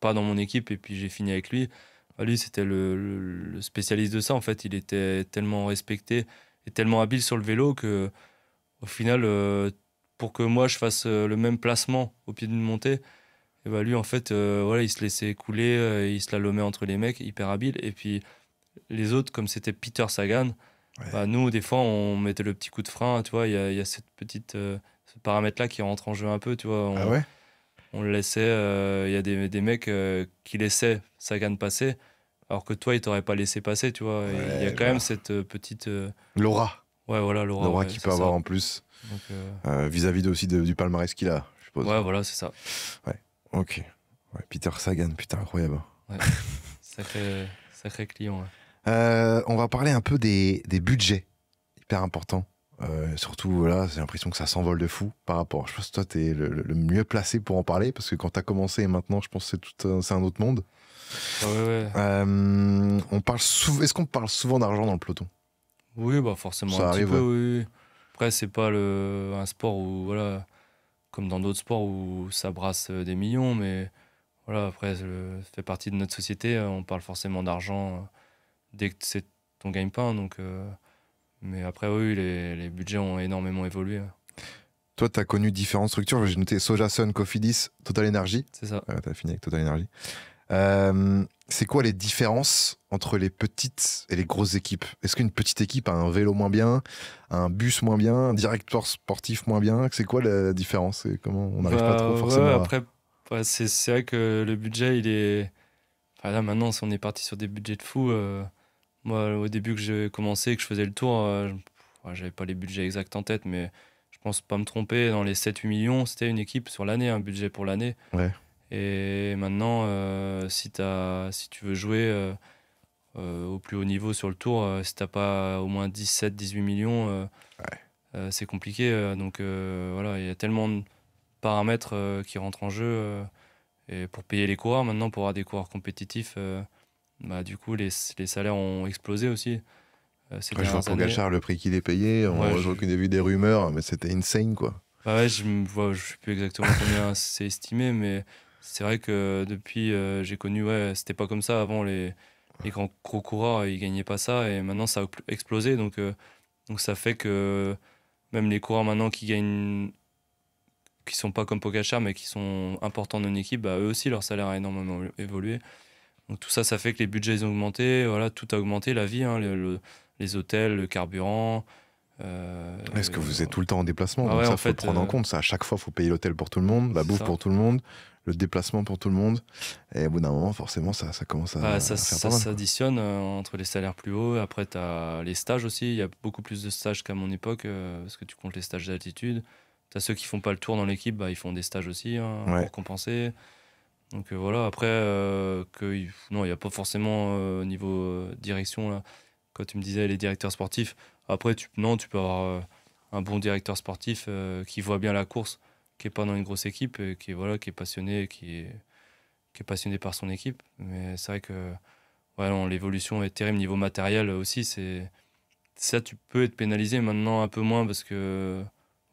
pas dans mon équipe, et puis j'ai fini avec lui. Bah, lui, c'était le spécialiste de ça. En fait, il était tellement respecté et tellement habile sur le vélo que, au final, pour que moi je fasse le même placement au pied d'une montée, et bah, lui, en fait, voilà, il se laissait couler, il se slalomait entre les mecs, hyper habile. Et puis les autres, comme c'était Peter Sagan, Ouais. bah, nous, des fois, on mettait le petit coup de frein, tu vois, il y a cette petite, ce paramètre-là qui rentre en jeu un peu, tu vois, Ah ouais? on le laissait, il y a des mecs qui laissaient Sagan passer, alors que toi, ils t'auraient pas laissé passer, tu vois, et il y a Ouais, je quand même vois. cette petite, L'aura. ouais, voilà, Laura, L'aura ouais, qu'il c'est peut avoir ça. en plus Donc, vis-à-vis aussi du palmarès qu'il a, je suppose. ouais, voilà, c'est ça. Ouais. Ok. Ouais, Peter Sagan, putain, incroyable. Ouais. Sacré client, ouais. On va parler un peu des budgets, hyper important. Surtout, voilà, j'ai l'impression que ça s'envole de fou par rapport. Je pense que toi, t'es le mieux placé pour en parler parce que quand t'as commencé et maintenant, je pense que c'est un autre monde. Ouais, ouais, ouais. Est-ce qu'on parle souvent d'argent dans le peloton? Oui, bah forcément un Ça petit arrive, peu, ouais. oui, oui. Après, c'est pas un sport où, voilà, comme dans d'autres sports où ça brasse des millions, mais voilà, après, ça fait partie de notre société, on parle forcément d'argent dès que c'est ton gagne-pain, donc Mais après, oui, les budgets ont énormément évolué. Toi, tu as connu différentes structures. J'ai noté Sojasun, Cofidis, Total Energy. C'est ça. Tu as fini avec Total Energy. C'est quoi les différences entre les petites et les grosses équipes? Est-ce qu'une petite équipe a un vélo moins bien, un bus moins bien, un directeur sportif moins bien? C'est quoi la différence et comment on n'arrive pas trop forcément après, c'est vrai que le budget, il est... Enfin, là, maintenant, si on est parti sur des budgets de fou, moi, au début que j'ai commencé et que je faisais le tour, j'avais pas les budgets exacts en tête, mais je pense pas me tromper, dans les 7-8 millions, c'était une équipe sur l'année, un budget pour l'année. Ouais. Et maintenant, si tu veux jouer au plus haut niveau sur le tour, si t'as pas au moins 17-18 millions, c'est compliqué. Donc voilà, il y a tellement de paramètres qui rentrent en jeu. Et pour payer les coureurs, maintenant, pour avoir des coureurs compétitifs, du coup, les salaires ont explosé aussi. Ces Je vois dernières années. Pogacar, le prix qu'il est payé, je vois qu'on a vu des rumeurs, mais c'était insane, quoi. Bah ouais, je sais plus exactement combien c'est estimé, mais c'est vrai que depuis, j'ai connu, c'était pas comme ça avant, les gros coureurs, ils gagnaient pas ça, et maintenant ça a explosé, donc ça fait que même les coureurs maintenant qui gagnent, qui sont pas comme Pogacar, mais qui sont importants dans une équipe, bah, eux aussi leur salaire a énormément évolué. Donc tout ça, ça fait que les budgets ils ont augmenté, voilà, tout a augmenté, la vie, hein, les hôtels, le carburant. Est-ce que vous êtes tout le temps en déplacement? Ah donc ouais, ça, en faut le fait, prendre en compte. Ça, à chaque fois, il faut payer l'hôtel pour tout le monde, la c'est bouffe ça. pour tout le monde, le déplacement pour tout le monde. Et au bout d'un moment, forcément, ça commence à Ça faire pas mal. s'additionne entre les salaires plus hauts. Après, tu as les stages aussi. Il y a beaucoup plus de stages qu'à mon époque, parce que tu comptes les stages d'altitude. Tu as ceux qui font pas le tour dans l'équipe, bah, ils font des stages aussi, hein, Ouais. pour compenser. Donc voilà, après, non, il n'y a pas forcément niveau direction. Là. Quand tu me disais les directeurs sportifs, après, tu peux avoir un bon directeur sportif qui voit bien la course, qui est pas dans une grosse équipe, et qui est passionné, qui est passionné par son équipe. Mais c'est vrai que non, l'évolution est terrible niveau matériel aussi. Ça, tu peux être pénalisé maintenant un peu moins parce que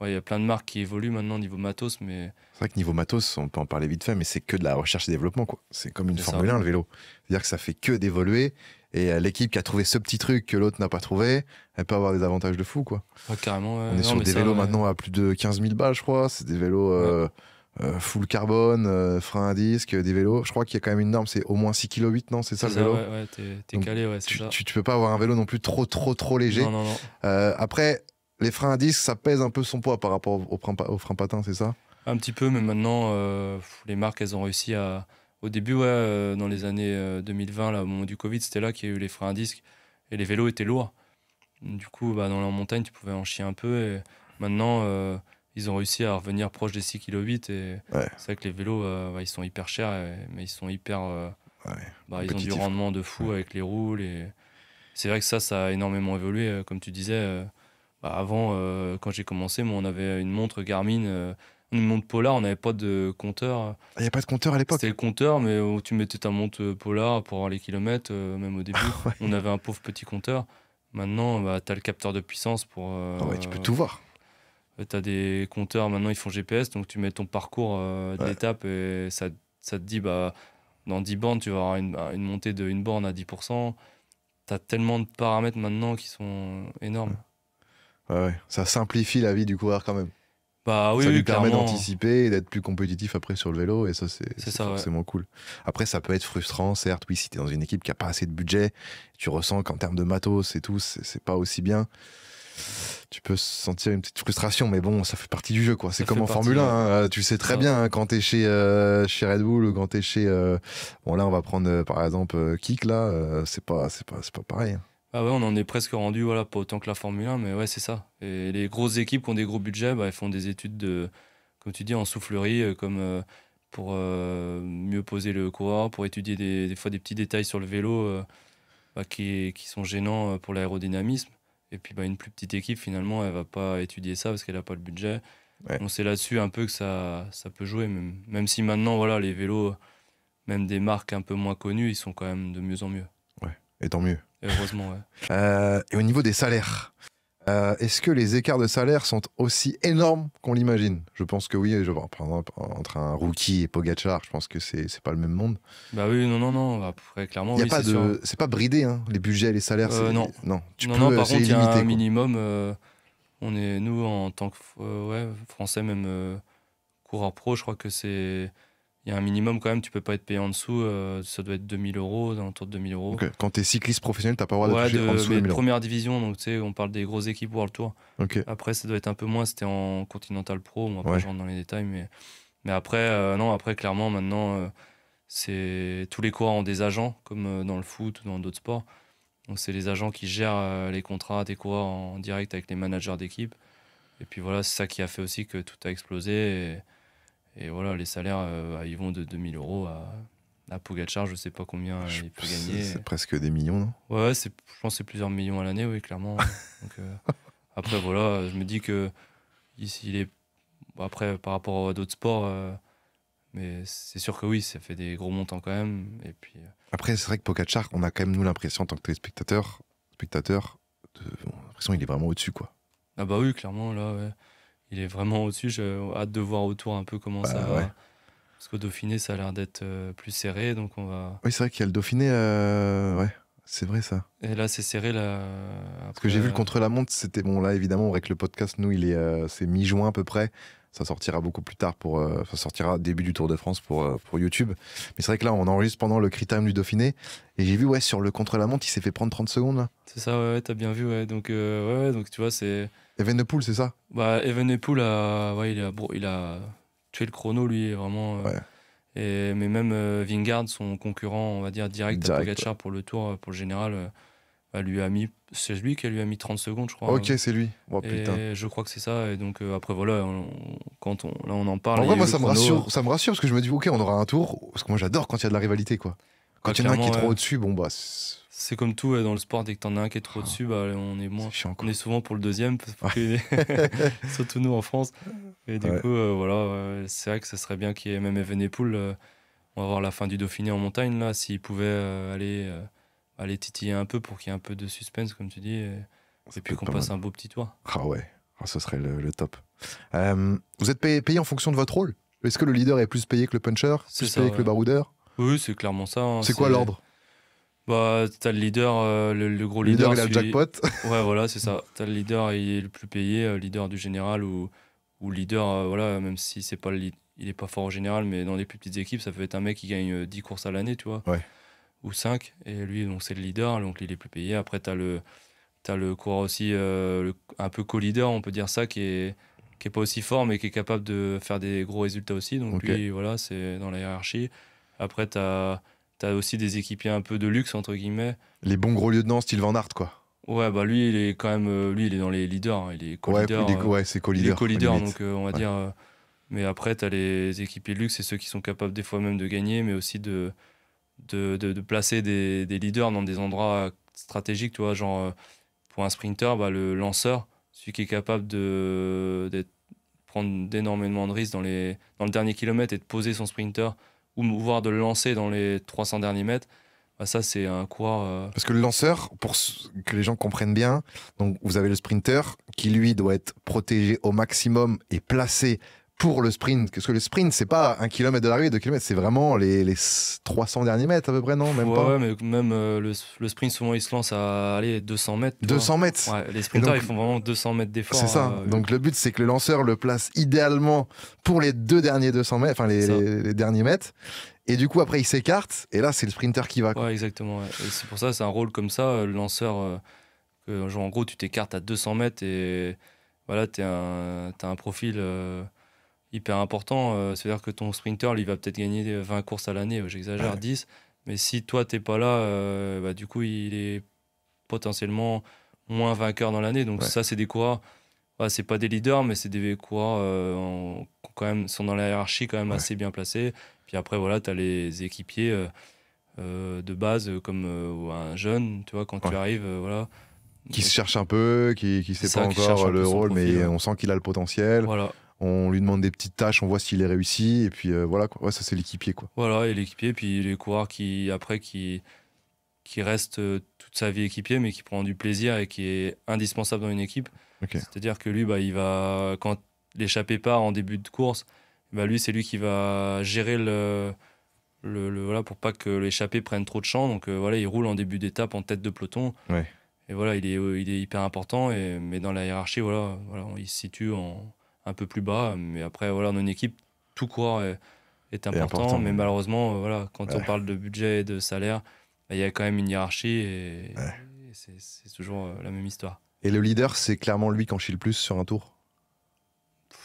il y a plein de marques qui évoluent maintenant niveau matos, mais C'est vrai que niveau matos, on peut en parler vite fait, mais c'est que de la recherche et développement, quoi. C'est comme une C'est Formule ça. 1, le vélo. C'est-à-dire que ça fait que d'évoluer, et l'équipe qui a trouvé ce petit truc que l'autre n'a pas trouvé, elle peut avoir des avantages de fou, quoi. Carrément. On est sur des vélos maintenant à plus de 15 000 balles, je crois. C'est des vélos full carbone, frein à disque, des vélos. Je crois qu'il y a quand même une norme, c'est au moins 6,8 kg, non? C'est ça le vélo? Ouais, t'es Donc, calé, c'est ça. Tu peux pas avoir un vélo non plus trop léger. Non. Après, les freins à disque, ça pèse un peu son poids par rapport aux freins patins, c'est ça? Un petit peu, mais maintenant, les marques, elles ont réussi à. Au début, dans les années 2020, là, au moment du Covid, c'était là qu'il y a eu les freins à disque et les vélos étaient lourds. Du coup, dans la montagne, tu pouvais en chier un peu. Et maintenant, ils ont réussi à revenir proche des 6,8 kg. Et c'est vrai que les vélos, ils sont hyper chers, mais ils sont hyper. Ils ont du rendement de fou avec les roues. C'est vrai que ça a énormément évolué. Comme tu disais, avant, quand j'ai commencé, moi, on avait une montre Garmin. Une montre Polar, on n'avait pas de compteur. Il n'y a pas de compteur à l'époque? C'était le compteur, mais où tu mettais ta montre Polar pour avoir les kilomètres, même au début. Ouais. On avait un pauvre petit compteur. Maintenant, tu as le capteur de puissance pour. Tu peux tout voir. Tu as des compteurs, maintenant ils font GPS, donc tu mets ton parcours d'étape et ça te dit, dans 10 bornes, tu vas avoir une montée de 1 borne à 10%. Tu as tellement de paramètres maintenant qui sont énormes. Ouais. Ça simplifie la vie du coureur quand même. Ça lui permet d'anticiper et d'être plus compétitif après sur le vélo, et ça c'est forcément cool. Après, ça peut être frustrant, certes, oui, si tu es dans une équipe qui n'a pas assez de budget, tu ressens qu'en termes de matos et tout, c'est pas aussi bien. Tu peux sentir une petite frustration, mais bon, ça fait partie du jeu, quoi. C'est comme en Formule 1, tu sais très bien, quand tu es chez Red Bull ou quand tu es chez... Bon, là, on va prendre par exemple Kik, là, c'est pas pareil. Ah ouais, on en est presque rendu, pas autant que la Formule 1, mais ouais, c'est ça. Et les grosses équipes qui ont des gros budgets, elles font des études comme tu dis, en soufflerie, comme pour mieux poser le coureur, pour étudier des fois des petits détails sur le vélo qui sont gênants pour l'aérodynamisme. Et puis une plus petite équipe, finalement, elle va pas étudier ça parce qu'elle n'a pas le budget. Ouais. Donc c'est là-dessus un peu que ça peut jouer, même si maintenant, les vélos, même des marques un peu moins connues, ils sont quand même de mieux en mieux. Ouais, et tant mieux. Et heureusement, ouais. Et au niveau des salaires, Est-ce que les écarts de salaire sont aussi énormes qu'on l'imagine? Je pense que oui. Par exemple, entre un rookie et Pogacar, je pense que c'est pas le même monde. Bah oui, non. Après, clairement, oui, c'est sûr. C'est pas bridé, hein, les budgets, les salaires. Non. Tu Non, peux, par c'est contre, il y a illimité, un quoi. minimum. Nous, en tant que Français, même coureur pro, je crois que c'est. Il y a un minimum quand même, tu peux pas être payé en dessous. Ça doit être 2000 euros, autour de 2000 euros. Okay. Quand t'es cycliste professionnel, t'as pas le droit Ouais, de toucher en dessous de mais 1000 de euros. première division, donc tu sais, on parle des grosses équipes World Tour. Ok. Après, ça doit être un peu moins, c'était en Continental Pro. Bon, après, Ouais. je rentre dans les détails, mais après, non, après, clairement, maintenant, c'est tous les coureurs ont des agents, comme dans le foot ou dans d'autres sports. Donc, c'est les agents qui gèrent les contrats des coureurs en direct avec les managers d'équipe. Et puis voilà, c'est ça qui a fait aussi que tout a explosé. Et voilà, les salaires, ils vont de 2000 euros à Pogacar, je sais pas combien il peut gagner. C'est presque des millions, non? Ouais, je pense que c'est plusieurs millions à l'année, oui, clairement. Donc, après, voilà, je me dis que il est. Bon, après, par rapport à d'autres sports, mais c'est sûr que oui, ça fait des gros montants quand même. Et puis, Après, c'est vrai que Pogacar, on a quand même, nous, l'impression, en tant que téléspectateur, on a l'impression qu'il est vraiment au-dessus, quoi. ah bah oui, clairement, là, ouais. Il est vraiment au-dessus. J'ai hâte de voir autour un peu comment ça va. Ouais. Parce qu'au Dauphiné, ça a l'air d'être plus serré, donc on va. Oui, c'est vrai qu'il y a le Dauphiné, ouais, c'est vrai ça. Et là, c'est serré, là. Parce que j'ai vu le contre-la-montre, c'était bon, là, évidemment, avec le podcast, nous, c'est mi-juin à peu près. Ça sortira beaucoup plus tard ça sortira début du Tour de France pour YouTube. Mais c'est vrai que là, on enregistre pendant le critérium du Dauphiné. Et j'ai vu, ouais, sur le contre-la-montre, il s'est fait prendre 30 secondes, là. C'est ça, ouais, t'as bien vu, ouais. Donc, donc tu vois, c'est. Evenepoel, c'est ça? Bah, Evenepoel, il a tué le chrono, lui, vraiment. Ouais. Mais même Vingegaard, son concurrent, on va dire, direct à Pogacar pour le Tour, pour le général, c'est lui qui lui a mis 30 secondes, je crois. Ok, c'est lui. Oh, putain. Et je crois que c'est ça. Et donc, après, voilà, quand on en parle. En vrai, moi, ça me rassure parce que je me dis, ok, on aura un tour. Parce que moi, j'adore quand il y a de la rivalité, quoi. Quand il y en a un qui est trop au-dessus, bon, bah. C'est comme tout dans le sport, dès que t'en as un qui est trop au-dessus, bah, on est moins. Chiant, on est souvent pour le deuxième, surtout nous en France. Et du coup, voilà, c'est vrai que ce serait bien qu'il y ait même Evenepoel. On va voir la fin du Dauphiné en montagne, là, s'il pouvait aller titiller un peu pour qu'il y ait un peu de suspense, comme tu dis, et puis qu'on passe un beau petit tour. Ah ouais, ce serait le top. Vous êtes payé en fonction de votre rôle? Est-ce que le leader est plus payé que le puncher? Plus payé que le baroudeur? Oui, c'est clairement ça. Hein, c'est quoi l'ordre? Bah, t'as le leader, le gros leader. Le leader, il a le jackpot. Ouais, voilà, c'est ça. T'as le leader, il est le plus payé, leader du général ou leader, voilà, même si c'est pas il est pas fort au général, mais dans les plus petites équipes, ça peut être un mec qui gagne 10 courses à l'année, tu vois. Ouais. Ou 5. Et lui, donc c'est le leader, donc il est plus payé. Après, t'as le coureur aussi, un peu co-leader, on peut dire ça, qui est pas aussi fort, mais qui est capable de faire des gros résultats aussi. Donc lui, voilà, c'est dans la hiérarchie. Après, t'as aussi des équipiers un peu de luxe, entre guillemets. Les bons gros lieutenants, style Van Aert, quoi. Ouais, bah lui, il est quand même, lui, il est dans les leaders. Hein. Il est co-leader. Ouais, c'est co-leader. Il est co-leader, donc on va dire. Mais après, t'as les équipiers de luxe, c'est ceux qui sont capables des fois même de gagner, mais aussi de placer des leaders dans des endroits stratégiques, tu vois, genre pour un sprinter, bah, le lanceur, celui qui est capable de prendre d'énormément de risques dans le dernier kilomètre et de poser son sprinter ou voire de le lancer dans les 300 derniers mètres, bah ça c'est un coureur. Parce que le lanceur, pour que les gens comprennent bien, donc vous avez le sprinter qui lui doit être protégé au maximum et placé pour le sprint. Parce que le sprint, c'est pas 1 km de l'arrivée, 2 km, c'est vraiment les 300 derniers mètres à peu près, non? Même pas. Ouais, mais même le sprint, souvent, il se lance à 200 mètres. 200 mètres. Ouais, les sprinters, ils font vraiment 200 mètres d'effort. C'est ça. Donc le but, c'est que le lanceur le place idéalement pour les 2 derniers 200 mètres, enfin les derniers mètres. Et du coup, après, il s'écarte. Et là, c'est le sprinter qui va. Ouais, exactement. Ouais. Et c'est pour ça, c'est un rôle comme ça, le lanceur. Genre, en gros, tu t'écartes à 200 mètres et voilà, t'as un profil hyper important. C'est-à-dire que ton sprinter, il va peut-être gagner 20 courses à l'année, j'exagère, 10. Mais si toi, t'es pas là, bah, du coup, il est potentiellement moins vainqueur dans l'année. Donc ça, c'est des coureurs. C'est pas des leaders, mais c'est des coureurs quand même sont dans la hiérarchie quand même assez bien placés. Puis après, voilà, tu as les équipiers de base comme un jeune, tu vois, quand tu arrives, voilà. Qui se cherche un peu, qui sait pas encore le rôle, mais on sent qu'il a le potentiel. Voilà. On lui demande des petites tâches, on voit s'il est réussi, et puis voilà, quoi. Ouais, ça c'est l'équipier, quoi. Voilà, et l'équipier, puis les coureurs qui qui reste toute sa vie équipier, mais qui prend du plaisir et qui est indispensable dans une équipe. Okay. C'est-à-dire que lui, il va, quand l'échappée part en début de course, lui, c'est lui qui va gérer voilà, pour pas que l'échappée prenne trop de champ. Donc voilà, il roule en début d'étape en tête de peloton. Ouais. Et voilà, il est hyper important. Mais dans la hiérarchie, voilà, il se situe un peu plus bas. Mais après, voilà, dans une équipe, tout coureur est important. Mais malheureusement, voilà, quand on parle de budget et de salaire, il y a quand même une hiérarchie et c'est toujours la même histoire. Et le leader, c'est clairement lui qui en chie le plus sur un tour?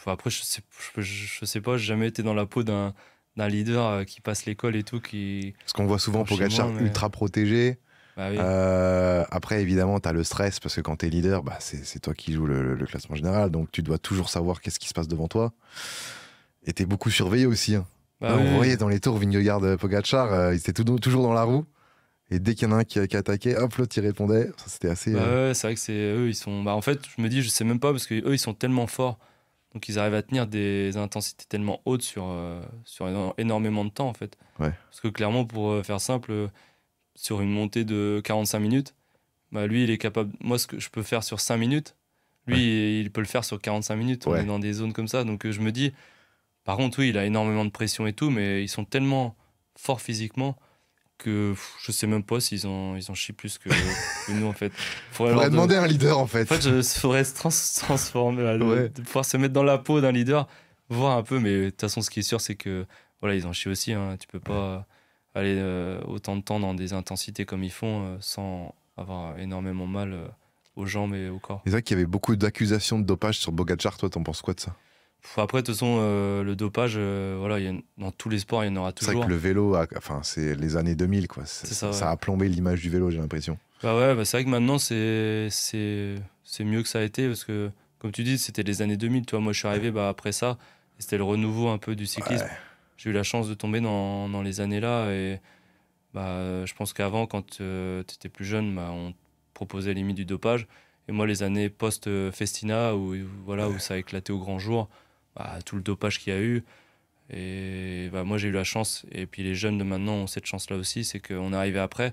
Après, je sais pas, j'ai jamais été dans la peau d'un leader qui passe l'école et tout. Parce qu'on voit souvent Pogacar ultra protégé. Bah oui. Après, évidemment, tu as le stress parce que quand tu es leader, c'est toi qui joues le classement général. Donc, tu dois toujours savoir qu'est-ce qui se passe devant toi. Et tu es beaucoup surveillé aussi. Hein. Bah on voyait dans les tours Vingegaard, Pogacar, ils étaient toujours dans la roue. Et dès qu'il y en a un qui attaquait, hop, l'autre il répondait. Ça, c'était assez. Ouais, c'est vrai que eux, ils sont. En fait, je me dis, je sais même pas parce que eux, ils sont tellement forts. Donc, ils arrivent à tenir des intensités tellement hautes sur énormément de temps, en fait. Ouais. Parce que clairement, pour faire simple, sur une montée de 45 minutes, lui, il est capable. Moi, ce que je peux faire sur 5 minutes, lui, il peut le faire sur 45 minutes. On est dans des zones comme ça. Donc, je me dis, par contre, oui, il a énormément de pression et tout, mais ils sont tellement forts physiquement que je sais même pas s'ils en chient plus que nous, en fait. Faudrait demander à un leader, en fait. En fait, il faudrait se transformer, de pouvoir se mettre dans la peau d'un leader, voir un peu, mais de toute façon, ce qui est sûr, c'est que voilà, ils en chient aussi. Hein. Tu peux pas aller autant de temps dans des intensités comme ils font sans avoir énormément mal aux jambes et au corps. C'est vrai qu'il y avait beaucoup d'accusations de dopage sur Pogacar. Toi, t'en penses quoi de ça? Après, de toute façon, le dopage, voilà, dans tous les sports, il y en aura toujours. C'est vrai que le vélo, c'est les années 2000, quoi. Ça a plombé l'image du vélo, j'ai l'impression. C'est vrai que maintenant, c'est mieux que ça a été, parce que, comme tu dis, c'était les années 2000. Tu vois, moi, je suis arrivé après ça, et c'était le renouveau un peu du cyclisme. Ouais. J'ai eu la chance de tomber dans les années-là, et je pense qu'avant, quand tu étais plus jeune, on te proposait limite du dopage. Et moi, les années post-Festina, où ça a éclaté au grand jour, tout le dopage qu'il y a eu. Et moi, j'ai eu la chance, et puis les jeunes de maintenant ont cette chance-là aussi, c'est qu'on est arrivé après.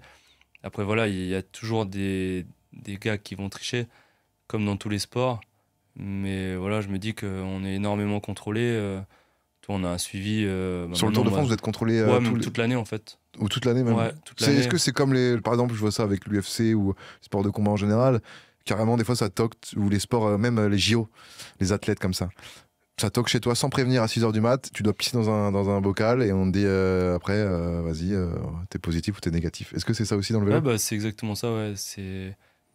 Après, voilà, il y a toujours des gars qui vont tricher, comme dans tous les sports. Mais voilà, je me dis qu'on est énormément contrôlé. On a un suivi. Sur le Tour de France, vous êtes contrôlé toute l'année, en fait. Ou toute l'année même. Ouais, toute l'année. Est-ce que c'est comme par exemple, je vois ça avec l'UFC ou sport de combat en général, carrément, des fois, ça toque, ou les sports, même les JO, les athlètes comme ça. Ça toque chez toi sans prévenir à 6h du mat, tu dois pisser dans un bocal et on te dit après, vas-y, t'es positif ou t'es négatif. Est-ce que c'est ça aussi dans le vélo? Ouais, c'est exactement ça, ouais.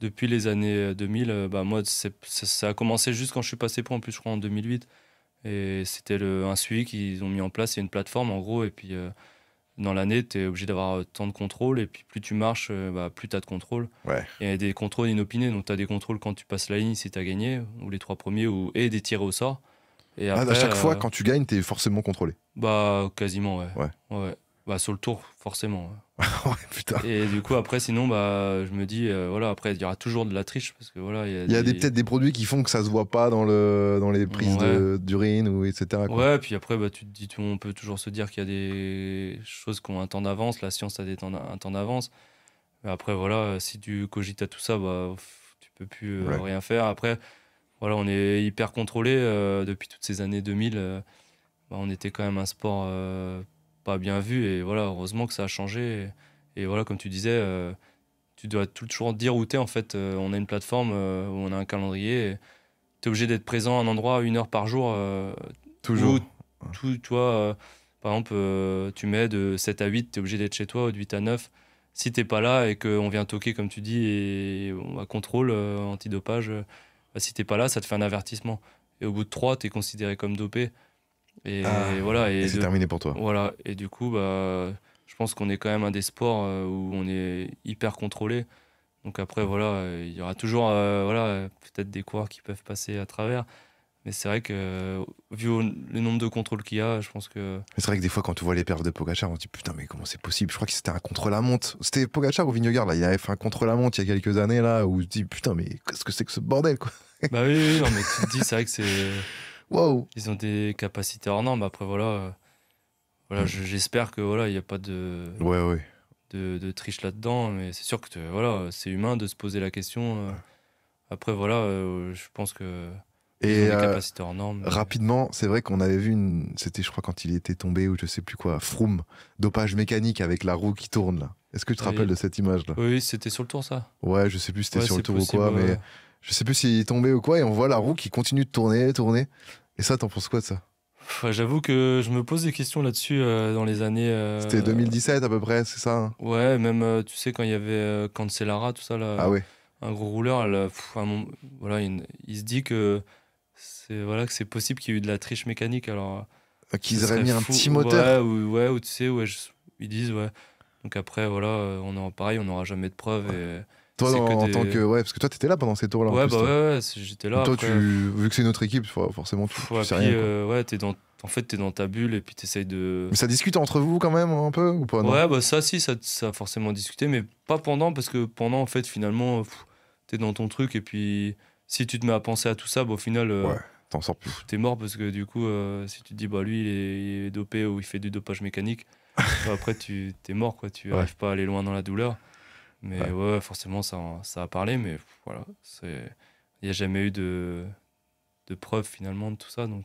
Depuis les années 2000, moi, ça a commencé juste quand je suis passé pro, en plus, je crois, en 2008. Et c'était un suivi qu'ils ont mis en place, c'est une plateforme, en gros, et puis dans l'année, t'es obligé d'avoir tant de contrôles, et puis plus tu marches, plus t'as de contrôles. Ouais. Et il y a des contrôles inopinés, donc t'as des contrôles quand tu passes la ligne si t'as gagné, ou les 3 premiers, et des tirés au sort. Et après, à chaque fois, quand tu gagnes, t'es forcément contrôlé. Quasiment, ouais. Sur le tour, forcément. Ouais. Ouais, putain. Et du coup, après, sinon, je me dis, après, il y aura toujours de la triche, parce que voilà, il y a peut-être des produits qui font que ça se voit pas dans les prises d'urine, ou etc. Quoi. Ouais, puis après, tu te dis, on peut toujours se dire qu'il y a des choses qui ont un temps d'avance, la science a un temps d'avance. Mais après, voilà, si tu cogites à tout ça, tu peux plus rien faire. Après, voilà, on est hyper contrôlé depuis toutes ces années 2000. On était quand même un sport pas bien vu, et voilà, heureusement que ça a changé. Et voilà, comme tu disais, tu dois toujours dire où t'es, en fait. On a une plateforme où on a un calendrier. T'es obligé d'être présent à un endroit 1 heure par jour. Toujours. Par exemple, tu mets de 7 à 8, t'es obligé d'être chez toi, ou de 8 à 9. Si t'es pas là et qu'on vient toquer, comme tu dis, et on va contrôle antidopage, si t'es pas là, ça te fait un avertissement. Et au bout de 3, t'es considéré comme dopé. Et voilà. Et c'est terminé pour toi. Voilà. Et du coup, je pense qu'on est quand même un des sports où on est hyper contrôlé. Donc après, voilà, il y aura toujours peut-être des coureurs qui peuvent passer à travers. Mais c'est vrai que, vu le nombre de contrôles qu'il y a, je pense que... Mais c'est vrai que des fois, quand tu vois les perfs de Pogacar, on se dit, putain, mais comment c'est possible? Je crois que c'était un contre-la-montre. C'était Pogacar ou Vingegaard, là. Il avait fait un contre-la-montre il y a quelques années, là, où tu te dis, putain, mais qu'est-ce que c'est que ce bordel, quoi? Oui, non, mais tu te dis, c'est vrai que c'est... Wow. Ils ont des capacités hors normes. Après, voilà, j'espère que, voilà, il n'y a pas de... Ouais. de triche là-dedans, mais c'est sûr que voilà, c'est humain de se poser la question. Après, voilà, je pense que ils Et ont des capacités hors normes. rapidement, c'est vrai qu'on avait vu c'était, je crois, quand il était tombé ou je sais plus quoi, Froome, dopage mécanique avec la roue qui tourne là. Est-ce que tu te rappelles de cette image là? Oui, c'était sur le tour ça. Ouais, je sais plus si c'était Ouais, sur le c'est tour possible, ou quoi, ouais. mais je sais plus s'il est tombé ou quoi, et on voit la roue qui continue de tourner, tourner. Et ça, t'en penses quoi de ça? Ouais, j'avoue que je me pose des questions là-dessus dans les années. C'était 2017 à peu près, c'est ça, hein? Ouais, même tu sais quand il y avait Cancellara, tout ça Ah là, ouais. un gros rouleur, à un moment, voilà, il se dit que c'est possible qu'il y ait eu de la triche mécanique. Alors ce Qu'ils auraient serait mis un fou. petit moteur. Ou tu sais, ils disent ouais. Donc après voilà, pareil, on n'aura jamais de preuves et Toi, c'est que en tant que. des. Ouais, parce que toi, t'étais là pendant ces tours-là en Ouais plus, bah toi. ouais, j'étais là Donc toi, après. vu que c'est notre équipe, forcément, tu Et sais puis rien, quoi. ouais, en fait t'es dans ta bulle et puis t'essayes de. Mais ça discute entre vous quand même un peu ou pas, non? Ouais, bah ça, si, ça a forcément discuté, mais pas pendant, parce que pendant, en fait, finalement, t'es dans ton truc, et puis si tu te mets à penser à tout ça, bah, au final, Ouais, t'en sors plus. t'es mort, parce que du coup, si tu te dis, bah lui, il est dopé ou il fait du dopage mécanique, bah, après, t'es mort, quoi, tu Ouais. arrives pas à aller loin dans la douleur. Mais Ouais. ouais, forcément, ça a parlé, mais voilà, il n'y a jamais eu de preuves, finalement, de tout ça, donc.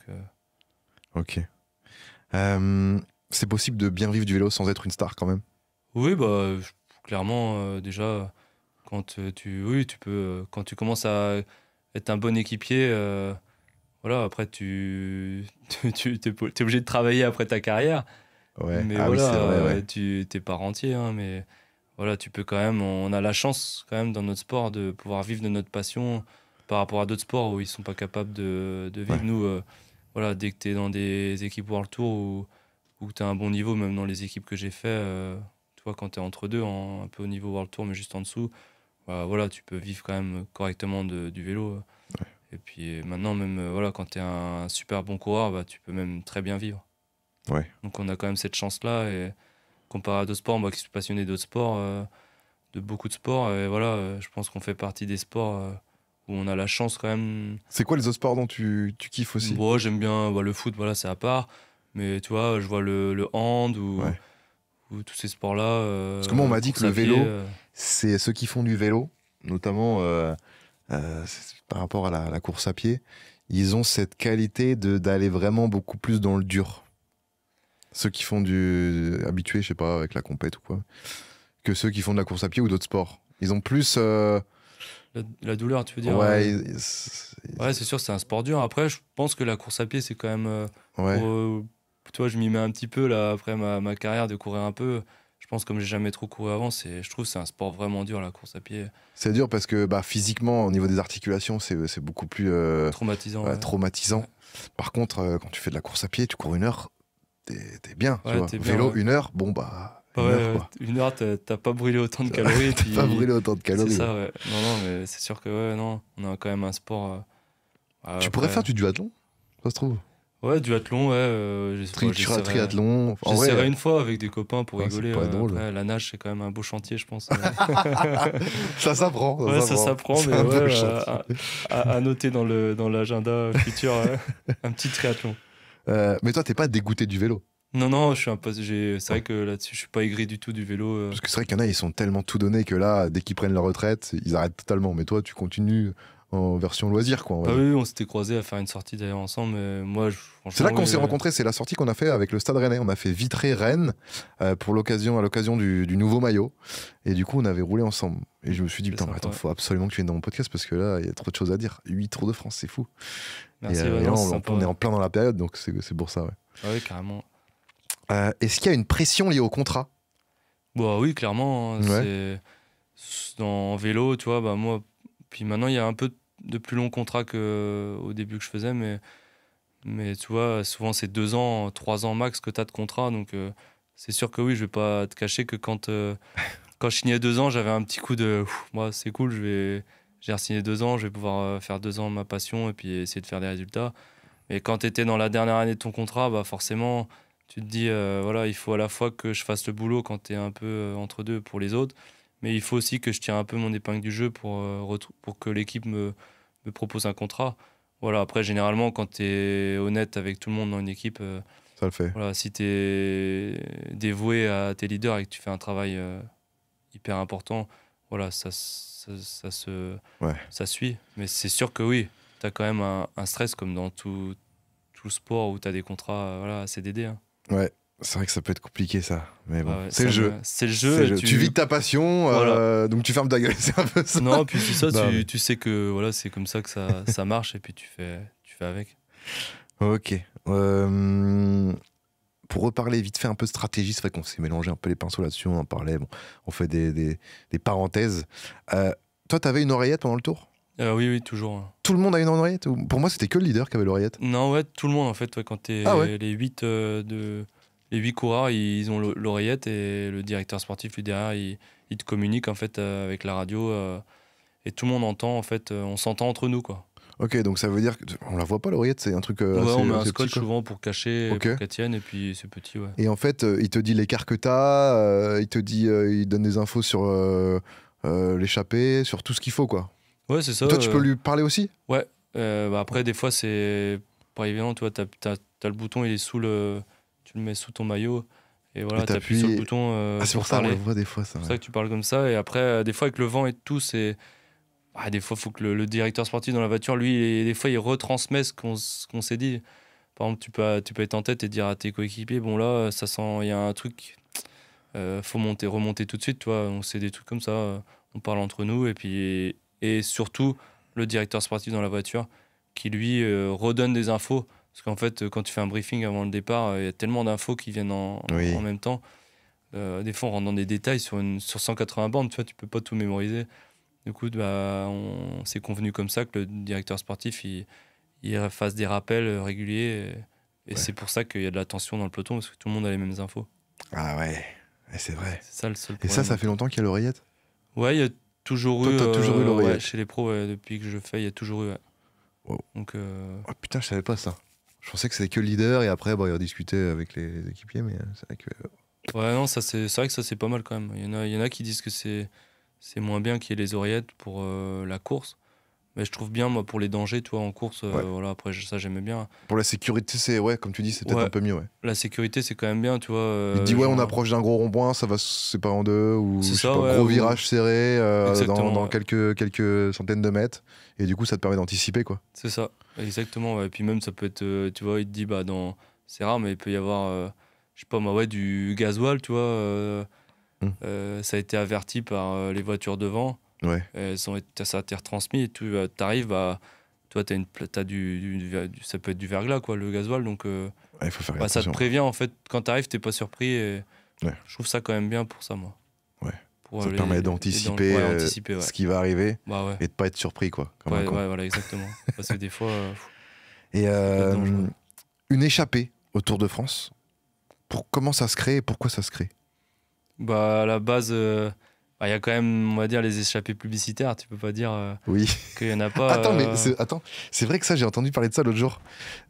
Ok. C'est possible de bien vivre du vélo sans être une star quand même? Oui, bah, clairement, déjà, oui, tu peux, quand tu commences à être un bon équipier, voilà, après, t'es obligé de travailler après ta carrière, Ouais. mais Ah oui, voilà, c'est vrai, ouais. t'es pas rentier, hein, mais voilà, tu peux quand même, on a la chance quand même dans notre sport de pouvoir vivre de notre passion par rapport à d'autres sports où ils sont pas capables de vivre. Ouais. Nous, voilà, dès que t'es dans des équipes World Tour ou que t'as un bon niveau, même dans les équipes que j'ai fait, tu vois, quand t'es entre deux, un peu au niveau World Tour, mais juste en dessous, bah, voilà, tu peux vivre quand même correctement du vélo. Et puis maintenant, même voilà, quand tu es un super bon coureur, bah, tu peux même très bien vivre. Ouais. Donc on a quand même cette chance-là. Et comparé à d'autres sports, moi qui suis passionné d'autres sports, de beaucoup de sports, et voilà, je pense qu'on fait partie des sports où on a la chance quand même. C'est quoi les autres sports dont tu kiffes aussi? Bon, j'aime bien le foot, voilà, c'est à part. Mais tu vois, je vois le hand Ouais. ou tous ces sports-là. Parce que moi, on m'a dit que Course le à pied. vélo, c'est ceux qui font du vélo, notamment par rapport à la course à pied, ils ont cette qualité d'aller vraiment beaucoup plus dans le dur. Ceux qui font habitués, je sais pas, avec la compète ou quoi, que ceux qui font de la course à pied ou d'autres sports. Ils ont plus. La douleur, tu veux dire Ouais, Ouais, c'est sûr, c'est un sport dur. Après, je pense que la course à pied, c'est quand même. ouais. Tu vois, je m'y mets un petit peu là, après ma carrière de courir un peu. Je pense, comme j'ai jamais trop couru avant, je trouve que c'est un sport vraiment dur, la course à pied. C'est dur parce que physiquement, au niveau des articulations, c'est beaucoup plus Traumatisant. Ouais. traumatisant. Ouais. Par contre, quand tu fais de la course à pied, tu cours 1 heure, t'es bien. Ouais, Tu vois. t'es bien, Vélo, ouais. 1 heure, bon bah. Ouais, 1 heure, quoi. 1 heure, t'as pas brûlé autant de calories. T'as pas brûlé autant de C'est calories. ça, ouais. Non, mais c'est sûr que, ouais, non, on a quand même un sport. Tu Après... pourrais faire du duathlon, ça se trouve. Ouais, duathlon, ouais. Triathlon. En J'essaierai vrai, une fois avec des copains pour ouais, ça rigoler. pourrait être drôle. Après, la nage, c'est quand même un beau chantier, je pense. Ça s'apprend. Ouais, ça s'apprend, C'est mais un beau ouais, chantier. à noter dans l'agenda futur, un petit triathlon. Mais toi, t'es pas dégoûté du vélo. Non, je suis un peu. C'est vrai que là-dessus, je suis pas aigri du tout du vélo. Parce que c'est vrai qu'il y en a, ils sont tellement tout donnés que là, dès qu'ils prennent leur retraite, ils arrêtent totalement. Mais toi, tu continues en version loisir, quoi. Ah oui, on s'était croisés à faire une sortie d'ailleurs ensemble, mais moi, franchement. C'est là qu'on oui, s'est rencontrés, c'est la sortie qu'on a fait avec le Stade Rennais. On a fait Vitré-Rennes à l'occasion du nouveau maillot. Et du coup, on avait roulé ensemble. Et je me suis dit, putain, sympa, attends, ouais. faut absolument que tu viennes dans mon podcast parce que là, il y a trop de choses à dire. 8 Tours de France, c'est fou. Merci, et ouais, là, non, c'est on sympa, est ouais. en plein dans la période, donc c'est pour ça, ouais. Ah oui, carrément. Est-ce qu'il y a une pression liée au contrat? Bah oui, clairement. Hein, Ouais. en vélo, tu vois, bah moi. Puis maintenant, il y a un peu de plus long contrat qu'au début que je faisais, mais tu vois, souvent c'est 2 ans, 3 ans max que tu as de contrat. Donc c'est sûr que oui, je vais pas te cacher que quand je signais 2 ans, j'avais un petit coup de moi, c'est cool, j'ai re-signé 2 ans, je vais pouvoir faire 2 ans de ma passion et puis essayer de faire des résultats. Mais quand tu étais dans la dernière année de ton contrat, bah forcément, tu te dis, voilà, il faut à la fois que je fasse le boulot quand tu es un peu entre deux pour les autres, mais il faut aussi que je tire un peu mon épingle du jeu pour que l'équipe me propose un contrat. Voilà, après, généralement, quand tu es honnête avec tout le monde dans une équipe, Ça le fait. voilà, si tu es dévoué à tes leaders et que tu fais un travail hyper important, voilà, Ouais. ça suit. Mais c'est sûr que oui, tu as quand même un stress comme dans tout sport où tu as des contrats voilà, CDD. Hein. Ouais. C'est vrai que ça peut être compliqué ça, mais bon, Ouais, c'est le jeu. C'est le C'est jeu. le jeu. Tu vis de ta passion, Voilà. donc tu fermes ta gueule, c'est un peu ça. Non, puis c'est ça, Non, mais- tu sais que voilà, c'est comme ça que ça marche et puis tu fais avec. Ok. Euh, pour reparler vite fait un peu de stratégie, c'est vrai qu'on s'est mélangé un peu les pinceaux là-dessus, on en parlait, bon, on fait des parenthèses. Toi, t'avais une oreillette pendant le tour? Oui, oui, toujours. Hein. Tout le monde a une oreillette? Pour moi, c'était que le leader qui avait l'oreillette. Non, ouais, tout le monde en fait, ouais, quand Ah ouais? les 8 coureurs, ils ont l'oreillette et le directeur sportif lui derrière, il te communique en fait avec la radio et tout le monde entend en fait, on s'entend entre nous quoi. Ok, donc ça veut dire qu'on la voit pas l'oreillette, c'est un truc Ouais, assez, on met un assez scotch petit, quoi. souvent pour cacher, Ok. pour qu'elle tienne et puis c'est petit, ouais. Et en fait, il te dit l'écart que t'as, il te dit, il donne des infos sur l'échappée, sur tout ce qu'il faut, quoi. Ouais, c'est ça. Toi, tu peux lui parler aussi? Ouais, bah après, des fois, c'est pas évident. Tu vois, t'as le bouton, il est tu le mets sous ton maillot. Et voilà, Et t'appuies sur le t'appuies- bouton Ah, c'est pour pour ça, on le parler. voit des fois, ça. C'est pour Ouais. ça que tu parles comme ça. Et après, des fois, avec le vent et tout, c'est. Ah, des fois, il faut que le directeur sportif dans la voiture, lui, des fois, il retransmet ce qu'on s'est dit. Par exemple, tu peux être en tête et dire à tes coéquipiers, bon là, ça sent, il y a un truc, faut remonter tout de suite, tu vois. Donc, c'est des trucs comme ça, on parle entre nous. Et surtout, le directeur sportif dans la voiture qui, lui, redonne des infos. Parce qu'en fait, quand tu fais un briefing avant le départ, il y a tellement d'infos qui viennent Oui. en même temps. Des fois, on rentre dans des détails sur 180 bandes, tu vois, tu peux pas tout mémoriser. Du coup, bah, on s'est convenu comme ça que le directeur sportif, il fasse des rappels réguliers. Et Ouais. c'est pour ça qu'il y a de la tension dans le peloton, parce que tout le monde a les mêmes infos. Ah ouais, c'est vrai. C'est ça le seul Et problème. ça fait longtemps qu'il y a l'oreillette? Ouais, il y a toujours Toi, eu. t'as toujours eu l'oreillette. Ouais, chez les pros, ouais, depuis que je fais, il y a toujours eu. Ouais. Wow. Donc, Oh putain, je savais pas ça. Je pensais que c'était que le leader et après, bon, il rediscutait avec les équipiers, mais c'est vrai que. ouais, non, c'est vrai que ça, c'est pas mal quand même. Il y en a qui disent que c'est moins bien qu'il y ait les oreillettes pour la course. Mais je trouve bien, moi, pour les dangers, tu vois, en course, Ouais. voilà, après, ça, j'aimais bien. Pour la sécurité, c'est, ouais, comme tu dis, c'est peut-être Ouais. un peu mieux, ouais. La sécurité, c'est quand même bien, tu vois. Il te dit, ouais, on genre- approche d'un gros rond-point, ça va se séparer en deux, ou C'est je sais ça, pas, ouais, gros ou- virage serré Exactement, dans ouais. quelques centaines de mètres, et du coup, ça te permet d'anticiper, quoi. C'est ça, exactement. Ouais. Et puis même, ça peut être, tu vois, il te dit, bah, c'est rare, mais il peut y avoir, je sais pas moi, ouais, du gasoil, tu vois. Ça a été averti par les voitures devant. Ouais. Ça a été retransmis et tu arrives, bah, toi, ça peut être du verglas, quoi, le gasoil. Donc, Ouais, il faut faire bah, ça te attention. prévient, en fait, quand tu arrives, t'es pas surpris. Et Ouais. je trouve ça quand même bien pour ça, moi. Ouais. Pour Ça te les- permet les d'anticiper ouais, anticiper, ouais. ce qui va arriver Bah ouais. et de pas être surpris, quoi. Comme un Ouais, con. ouais, voilà, exactement. Parce que des fois, Et peut être dangereux. une échappée au Tour de France, comment ça se crée et pourquoi ça se crée? bah, à la base, bah, y a quand même, on va dire, les échappées publicitaires. Tu peux pas dire Oui. qu'il y en a pas. Attends, c'est vrai que ça, j'ai entendu parler de ça l'autre jour.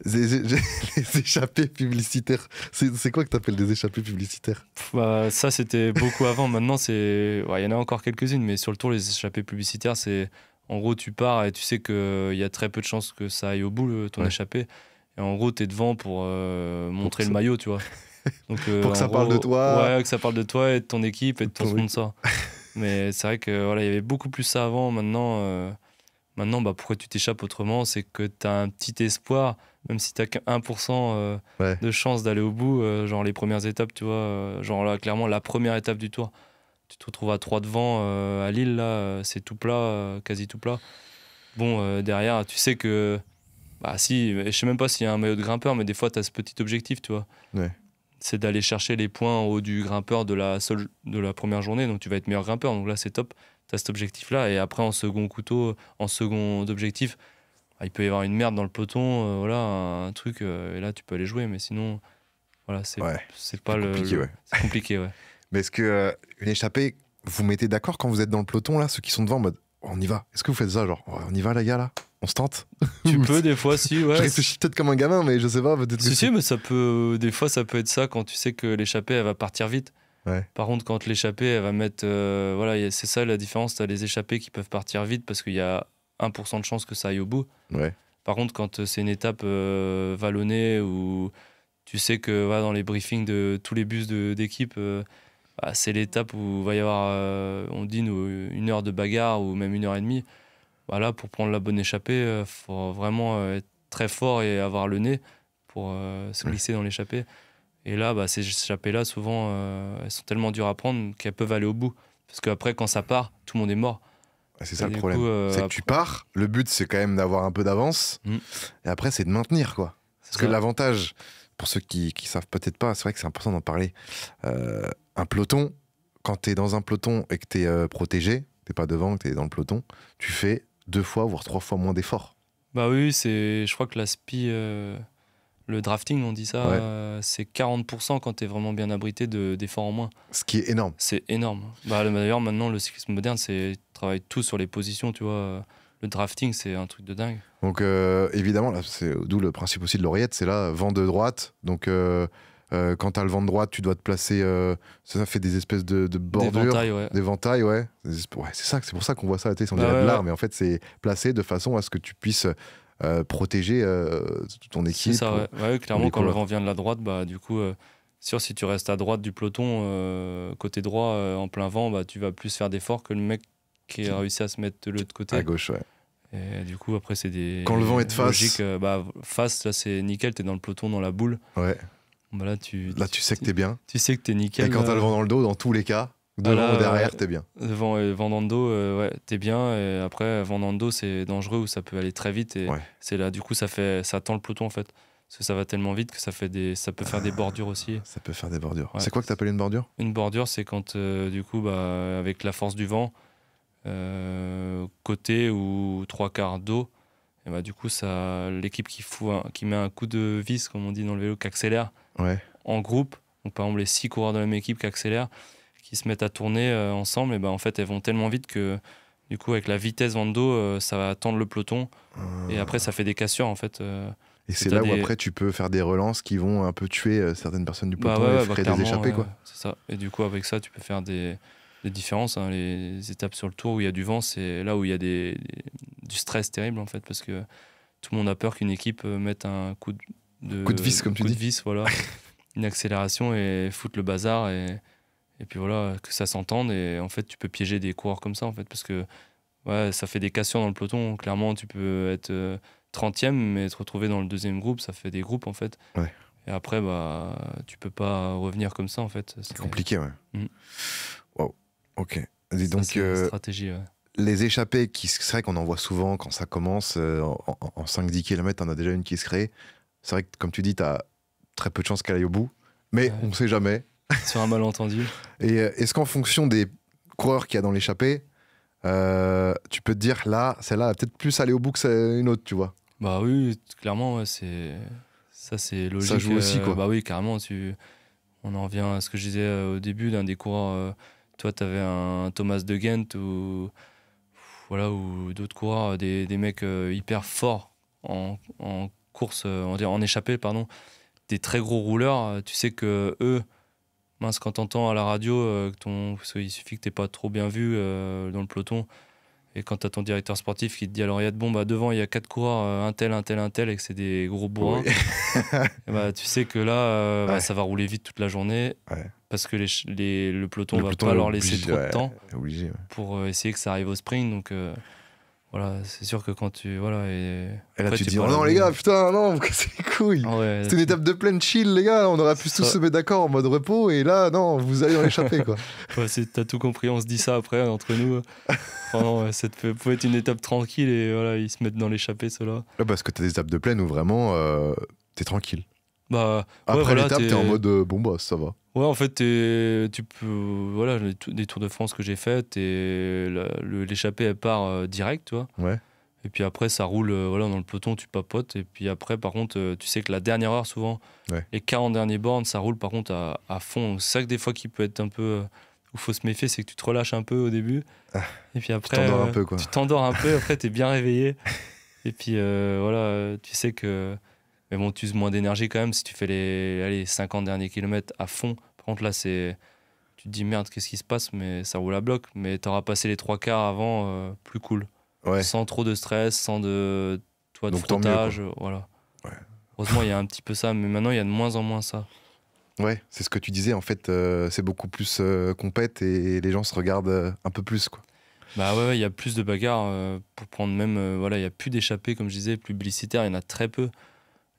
Les échappées publicitaires. C'est quoi que t'appelles des échappées publicitaires? Bah, ça, c'était beaucoup avant. Maintenant, il y en a encore quelques-unes, mais sur le tour, les échappées publicitaires, c'est en gros, tu pars et tu sais qu'il y a très peu de chances que ça aille au bout, ton Ouais. échappée. Et en gros, tu es devant pour montrer que le ça- maillot, tu vois. Donc, Pour que en ça parle de toi. Ouais, que ça parle de toi et de ton équipe et de ton Ton- sponsor. Mais c'est vrai que voilà, il y avait beaucoup plus ça avant. Maintenant, bah, pourquoi tu t'échappes autrement? C'est que tu as un petit espoir, même si tu n'as qu'1% Ouais. de chance d'aller au bout. Genre les premières étapes, tu vois, genre là, clairement, la première étape du tour, tu te retrouves à 3 devant à Lille, là, c'est tout plat, quasi tout plat. Bon, derrière, tu sais que. Bah, si, je sais même pas s'il y a un maillot de grimpeur, mais des fois, tu as ce petit objectif, tu vois. Ouais. C'est d'aller chercher les points en haut du grimpeur de la première journée, donc tu vas être meilleur grimpeur, donc là c'est top, tu as cet objectif-là, et après en second objectif, bah, il peut y avoir une merde dans le peloton, voilà, un truc, et là tu peux aller jouer, mais sinon, voilà, Ouais, c'est pas compliqué, ouais. c'est compliqué, ouais. Mais est-ce que une échappée, vous mettez d'accord quand vous êtes dans le peloton, là, ceux qui sont devant, en mode on y va? Est-ce que vous faites ça, genre on y va, les gars, là? On se tente? Tu Ou peux des fois, si, ouais. Je réfléchis peut-être comme un gamin, mais je sais pas, peut-être que Si, mais des fois ça peut être ça quand tu sais que l'échappée elle va partir vite. Ouais. Par contre, quand l'échappée elle va mettre. Voilà, c'est ça la différence, t'as les échappées qui peuvent partir vite parce qu'il y a 1% de chance que ça aille au bout. Ouais. Par contre, quand c'est une étape vallonnée où tu sais que voilà, dans les briefings de tous les bus d'équipe, bah, c'est l'étape où il va y avoir, on dit, 1 heure de bagarre ou même 1 heure et demie. Bah, là, pour prendre la bonne échappée, il faut vraiment être très fort et avoir le nez pour se glisser dans l'échappée. Et là, bah, ces échappées-là, souvent, elles sont tellement dures à prendre qu'elles peuvent aller au bout. Parce qu'après, quand ça part, tout le monde est mort. C'est ça Et le du problème. coup, C'est que tu pars, le but c'est quand même d'avoir un peu d'avance, et après c'est de maintenir, quoi. Parce que l'avantage, pour ceux qui savent peut-être pas, c'est vrai que c'est important d'en parler. Un peloton, quand tu es dans un peloton et que tu es protégé, t'es pas devant, que tu es dans le peloton, tu fais 2 fois voire 3 fois moins d'efforts. Bah oui, je crois que la SPI, le drafting, on dit ça, Ouais. c'est 40% quand tu es vraiment bien abrité d'efforts en moins. Ce qui est énorme. C'est énorme. Bah, d'ailleurs, maintenant, le cyclisme moderne, ils travaillent tout sur les positions, tu vois. Le drafting, c'est un truc de dingue. Donc évidemment, là, c'est d'où le principe aussi de l'oreillette, c'est là, vent de droite. Donc quand tu as le vent de droite, tu dois te placer, ça fait des espèces de bordures. D'éventails, ouais. C'est pour ça qu'on voit ça à la télé, on dirait de l'art, mais en fait c'est placé de façon à ce que tu puisses protéger ton équipe. C'est ça, ouais, clairement, quand le vent vient de la droite, bah, du coup, si tu restes à droite du peloton, côté droit, en plein vent, bah, tu vas plus faire d'efforts que le mec qui a réussi à se mettre de l'autre côté. À gauche, ouais. Et du coup, après, c'est des. Quand le vent est de face. Logique, face, là, c'est nickel, t'es dans le peloton, dans la boule. Ouais. Bah, là, tu sais que t'es bien. Tu sais que t'es nickel. Et quand t'as le vent dans le dos, dans tous les cas, devant ou derrière, t'es bien. Devant et vent dans le dos, ouais, t'es bien. Et après, vent dans le dos, c'est dangereux où ça peut aller très vite. Et c'est là, du coup, ça tend le peloton en fait. Parce que ça va tellement vite que ça peut faire des bordures aussi. Ça peut faire des bordures. Ouais. C'est quoi que t'appelles une bordure ? Une bordure, c'est quand, du coup, bah, avec la force du vent, côté ou 3/4 dos, et bah, du coup, l'équipe qui met un coup de vis, comme on dit dans le vélo, qui accélère en groupe. Donc, par exemple, les 6 coureurs de la même équipe qui accélèrent, qui se mettent à tourner ensemble, et bah, en fait, elles vont tellement vite que, du coup, avec la vitesse vent de dos, ça va tendre le peloton. Et après, ça fait des cassures, en fait. Et c'est là où après, tu peux faire des relances qui vont un peu tuer certaines personnes du peloton et créer des échappées, quoi. C'est ça. Et du coup, avec ça, tu peux faire des différences. Hein. Les étapes sur le tour où il y a du vent, c'est là où il y a du stress terrible, en fait, parce que tout le monde a peur qu'une équipe mette un coup de vis, comme tu dis. Coup de vis, voilà. Une accélération et foutre le bazar. Et puis voilà, que ça s'entende. Et en fait, tu peux piéger des coureurs comme ça, en fait, parce que ça fait des cassures dans le peloton. Clairement, tu peux être 30e, mais te retrouver dans le 2e groupe, ça fait des groupes, en fait. Ouais. Et après, bah, tu peux pas revenir comme ça, en fait. C'est compliqué, ouais. Wow. Ok. Et donc, c'est une stratégie, ouais. Les échappées, c'est vrai qu'on en voit souvent quand ça commence, en 5-10 km, on a déjà une qui se crée. C'est vrai que, comme tu dis, tu as très peu de chances qu'elle aille au bout, mais on ne sait jamais. Sur un malentendu. Et est-ce qu'en fonction des coureurs qu'il y a dans l'échappée, tu peux te dire, là, celle-là va peut-être plus aller au bout que une autre, tu vois ? Bah oui, clairement, c'est logique. Ça joue aussi, quoi. Bah oui, carrément. On en revient à ce que je disais au début, d'un des coureurs. Toi, tu avais un Thomas de Ghent ou d'autres coureurs, des mecs hyper forts en course, en échappée, pardon. Des très gros rouleurs. Tu sais que eux, mince, quand t'entends à la radio, parce qu'il suffit que t'aies pas trop bien vu dans le peloton, et quand t'as ton directeur sportif qui te dit à l'oreillette, bon, bah, devant il y a 4 coureurs, un tel, et que c'est des gros bourrins, et bah, tu sais que là, ça va rouler vite toute la journée, parce que le peloton va pas leur laisser trop de temps pour essayer que ça arrive au sprint. Donc voilà, c'est sûr que quand tu. Voilà, et là, tu te dis, oh non, les gars, putain, non, vous cassez les couilles. C'était une étape de pleine chill, les gars. On aurait pu tous se mettre d'accord en mode repos. Et là, non, vous allez en échapper, quoi. T'as tout compris. On se dit ça après, entre nous. Non, ça peut être une étape tranquille. Et voilà, ils se mettent dans l'échappée, ceux-là. Ouais, parce que t'as des étapes de plaine où vraiment, t'es tranquille. Bah, après l'étape, t'es en mode, bon, bah, ça va. Ouais, en fait, tu peux. Voilà, des Tours de France que j'ai faites, et l'échappée, elle part direct, tu vois. Ouais. Et puis après, ça roule dans le peloton, tu papotes. Et puis après, par contre, tu sais que la dernière heure, souvent, les 40 derniers bornes, ça roule par contre à fond. C'est ça que des fois qui peut être un peu. Où il faut se méfier, c'est que tu te relâches un peu au début. Et puis après, tu t'endors un peu, quoi. Tu t'endors un peu, après, t'es bien réveillé. Et puis tu sais que. Mais bon, tu uses moins d'énergie quand même si tu fais les 50 derniers kilomètres à fond. Par contre, là, tu te dis merde, qu'est-ce qui se passe, mais ça roule à bloc. Mais t'auras passé les 3/4 avant, plus cool. Ouais. Sans trop de stress, sans de frottage. Voilà. Heureusement, il y a un petit peu ça, mais maintenant, il y a de moins en moins ça. Ouais, c'est ce que tu disais. En fait, c'est beaucoup plus compète et les gens se regardent un peu plus, quoi. Bah ouais, il y a plus de bagarres pour prendre même. Voilà, il n'y a plus d'échappées, comme je disais, publicitaires, il y en a très peu.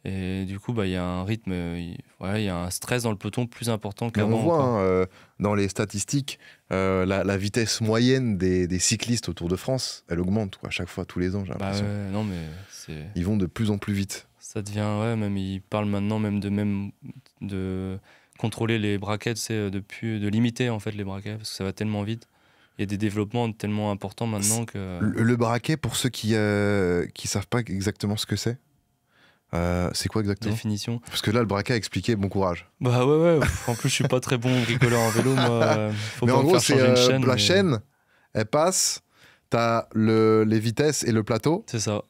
Et du coup, bah, il y a un rythme, ouais, il y a un stress dans le peloton plus important Mais on qu'avant voit encore. hein, dans les statistiques, la vitesse moyenne des cyclistes au Tour de France, elle augmente quoi, à chaque fois, tous les ans, j'ai Bah l'impression. ouais, non, mais c'est. Ils vont de plus en plus vite. Ça devient, ouais, même ils parlent maintenant même de contrôler les braquets, tu sais, de limiter en fait les braquets, parce que ça va tellement vite. Il y a des développements tellement importants maintenant que. Le braquet, pour ceux qui savent pas exactement ce que c'est quoi exactement? Définition. Parce que là, le braquet a expliqué bon courage. Bah ouais, ouais. En plus, je suis pas très bon bricoleur en vélo, moi. Faut Mais pas en me gros, faire c'est changer une chaîne. la mais chaîne, elle passe, t'as les vitesses et le plateau. C'est ça.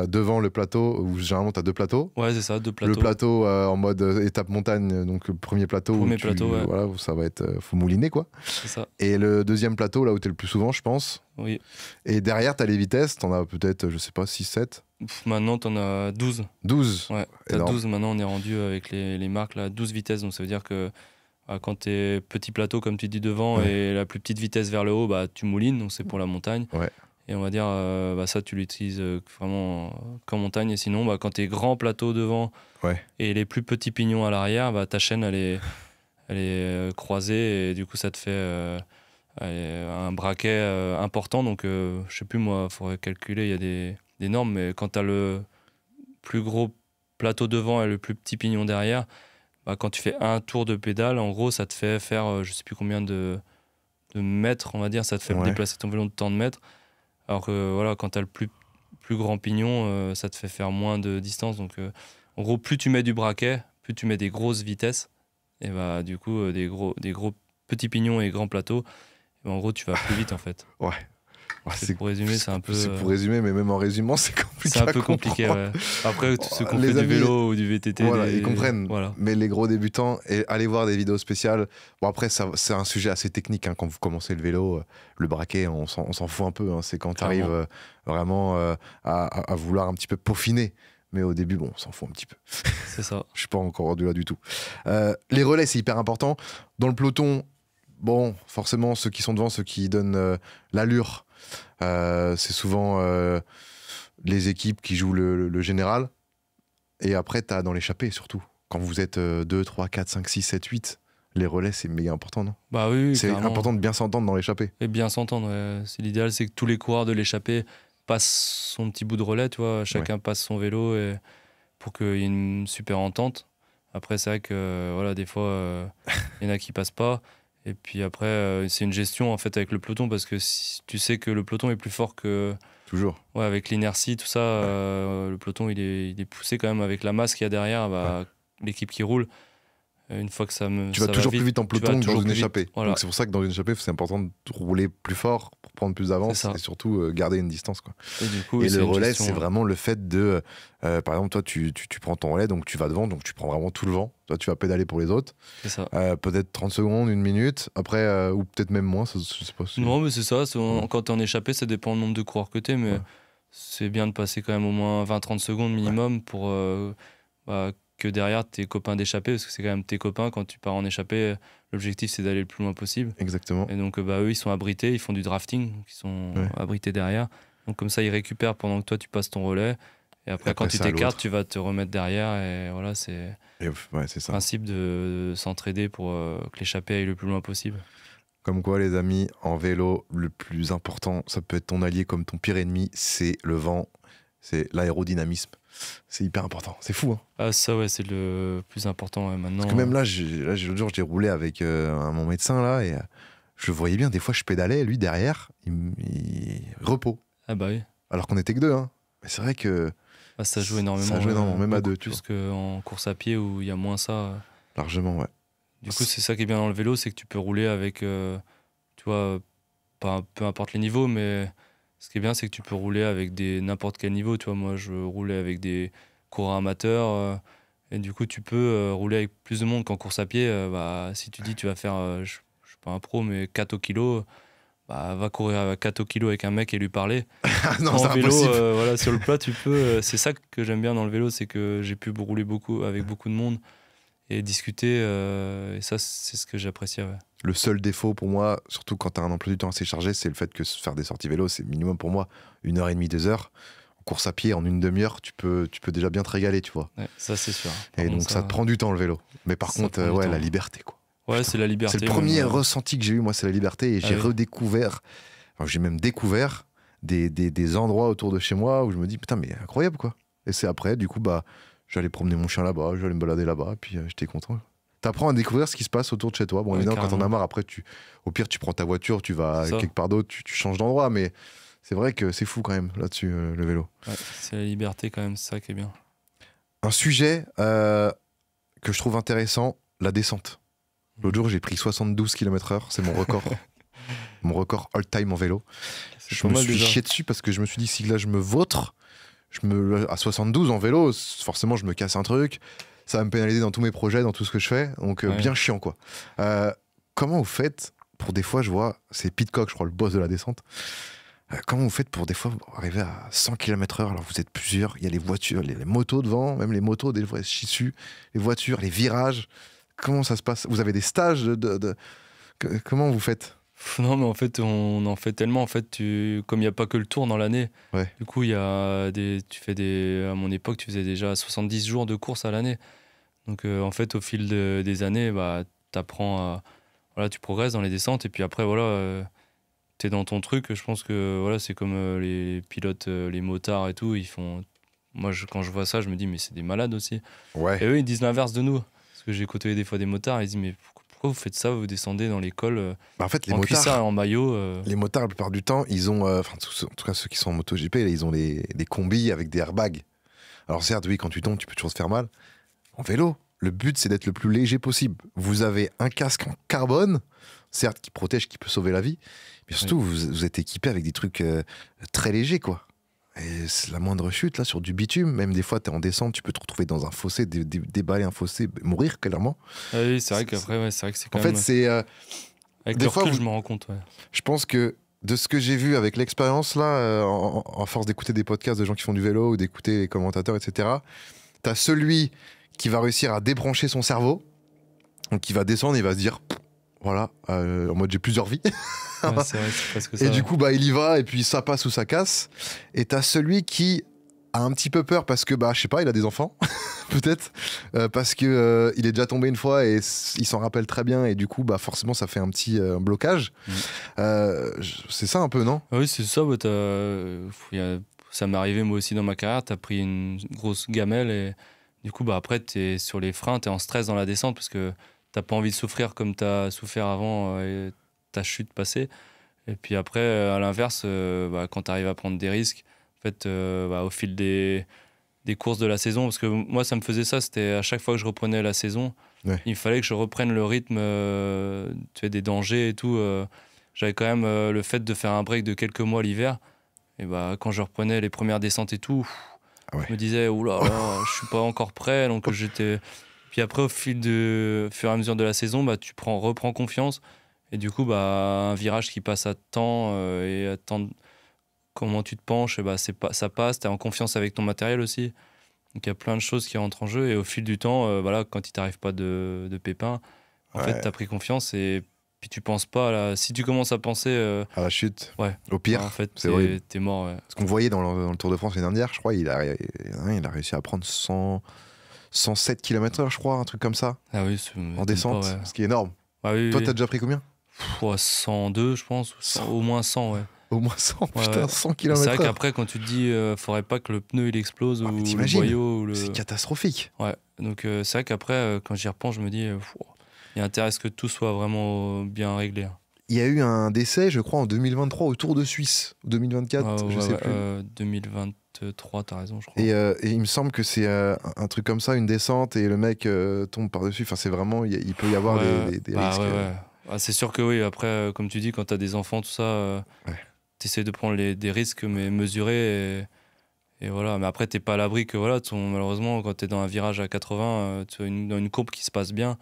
Devant le plateau, où généralement t'as deux plateaux. Ouais, c'est ça, deux Le plateaux. plateau en mode étape montagne, donc le premier plateau Premier où plateau, ouais. voilà, où ça va être faut mouliner quoi. C'est ça. Et le deuxième plateau là où t'es le plus souvent, je pense. Oui. Et derrière t'as les vitesses, t'en as peut-être je sais pas 6 7 Maintenant, t'en as 12. 12. Ouais, t'as Énorme. 12. Maintenant, on est rendu avec les marques là, 12 vitesses. Donc, ça veut dire que quand t'es petit plateau, comme tu dis, devant Ouais. et la plus petite vitesse vers le haut, bah, tu moulines. Donc, c'est pour la montagne. Ouais. Et on va dire, bah, ça, tu l'utilises vraiment qu'en montagne. Et sinon, bah, quand t'es grand plateau devant Ouais. et les plus petits pignons à l'arrière, bah, ta chaîne, elle est croisée. Et du coup, ça te fait un braquet important. Donc, je sais plus, moi, il faudrait calculer. Il y a des normes. Mais quand t'as le plus gros plateau devant et le plus petit pignon derrière, bah, quand tu fais un tour de pédale, en gros, ça te fait faire je sais plus combien de mètres, on va dire, ça te fait Ouais. déplacer ton vélo de tant de mètres. Alors que voilà, quand tu as le plus grand pignon, ça te fait faire moins de distance. Donc en gros, plus tu mets du braquet, plus tu mets des grosses vitesses, et bah du coup, des gros petits pignons et grands plateaux, et bah, en gros, tu vas plus vite en fait. Ouais. Ouais, C'est pour résumer, c'est un peu. C'est pour résumer, mais même en résumant, c'est compliqué. C'est un peu à compliqué, comprendre. ouais. Après, tous ceux qui ont Les fait du amis, vélo ou du VTT, voilà, ils comprennent. Voilà. Mais les gros débutants, et allez voir des vidéos spéciales. Bon, après, c'est un sujet assez technique. Hein, quand vous commencez le vélo, le braquet, on s'en fout un peu. Hein, c'est quand tu Clairement. arrives vraiment à vouloir un petit peu peaufiner. Mais au début, bon, on s'en fout un petit peu. C'est ça. Je suis pas encore rendu là du tout. Les relais, c'est hyper important. Dans le peloton, bon, forcément, ceux qui sont devant, ceux qui donnent l'allure, c'est souvent les équipes qui jouent le général. Et après, tu as dans l'échappée, surtout. Quand vous êtes 2, 3, 4, 5, 6, 7, 8, les relais, c'est méga important, non? Bah oui, C'est clairement. important de bien s'entendre dans l'échappée. Et bien s'entendre. Ouais. C'est l'idéal, c'est que tous les coureurs de l'échappée passent son petit bout de relais, tu vois. Chacun passe son vélo et pour qu'il y ait une super entente. Après, c'est vrai que voilà, des fois, il y en a qui passent pas. Et puis après, c'est une gestion en fait avec le peloton parce que si tu sais que le peloton est plus fort que. Toujours. Ouais, avec l'inertie, tout ça, le peloton il est poussé quand même avec la masse qu'il y a derrière, bah, l'équipe qui roule. Une fois que Tu vas ça toujours va plus vite en tu vas peloton que dans toujours une plus vite. échappée. Voilà. Donc c'est pour ça que dans une échappée, c'est important de rouler plus fort pour prendre plus d'avance C'est ça. et surtout garder une distance, quoi. Et du coup, Et c'est le une relais, gestion, c'est vraiment le fait de... par exemple, toi, tu prends ton relais, donc tu vas devant, donc tu prends vraiment tout le vent. Toi, tu vas pédaler pour les autres. c'est ça. Peut-être 30 secondes, 1 minute, après, ou peut-être même moins, je sais pas. Non, mais c'est ça. Ouais. Quand t'es en échappée, ça dépend du nombre de coureurs que t'es, mais Ouais. c'est bien de passer quand même au moins 20-30 secondes minimum pour que derrière tes copains d'échappée, parce que c'est quand même tes copains. Quand tu pars en échappée, l'objectif c'est d'aller le plus loin possible. Exactement. Et donc, bah, eux, ils sont abrités, ils font du drafting, donc ils sont Ouais. abrités derrière. Donc, comme ça, ils récupèrent pendant que toi, tu passes ton relais. Et après, quand tu c'est à t'écartes, l'autre. tu vas te remettre derrière. Et voilà, c'est Et, ouais, c'est le ça. principe de s'entraider pour que l'échappée aille le plus loin possible. Comme quoi, les amis, en vélo, le plus important, ça peut être ton allié comme ton pire ennemi, c'est le vent, c'est l'aérodynamisme. C'est hyper important. C'est fou, hein. Ah, ça, ouais, c'est le plus important ouais, maintenant. Parce que même là, l'autre jour, j'ai roulé avec mon médecin, là, et je voyais bien, des fois, je pédalais, lui, derrière, il repos. Ah, bah oui. Alors qu'on était que deux, hein. Mais c'est vrai que Ah, ça joue énormément. Ça joue énormément, même à beaucoup deux, tu plus qu'en course à pied où il y a moins ça. largement, ouais. Du coup, c'est ça qui est bien dans le vélo, c'est que tu peux rouler avec, tu vois, peu importe les niveaux, mais ce qui est bien, c'est que tu peux rouler avec n'importe quel niveau. Tu vois, moi, je roulais avec des coureurs amateurs, et du coup, tu peux rouler avec plus de monde qu'en course à pied. Bah, si tu dis tu vas faire, je suis pas un pro, mais 4 au kilo, bah, va courir à 4 au kilo avec un mec et lui parler. Ah non, En c'est vélo, impossible. voilà, sur le plat, tu peux. C'est ça que j'aime bien dans le vélo, c'est que j'ai pu rouler avec beaucoup de monde. et discuter. Et ça, c'est ce que j'apprécie. Ouais. Le seul défaut pour moi, surtout quand tu as un emploi du temps assez chargé, c'est le fait que faire des sorties vélo, c'est minimum pour moi 1h30, 2 heures. En course à pied, en une demi-heure, tu peux déjà bien te régaler, tu vois. Ouais, ça, c'est sûr. Et donc ça te prend du temps le vélo. Mais par contre, ouais, la liberté, quoi. Ouais, Putain, c'est la liberté. C'est le premier ressenti que j'ai eu, moi, c'est la liberté. Et j'ai redécouvert, enfin, j'ai même découvert des endroits autour de chez moi où je me dis, putain, mais incroyable, quoi. Et c'est après, du coup, bah, j'allais promener mon chien là-bas, j'allais me balader là-bas, puis j'étais content. T'apprends à découvrir ce qui se passe autour de chez toi. Bon, évidemment, quand t'en as marre, après, au pire, tu prends ta voiture, tu vas quelque part d'autre, tu changes d'endroit, mais c'est vrai que c'est fou quand même, là-dessus, le vélo. Ouais, c'est la liberté quand même, c'est ça qui est bien. Un sujet que je trouve intéressant, la descente. L'autre jour, j'ai pris 72 km/h, c'est mon record. Mon record all-time en vélo. Je me suis chié dessus parce que je me suis dit, si là je me vautre, à 72 en vélo, forcément je me casse un truc, ça va me pénaliser dans tous mes projets, dans tout ce que je fais, donc bien chiant quoi. Comment vous faites pour des fois, je vois, c'est Pitcock, je crois, le boss de la descente, comment vous faites pour des fois arriver à 100 km/h, alors vous êtes plusieurs, il y a les voitures, les motos devant, même les motos, des fois elles se chient dessus, les voitures, les virages, comment ça se passe? Vous avez des stages comment vous faites? Non, mais en fait, on en fait tellement. En fait, comme il n'y a pas que le Tour dans l'année, du coup, à mon époque, tu faisais déjà 70 jours de course à l'année. Donc, en fait, au fil des années, bah, tu progresses dans les descentes. Et puis après, voilà, tu es dans ton truc. Je pense que voilà, c'est comme les pilotes, les motards et tout. Moi, quand je vois ça, je me dis, mais c'est des malades aussi. Ouais. Et eux, ils disent l'inverse de nous. Parce que j'ai côtoyé des fois des motards, ils disent, mais pourquoi vous faites ça? Vous descendez dans l'école en fait, les en motards, cuissard et en maillot. Les motards, la plupart du temps, ils ont, en tout cas ceux qui sont en MotoGP, là, ils ont des combis avec des airbags. Alors certes, oui, quand tu tombes, tu peux toujours te faire mal. En vélo, le but, c'est d'être le plus léger possible. Vous avez un casque en carbone, certes, qui protège, qui peut sauver la vie, mais surtout, vous êtes équipé avec des trucs très légers, quoi. Et c'est la moindre chute, là, sur du bitume, même des fois, tu es en descente, tu peux te retrouver dans un fossé, déballer un fossé, mourir, clairement. Ah oui, c'est vrai qu'après, c'est vrai que c'est quand même... En fait, c'est... avec le recul, je me rends compte, Je pense que de ce que j'ai vu avec l'expérience, là, en force d'écouter des podcasts de gens qui font du vélo ou d'écouter les commentateurs, etc., t'as celui qui va réussir à débrancher son cerveau, donc qui va descendre et il va se dire... Voilà, en mode j'ai plusieurs vies. Ouais, c'est vrai, c'est presque ça. Et du coup, bah, il y va, et puis ça passe ou ça casse. Et t'as celui qui a un petit peu peur parce que, bah, je sais pas, il a des enfants, peut-être, parce que il est déjà tombé une fois et il s'en rappelle très bien, et du coup, bah, forcément, ça fait un petit blocage. C'est ça un peu, non? Oui, c'est ça. Ça m'est arrivé moi aussi dans ma carrière. T'as pris une grosse gamelle et du coup, bah, après, t'es sur les freins, t'es en stress dans la descente parce que t'as pas envie de souffrir comme t'as souffert avant ta chute passée. Et puis après, à l'inverse, quand t'arrives à prendre des risques, en fait, au fil des courses de la saison, parce que moi, ça me faisait ça, c'était à chaque fois que je reprenais la saison, il fallait que je reprenne le rythme des dangers et tout. J'avais quand même le fait de faire un break de quelques mois l'hiver. Et bah, quand je reprenais les premières descentes et tout, je me disais, oula, je suis pas encore prêt. Donc j'étais... Puis après, au fur et à mesure de la saison, bah, tu reprends confiance. Et du coup, bah, un virage qui passe à temps et à temps, comment tu te penches, et bah, ça passe. Tu es en confiance avec ton matériel aussi. Donc il y a plein de choses qui rentrent en jeu. Et au fil du temps, voilà, quand il t'arrive pas de pépins, en fait, tu as pris confiance. Et puis tu penses pas. Si tu commences à penser à la chute, au pire, en fait, t'es mort. Ouais. Ce qu'on voyait dans le Tour de France l'année dernière, je crois, il a réussi à prendre 107 km/h, je crois, un truc comme ça. Ah oui, en descente, ce qui est énorme. Ah oui, toi, t'as déjà pris combien? 102, je pense. Au moins 100, ouais. Au moins 100, putain, 100 km/h. C'est vrai qu'après, quand tu te dis, faudrait pas que le pneu il explose ou le boyau. C'est catastrophique. Ouais, donc c'est vrai qu'après, quand j'y repense, je me dis, il y a intérêt à ce que tout soit vraiment bien réglé. Il y a eu un décès, je crois, en 2023 au Tour de Suisse. 2024, je sais plus. 2023, t'as raison, je crois. Et il me semble que c'est un truc comme ça, une descente, et le mec tombe par-dessus. Enfin, c'est vraiment, il peut y avoir des risques. Ah, c'est sûr que oui. Après, comme tu dis, quand t'as des enfants, tout ça, t'essaies de prendre des risques, mais mesurés. Et voilà. Mais après, t'es pas à l'abri que, voilà, malheureusement, quand t'es dans un virage à 80, tu as dans une courbe qui se passe bien.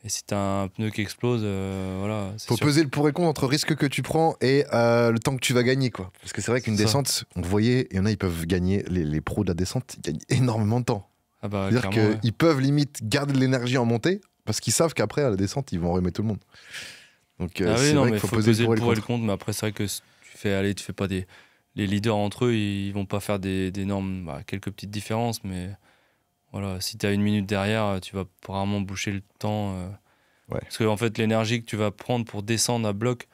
Et si t'as un pneu qui explose, voilà. Faut peser le pour et contre entre risque que tu prends et le temps que tu vas gagner, quoi. Parce que c'est vrai qu'une descente, on le voyait, il y en a, ils peuvent gagner, les pros de la descente, ils gagnent énormément de temps. Ah bah, C'est-à-dire clairement, qu'ils peuvent limite garder de l'énergie en montée parce qu'ils savent qu'après, à la descente, ils vont remettre tout le monde. Donc Ah oui, c'est non, vrai mais qu'il faut faut peser peser le le pour et le pour et le contre. contre. Mais après, c'est vrai que tu fais pas des. Les leaders entre eux, ils vont pas faire d'énormes. Quelques petites différences, mais voilà, si tu as 1 minute derrière, tu vas rarement boucher le temps. Ouais. Parce que, en fait, l'énergie que tu vas prendre pour descendre à bloc,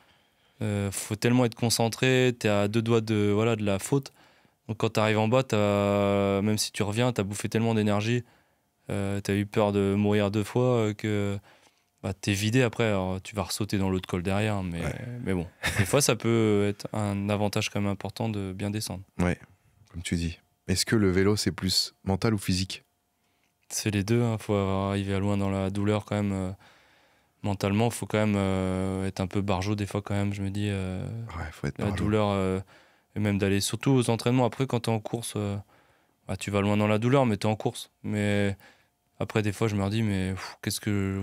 faut tellement être concentré, tu es à 2 doigts de la faute. Donc, quand tu arrives en bas, même si tu reviens, tu as bouffé tellement d'énergie, tu as eu peur de mourir 2 fois que. T'es vidé après, alors tu vas ressauter dans l'autre col derrière, Ouais. mais bon, des fois ça peut être un avantage quand même important de bien descendre. Ouais, comme tu dis. Est-ce que le vélo, c'est plus mental ou physique? C'est les deux, hein. Faut arriver à loin dans la douleur quand même. Mentalement, faut quand même être un peu barjot des fois quand même, je me dis. Ouais, faut être La par douleur, et même d'aller surtout aux entraînements. Après, quand t'es en course, tu vas loin dans la douleur, mais t'es en course. Mais après, des fois, je me dis, mais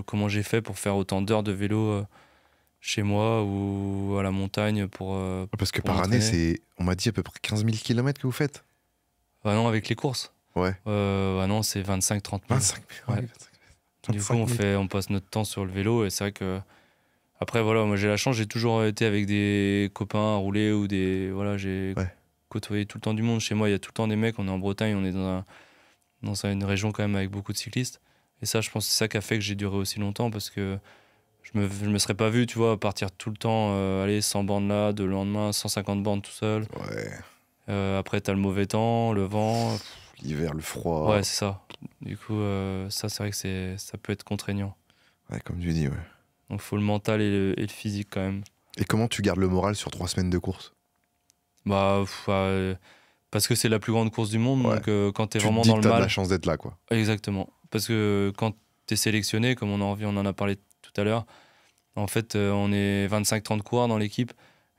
comment j'ai fait pour faire autant d'heures de vélo chez moi ou à la montagne Parce que pour par année, m'entraîner. on m'a dit à peu près 15 000 kilomètres que vous faites. Bah non, avec les courses. Ouais. Bah non, c'est 25-30 000. 25 000. Ouais. Ouais, Du coup, 25 000. on passe notre temps sur le vélo et c'est vrai que. Après, voilà, moi j'ai la chance, j'ai toujours été avec des copains à rouler ou des. Voilà, j'ai Ouais. côtoyé tout le temps du monde. Chez moi, il y a tout le temps des mecs. On est en Bretagne, on est dans une région quand même avec beaucoup de cyclistes. Et ça, je pense que c'est ça qui a fait que j'ai duré aussi longtemps parce que je me serais pas vu, tu vois, partir tout le temps, aller 100 bornes là, le lendemain 150 bornes tout seul. Ouais. Après, t'as le mauvais temps, le vent. L'hiver, le froid. Ouais, c'est ça. Du coup, ça, c'est vrai que ça peut être contraignant. Ouais, comme tu dis, ouais. Donc, faut le mental et le physique quand même. Et comment tu gardes le moral sur 3 semaines de course? Parce que c'est la plus grande course du monde, Ouais. donc quand t'es Tu te vraiment dis dans que le t'as de mal. la chance d'être là, quoi. Exactement. Parce que quand t'es sélectionné, comme on en a parlé tout à l'heure, en fait, on est 25-30 coureurs dans l'équipe.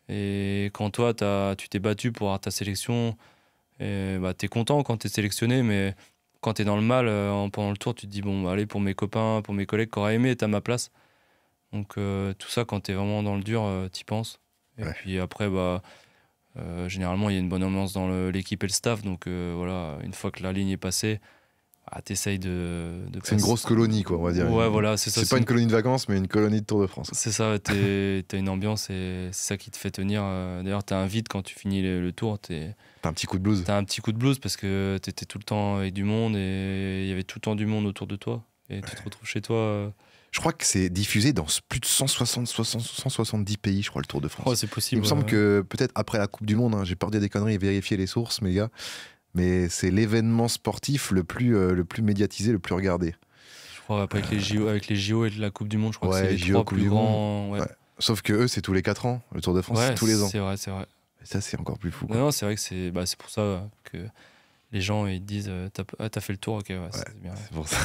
Et quand toi, tu t'es battu pour avoir ta sélection, et, t'es content quand t'es sélectionné, mais quand t'es dans le mal, pendant le tour, tu te dis, bon, allez, pour mes copains, pour mes collègues qui auraient aimé être à ma place. Donc tout ça, quand t'es vraiment dans le dur, t'y penses. Et Ouais. puis après, généralement, il y a une bonne ambiance dans l'équipe et le staff. Donc voilà, une fois que la ligne est passée, t'essayes de C'est une grosse colonie, quoi, on va dire. Ouais, voilà, c'est ça. C'est pas une colonie de vacances, mais une colonie de Tour de France. C'est ça, t'as une ambiance et c'est ça qui te fait tenir. D'ailleurs, t'as un vide quand tu finis le tour. T'as un petit coup de blues. T'as un petit coup de blues parce que t'étais tout le temps avec du monde et il y avait tout le temps du monde autour de toi. Et tu te retrouves chez toi. Je crois que c'est diffusé dans plus de 170 pays, je crois, le Tour de France. Oh, c'est Il possible. me semble que peut-être après la Coupe du Monde, hein, j'ai peur de dire des conneries et vérifier les sources, mes gars, mais c'est l'événement sportif le plus médiatisé, le plus regardé. Je crois avec les JO et la Coupe du Monde, je crois que c'est les JO, 3 Coupe plus du grands. Monde. Ouais. Sauf que eux, c'est tous les 4 ans. Le Tour de France, c'est tous les ans. C'est vrai. Et ça, c'est encore plus fou, quoi. Non, c'est vrai que c'est pour ça que les gens ils disent t'as fait le tour, ok, ouais, c'est bien. C'est pour ça.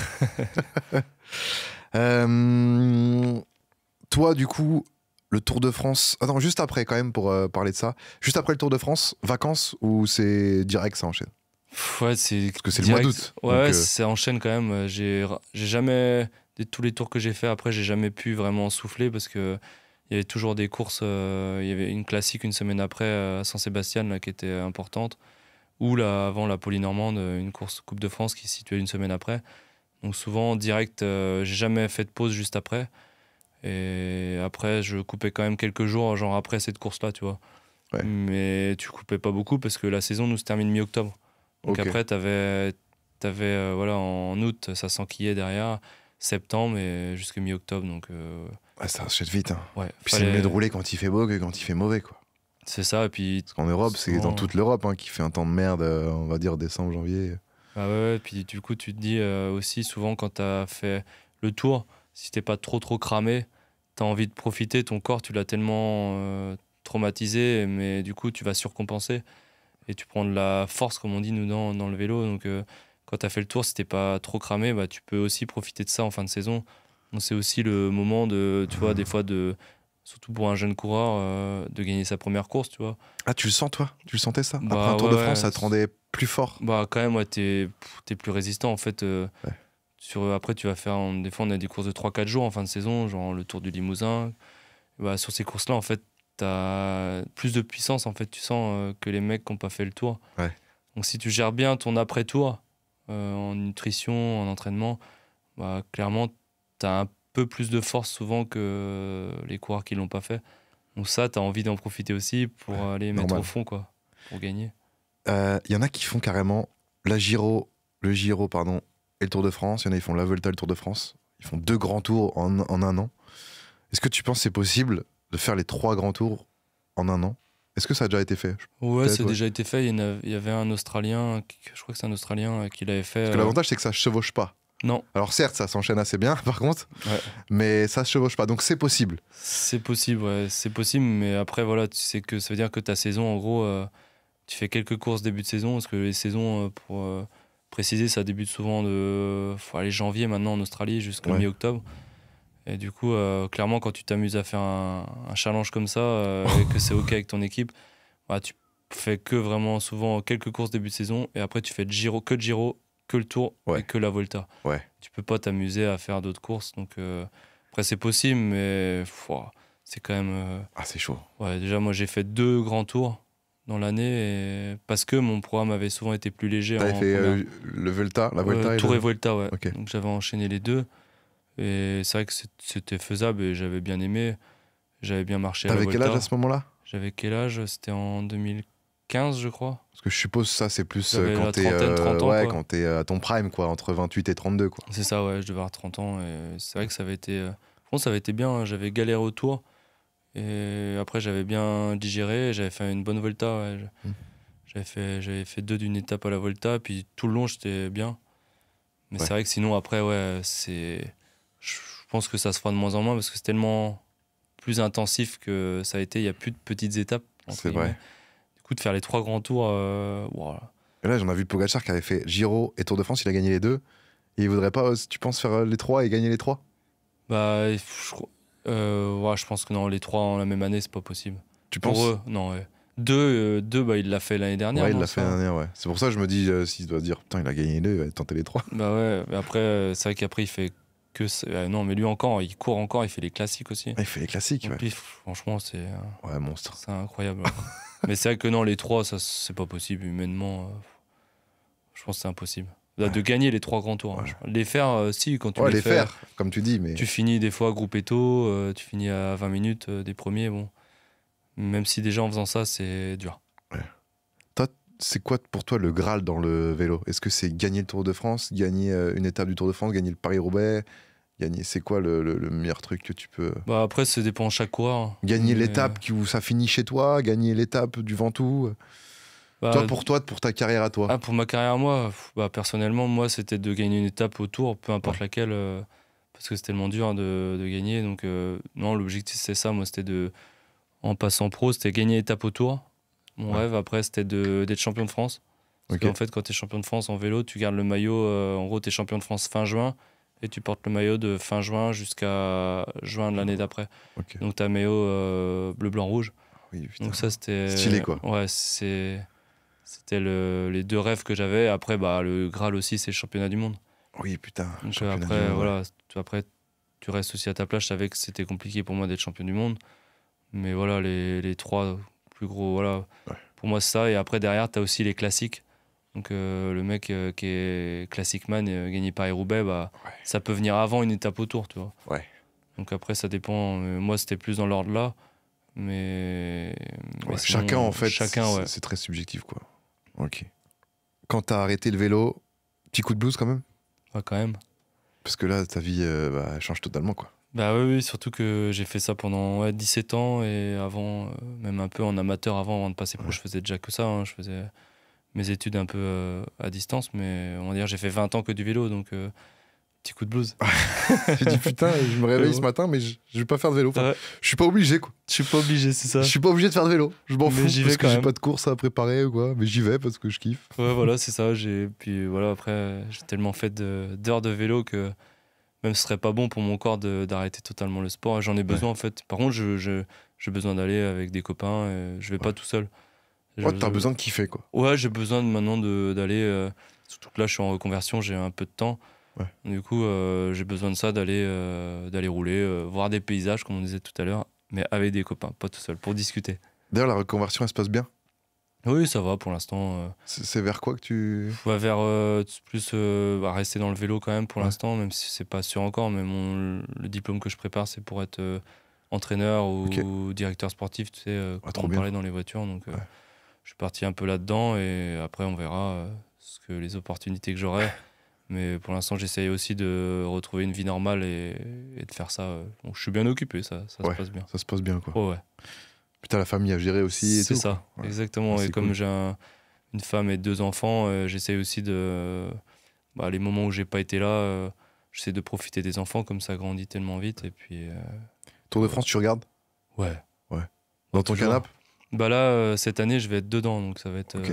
Toi, du coup, le Tour de France. Attends, juste après, quand même, pour parler de ça. Juste après le Tour de France, vacances ou c'est direct, ça enchaîne? Ouais, c'est Parce que c'est le mois direct. d'août. Ouais, donc, ça enchaîne quand même. J'ai jamais, tous les tours que j'ai fait après, j'ai jamais pu vraiment souffler parce que il y avait toujours des courses. Il y avait une classique une semaine après à Saint-Sébastien là, qui était importante. Ou là, avant la Poly-Normande, une course Coupe de France qui se situait une semaine après. Donc souvent, direct, j'ai jamais fait de pause juste après. Et après, je coupais quand même quelques jours, genre après cette course-là, tu vois. Ouais. Mais tu coupais pas beaucoup parce que la saison nous se termine mi-octobre. Donc Ok. après, t'avais voilà, en août, ça s'enquillait derrière, septembre et jusqu'à mi-octobre. Donc Ouais, ça achète vite. Hein. ouais, Puis c'est mieux de rouler quand il fait beau que quand il fait mauvais, quoi. c'est ça. Et puis Parce qu'en Europe, c'est dans toute l'Europe hein, qui fait un temps de merde, on va dire décembre, janvier. ah ouais, puis du coup, tu te dis aussi souvent quand t'as fait le tour, si t'es pas trop cramé, t'as envie de profiter, ton corps, tu l'as tellement traumatisé, mais du coup, tu vas surcompenser et tu prends de la force, comme on dit nous dans le vélo. Donc, quand t'as fait le tour, si t'es pas trop cramé, tu peux aussi profiter de ça en fin de saison. Donc, c'est aussi le moment de, tu vois, des fois, surtout pour un jeune coureur, de gagner sa première course, tu vois. Ah, tu le sens, toi? Tu le sentais, ça? Après Bah un Tour de ouais, France, ça te rendait plus fort? quand même, ouais, t'es plus résistant, en fait. Ouais. Après, tu vas faire, des fois, on a des courses de 3-4 jours en fin de saison, genre le Tour du Limousin. Sur ces courses-là, en fait, t'as plus de puissance, en fait, tu sens que les mecs qui n'ont pas fait le tour. Ouais. Donc, si tu gères bien ton après-tour, en nutrition, en entraînement, bah, clairement, tu as un peu plus de force souvent que les coureurs qui l'ont pas fait. Donc ça, tu as envie d'en profiter aussi pour aller mettre normal. au fond, quoi, pour gagner. Il y en a qui font carrément le Giro, pardon, et le Tour de France. Il y en a qui font la Volta et le Tour de France. Ils font 2 grands tours en un an. Est-ce que tu penses que c'est possible de faire les 3 grands tours en un an? Est-ce que ça a déjà été fait? Ouais, c'est ouais. déjà été fait. Il y avait un Australien, je crois que c'est un Australien qui l'avait fait. Parce que l'avantage, c'est que ça ne chevauche pas. Non, Alors certes, ça s'enchaîne assez bien, par contre, ouais. mais ça ne chevauche pas. Donc c'est possible. C'est possible, ouais, c'est possible. Mais après, voilà, tu sais que ça veut dire que ta saison, en gros, tu fais quelques courses début de saison. Parce que les saisons, pour préciser, ça débute souvent faut aller janvier maintenant en Australie jusqu'au Ouais. mi-octobre. Et du coup, clairement, quand tu t'amuses à faire un challenge comme ça et que c'est OK avec ton équipe, bah, tu fais que vraiment souvent quelques courses début de saison et après tu fais que le Giro, que le Tour Ouais. et que la Volta. Ouais. Tu peux pas t'amuser à faire d'autres courses. Donc après, c'est possible, mais c'est quand même... Ah, c'est chaud. ouais, déjà, moi, j'ai fait 2 grands tours dans l'année parce que mon programme avait souvent été plus léger. T'avais fait le Volta, la Volta et Tour le... et Volta, ouais. Ok. Donc j'avais enchaîné les 2. Et c'est vrai que c'était faisable et j'avais bien aimé. J'avais bien marché à la T'avais quel Volta. âge à ce moment-là? J'avais quel âge? C'était en 2015, je crois. Parce que je suppose ça, c'est plus J'avais quand la t'es trentaine, 30 ans, quoi. quand t'es à ton prime, quoi, entre 28 et 32, quoi. C'est ça, ouais, je devais avoir 30 ans. Et c'est vrai que ça avait été, bon, ça avait été bien. J'avais galéré au tour. Et après, j'avais bien digéré. J'avais fait une bonne Volta. Ouais. J'avais fait 2 d'une étape à la Volta. Puis tout le long, j'étais bien. Mais Ouais. c'est vrai que sinon, après, ouais, je pense que ça se fera de moins en moins parce que c'est tellement plus intensif que ça a été. Il n'y a plus de petites étapes. Entre C'est vrai. guillemets. Du coup, de faire les 3 grands tours, voilà. Et là, j'en ai vu Pogacar qui avait fait Giro et Tour de France, il a gagné les 2. Et il voudrait pas, tu penses, faire les 3 et gagner les 3? Bah, ouais, je pense que non, les 3 en la même année, c'est pas possible. Tu Pour penses? eux, non. Ouais. 2, bah, il l'a fait l'année dernière. Ouais, il non, l'a fait ça l'année dernière, ouais. C'est pour ça que je me dis, s'il doit se dire, putain, il a gagné les 2, il va tenter les 3. Bah ouais, mais après, c'est vrai qu'après, il fait que. Non, mais lui encore, il court encore, il fait les classiques aussi. Il fait les classiques, Donc ouais. lui, franchement, c'est Monstre. incroyable. Mais c'est vrai que non, les 3, ça, c'est pas possible humainement. Je pense que c'est impossible. De gagner les 3 grands tours. Ouais. Hein. Les faire, si, quand tu Ouais, les les fais, faire, comme tu dis, mais... tu finis des fois groupetto, tu finis à 20 minutes des premiers, bon. Même si déjà en faisant ça, c'est dur. Toi, c'est quoi pour toi le Graal dans le vélo? Est-ce que c'est gagner le Tour de France, gagner une étape du Tour de France, gagner le Paris-Roubaix? C'est quoi le meilleur truc que tu peux... Bah après, ça dépend de chaque coureur. Gagner Mais, l'étape où ça finit chez toi, gagner l'étape du Ventoux. bah, Toi, pour ta carrière à toi. pour ma carrière, moi, bah, personnellement, moi, c'était de gagner une étape au Tour, peu importe laquelle, parce que c'est tellement dur de gagner. Donc, non, l'objectif, c'est ça. Moi, c'était en passant pro, c'était gagner l'étape au Tour. Mon rêve, après, c'était d'être champion de France. Parce Ok. qu'en fait, quand tu es champion de France en vélo, tu gardes le maillot. En gros, tu es champion de France fin juin et tu portes le maillot de fin juin jusqu'à juin de l'année d'après. Ok. Donc, tu as un maillot bleu, blanc, rouge. Oui, putain. Donc, ça, c'était. Stylé, quoi. Ouais, c'était les 2 rêves que j'avais. Après, bah, le Graal aussi, c'est le championnat du monde. Oui, putain. Donc, championnat après, du monde, voilà, après, tu restes aussi à ta place. Je savais que c'était compliqué pour moi d'être champion du monde. Mais voilà, les 3 plus gros, voilà. Ouais. Pour moi, c'est ça. Et après, derrière, tu as aussi les classiques. Donc, le mec qui est classic man et gagné Paris-Roubaix, bah, ça peut venir avant une étape au Tour, tu vois. Ouais. Donc après, ça dépend. Moi, c'était plus dans l'ordre là. Mais Ouais, sinon, chacun, en fait, chacun, ouais. c'est très subjectif, quoi. Ok. Quand t'as arrêté le vélo, petit coup de blues quand même? Ouais, quand même. Parce que là, ta vie elle change totalement, quoi. Bah oui, surtout que j'ai fait ça pendant 17 ans et avant, même un peu en amateur avant de passer pro, je faisais déjà que ça. Hein. Je faisais mes études un peu à distance, mais on va dire j'ai fait 20 ans que du vélo, donc petit coup de blues. J'ai dit putain, je me réveille ce matin, mais je vais pas faire de vélo. Enfin, je suis pas obligé, quoi. Je suis pas obligé, c'est ça. Je suis pas obligé de faire de vélo. Je m'en fous j'y parce vais que quand j'ai même. pas de course à préparer ou quoi. Mais j'y vais parce que je kiffe. Ouais, voilà, c'est ça. Puis voilà, après, j'ai tellement fait d'heures de vélo que même ce serait pas bon pour mon corps d'arrêter totalement le sport. J'en ai besoin en fait. Par contre, j'ai besoin d'aller avec des copains. Et je vais pas tout seul. T'as besoin de kiffer, quoi. Ouais, j'ai besoin maintenant d'aller. Surtout que là, je suis en reconversion, j'ai un peu de temps. Ouais. Du coup, j'ai besoin de ça, d'aller rouler, voir des paysages, comme on disait tout à l'heure, mais avec des copains, pas tout seul, pour discuter. D'ailleurs, la reconversion, elle se passe bien? Oui, ça va pour l'instant. C'est vers quoi que tu... Ouais, vers plus rester dans le vélo quand même pour l'instant, même si c'est pas sûr encore. Mais le diplôme que je prépare, c'est pour être entraîneur ou directeur sportif, tu sais, Ah, quand on parlait dans les voitures. Donc je suis parti un peu là-dedans et après on verra les opportunités que j'aurai. Mais pour l'instant, j'essaye aussi de retrouver une vie normale et de faire ça. Donc je suis bien occupé, ça se passe bien. Ça se passe bien, quoi. Oh, ouais. Puis t'as la famille à gérer aussi et tout. C'est ça, exactement. Ah, et comme cool. j'ai une femme et 2 enfants, j'essaye aussi de... les moments où j'ai pas été là, j'essaie de profiter des enfants, comme ça grandit tellement vite. Et puis... Tour de France, tu regardes? Ouais. Dans ton Toujours. canapé? Bah là, cette année, je vais être dedans, donc ça va être... Ok.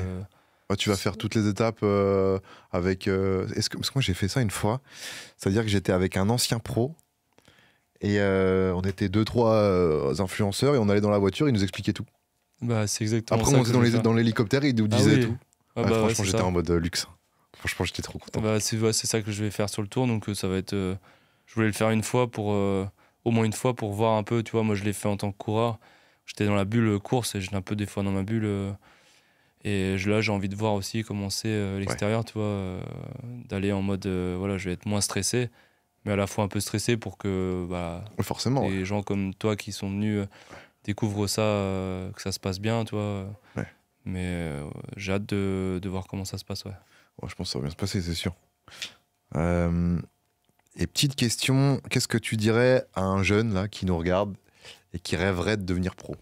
Tu vas faire toutes les étapes avec... Parce que moi, j'ai fait ça une fois. C'est-à-dire que j'étais avec un ancien pro et on était 2-3 influenceurs et on allait dans la voiture, il nous expliquait tout. Bah, c'est exactement Après, ça on que était je vais faire. dans l'hélicoptère et il nous disait oui. tout. Ah Franchement, c'est j'étais ça. en mode luxe. Franchement, j'étais trop content. Bah, c'est ça que je vais faire sur le tour, donc ça va être... je voulais le faire une fois au moins une fois pour voir un peu, tu vois, moi je l'ai fait en tant que coureur. J'étais dans la bulle course et j'étais un peu des fois dans ma bulle. Et là, j'ai envie de voir aussi comment c'est l'extérieur, tu vois, d'aller en mode, voilà, je vais être moins stressé, mais à la fois un peu stressé pour que Forcément. les gens comme toi qui sont venus découvrent ça, que ça se passe bien, tu vois. Ouais. Mais j'ai hâte de voir comment ça se passe, ouais. Je pense que ça va bien se passer, c'est sûr. Et petite question, qu'est-ce que tu dirais à un jeune là qui nous regarde et qui rêverait de devenir pro?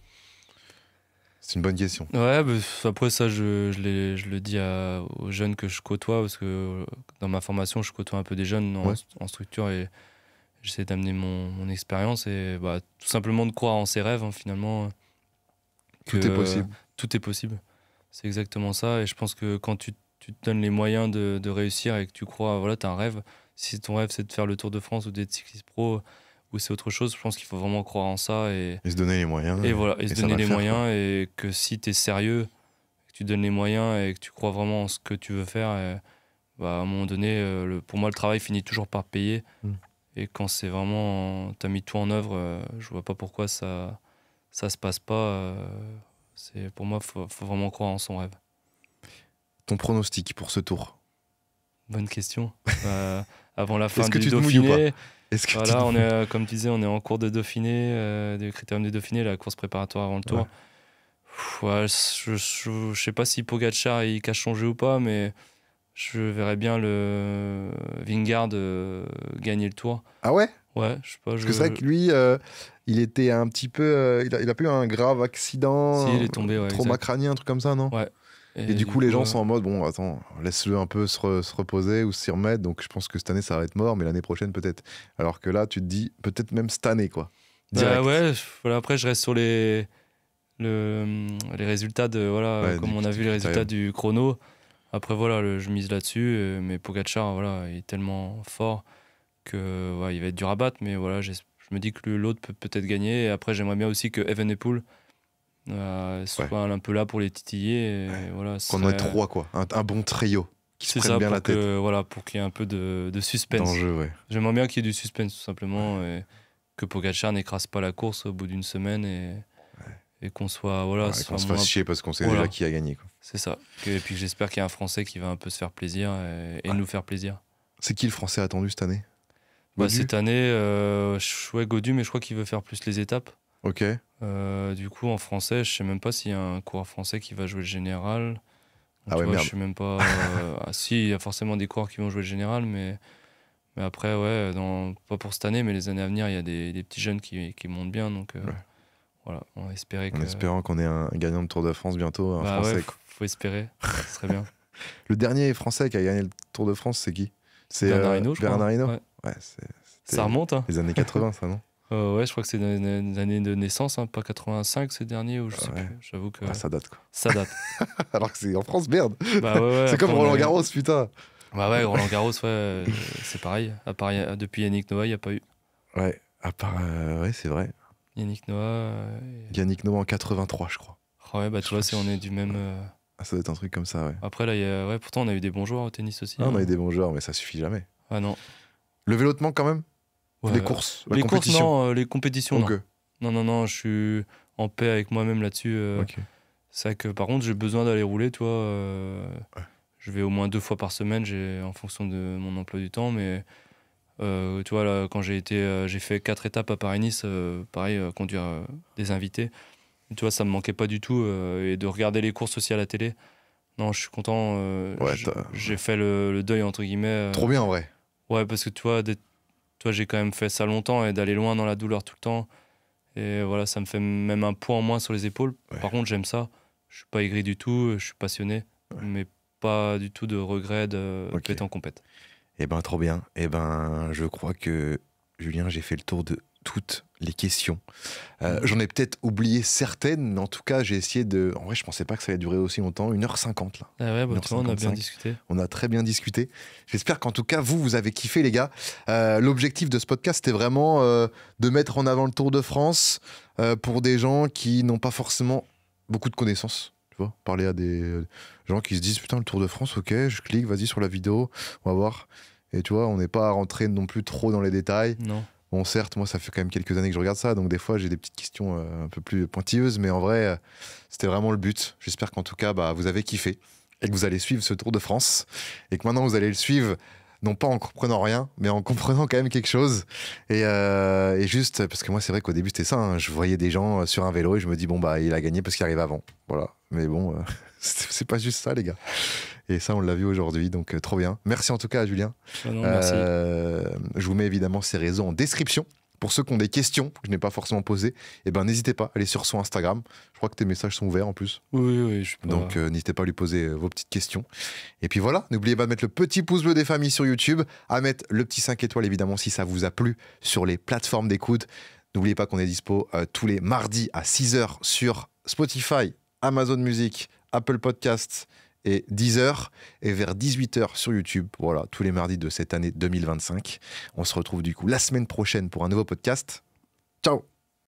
C'est une bonne question. Ouais, après ça, je le dis aux jeunes que je côtoie, parce que dans ma formation, je côtoie un peu des jeunes en structure et j'essaie d'amener mon expérience et tout simplement de croire en ses rêves, hein, finalement. Tout est possible. Tout est possible. C'est exactement ça. Et je pense que quand tu te donnes les moyens de réussir et que tu crois, voilà, tu as un rêve. Si ton rêve, c'est de faire le Tour de France ou d'être cycliste pro ou c'est autre chose, je pense qu'il faut vraiment croire en ça. Et se donner les moyens. Et voilà, et se donner les moyens. Quoi. Et que si tu es sérieux, que tu donnes les moyens et que tu crois vraiment en ce que tu veux faire, à un moment donné, pour moi, le travail finit toujours par payer. Et quand c'est vraiment, t'as mis tout en œuvre, je vois pas pourquoi ça se passe pas. Pour moi, faut vraiment croire en son rêve. Ton pronostic pour ce tour? Bonne question. Avant la fin Est-ce que du tu te Dauphiné, mouilles ou pas? Est-ce que voilà, on est, comme tu disais, on est en cours de Dauphiné, du Critérium du Dauphiné, la course préparatoire avant le Tour. Je sais pas si Pogacar il cache son jeu ou pas, mais je verrais bien le Vingegaard gagner le Tour. Ah ouais? Ouais, je sais pas. Parce que c'est vrai que lui, il était un petit peu... il a pas eu un grave accident, si, il est tombé, trauma crânien, un truc comme ça, non? Ouais. Et du coup, les gens sont en mode, bon, attends, laisse-le un peu se reposer ou s'y remettre. Donc, je pense que cette année, ça va être mort, mais l'année prochaine, peut-être. Alors que là, tu te dis, peut-être même cette année, quoi. Direct. Ouais, voilà, après, je reste sur les résultats comme on a vu les résultats du chrono. Après, voilà, je mise là-dessus. Mais Pogacar, voilà, il est tellement fort que il va être dur à battre. Mais voilà, je me dis que l'autre peut peut-être gagner. Et après, j'aimerais bien aussi que Evenepoel soit un peu là pour les titiller. Voilà, qu'on ait 3, quoi. Un bon trio qui se prenne bien la tête. Pour qu'il y ait un peu de suspense. D'enjeu, ouais. J'aimerais bien qu'il y ait du suspense, tout simplement. Et que Pogacar n'écrase pas la course au bout d'une semaine et qu'on soit... Voilà, qu'on se fasse chier parce qu'on sait déjà qui a gagné, quoi. C'est ça. Et puis j'espère qu'il y a un Français qui va un peu se faire plaisir et nous faire plaisir. C'est qui le Français attendu cette année? Cette année, Gaudu, mais je crois qu'il veut faire plus les étapes. Ok. Du coup, en français, je sais même pas s'il y a un coureur français qui va jouer le général. Donc, merde. Je sais même pas. Si, il y a forcément des coureurs qui vont jouer le général, mais après, pas pour cette année, mais les années à venir, il y a des petits jeunes qui montent bien. Donc voilà, on va espérer en espérant qu'on ait un gagnant de Tour de France bientôt, un Français. Ouais, faut espérer, ce serait bien. Le dernier Français qui a gagné le Tour de France, c'est qui? C'est Bernard Hinault, je crois. Bernard Hinault. Ouais, ça remonte, hein. Les années 80, ça, non? Ouais, je crois que c'est des années de naissance, hein, pas 85 ces derniers, ou je sais plus. J'avoue que. Ça date, quoi. Ça date. Alors que c'est en France, merde. Ouais, c'est comme Roland Garros, putain. Ouais, Roland Garros, c'est pareil. À part, depuis Yannick Noah, il n'y a pas eu. Ouais, à part. Ouais, c'est vrai. Yannick Noah. Yannick Noah en 83, je crois. Ouais, tu vois, si on est du même. Ça doit être un truc comme ça, ouais. Après, là, pourtant, on a eu des bons joueurs au tennis aussi. On a eu des bons joueurs, mais ça suffit jamais. Ah non. Le vélo te manque quand même? Ouais. Les courses, les compétitions, non. Les compétitions, okay. non, je suis en paix avec moi-même là-dessus. Okay. C'est vrai que par contre, j'ai besoin d'aller rouler, tu vois. Ouais. Je vais au moins 2 fois par semaine, en fonction de mon emploi du temps. Mais tu vois, là, quand j'ai fait 4 étapes à Paris-Nice, pareil, conduire des invités. Tu vois, ça me manquait pas du tout. Et de regarder les courses aussi à la télé. Non, je suis content. Ouais, J'ai fait le deuil, entre guillemets. Trop bien en vrai. Ouais, parce que tu vois, j'ai quand même fait ça longtemps et d'aller loin dans la douleur tout le temps. Et voilà, ça me fait même un poids en moins sur les épaules. Ouais. Par contre, j'aime ça. Je suis pas aigri du tout, je suis passionné, mais pas du tout de regret de péter en compète. Eh ben, trop bien. Eh ben, je crois que, Julien, j'ai fait le tour de toutes les questions. J'en ai peut-être oublié certaines, mais en tout cas, j'ai essayé de... En vrai, je pensais pas que ça allait durer aussi longtemps. 1h50, là. Ah ouais, bah, tu vois, on a bien 1h55. discuté. On a très bien discuté. J'espère qu'en tout cas, vous avez kiffé, les gars. L'objectif de ce podcast, c'était vraiment de mettre en avant le Tour de France pour des gens qui n'ont pas forcément beaucoup de connaissances. Tu vois, parler à des gens qui se disent, putain, le Tour de France, ok, je clique, vas-y sur la vidéo, on va voir. Et tu vois, on n'est pas rentré non plus trop dans les détails. Non. Bon, certes, moi, ça fait quand même quelques années que je regarde ça, donc des fois, j'ai des petites questions un peu plus pointilleuses, mais en vrai, c'était vraiment le but. J'espère qu'en tout cas, vous avez kiffé et que vous allez suivre ce Tour de France et que maintenant, vous allez le suivre, non pas en comprenant rien, mais en comprenant quand même quelque chose. Et juste, parce que moi, c'est vrai qu'au début, c'était ça, hein, je voyais des gens sur un vélo et je me dis, bon, il a gagné parce qu'il arrive avant. Voilà. Mais bon, c'est pas juste ça, les gars. Et ça, on l'a vu aujourd'hui, donc trop bien. Merci en tout cas à Julien. Non, merci. Je vous mets évidemment ses réseaux en description. Pour ceux qui ont des questions que je n'ai pas forcément posées, n'hésitez pas à aller sur son Instagram. Je crois que tes messages sont ouverts en plus. Oui, je peux. Donc n'hésitez pas à lui poser vos petites questions. Et puis voilà, n'oubliez pas de mettre le petit pouce bleu des familles sur YouTube, à mettre le petit 5 étoiles évidemment si ça vous a plu sur les plateformes d'écoute. N'oubliez pas qu'on est dispo tous les mardis à 6h sur Spotify, Amazon Music, Apple Podcasts et 10h et vers 18h sur YouTube. Voilà, tous les mardis de cette année 2025. On se retrouve du coup la semaine prochaine pour un nouveau podcast. Ciao!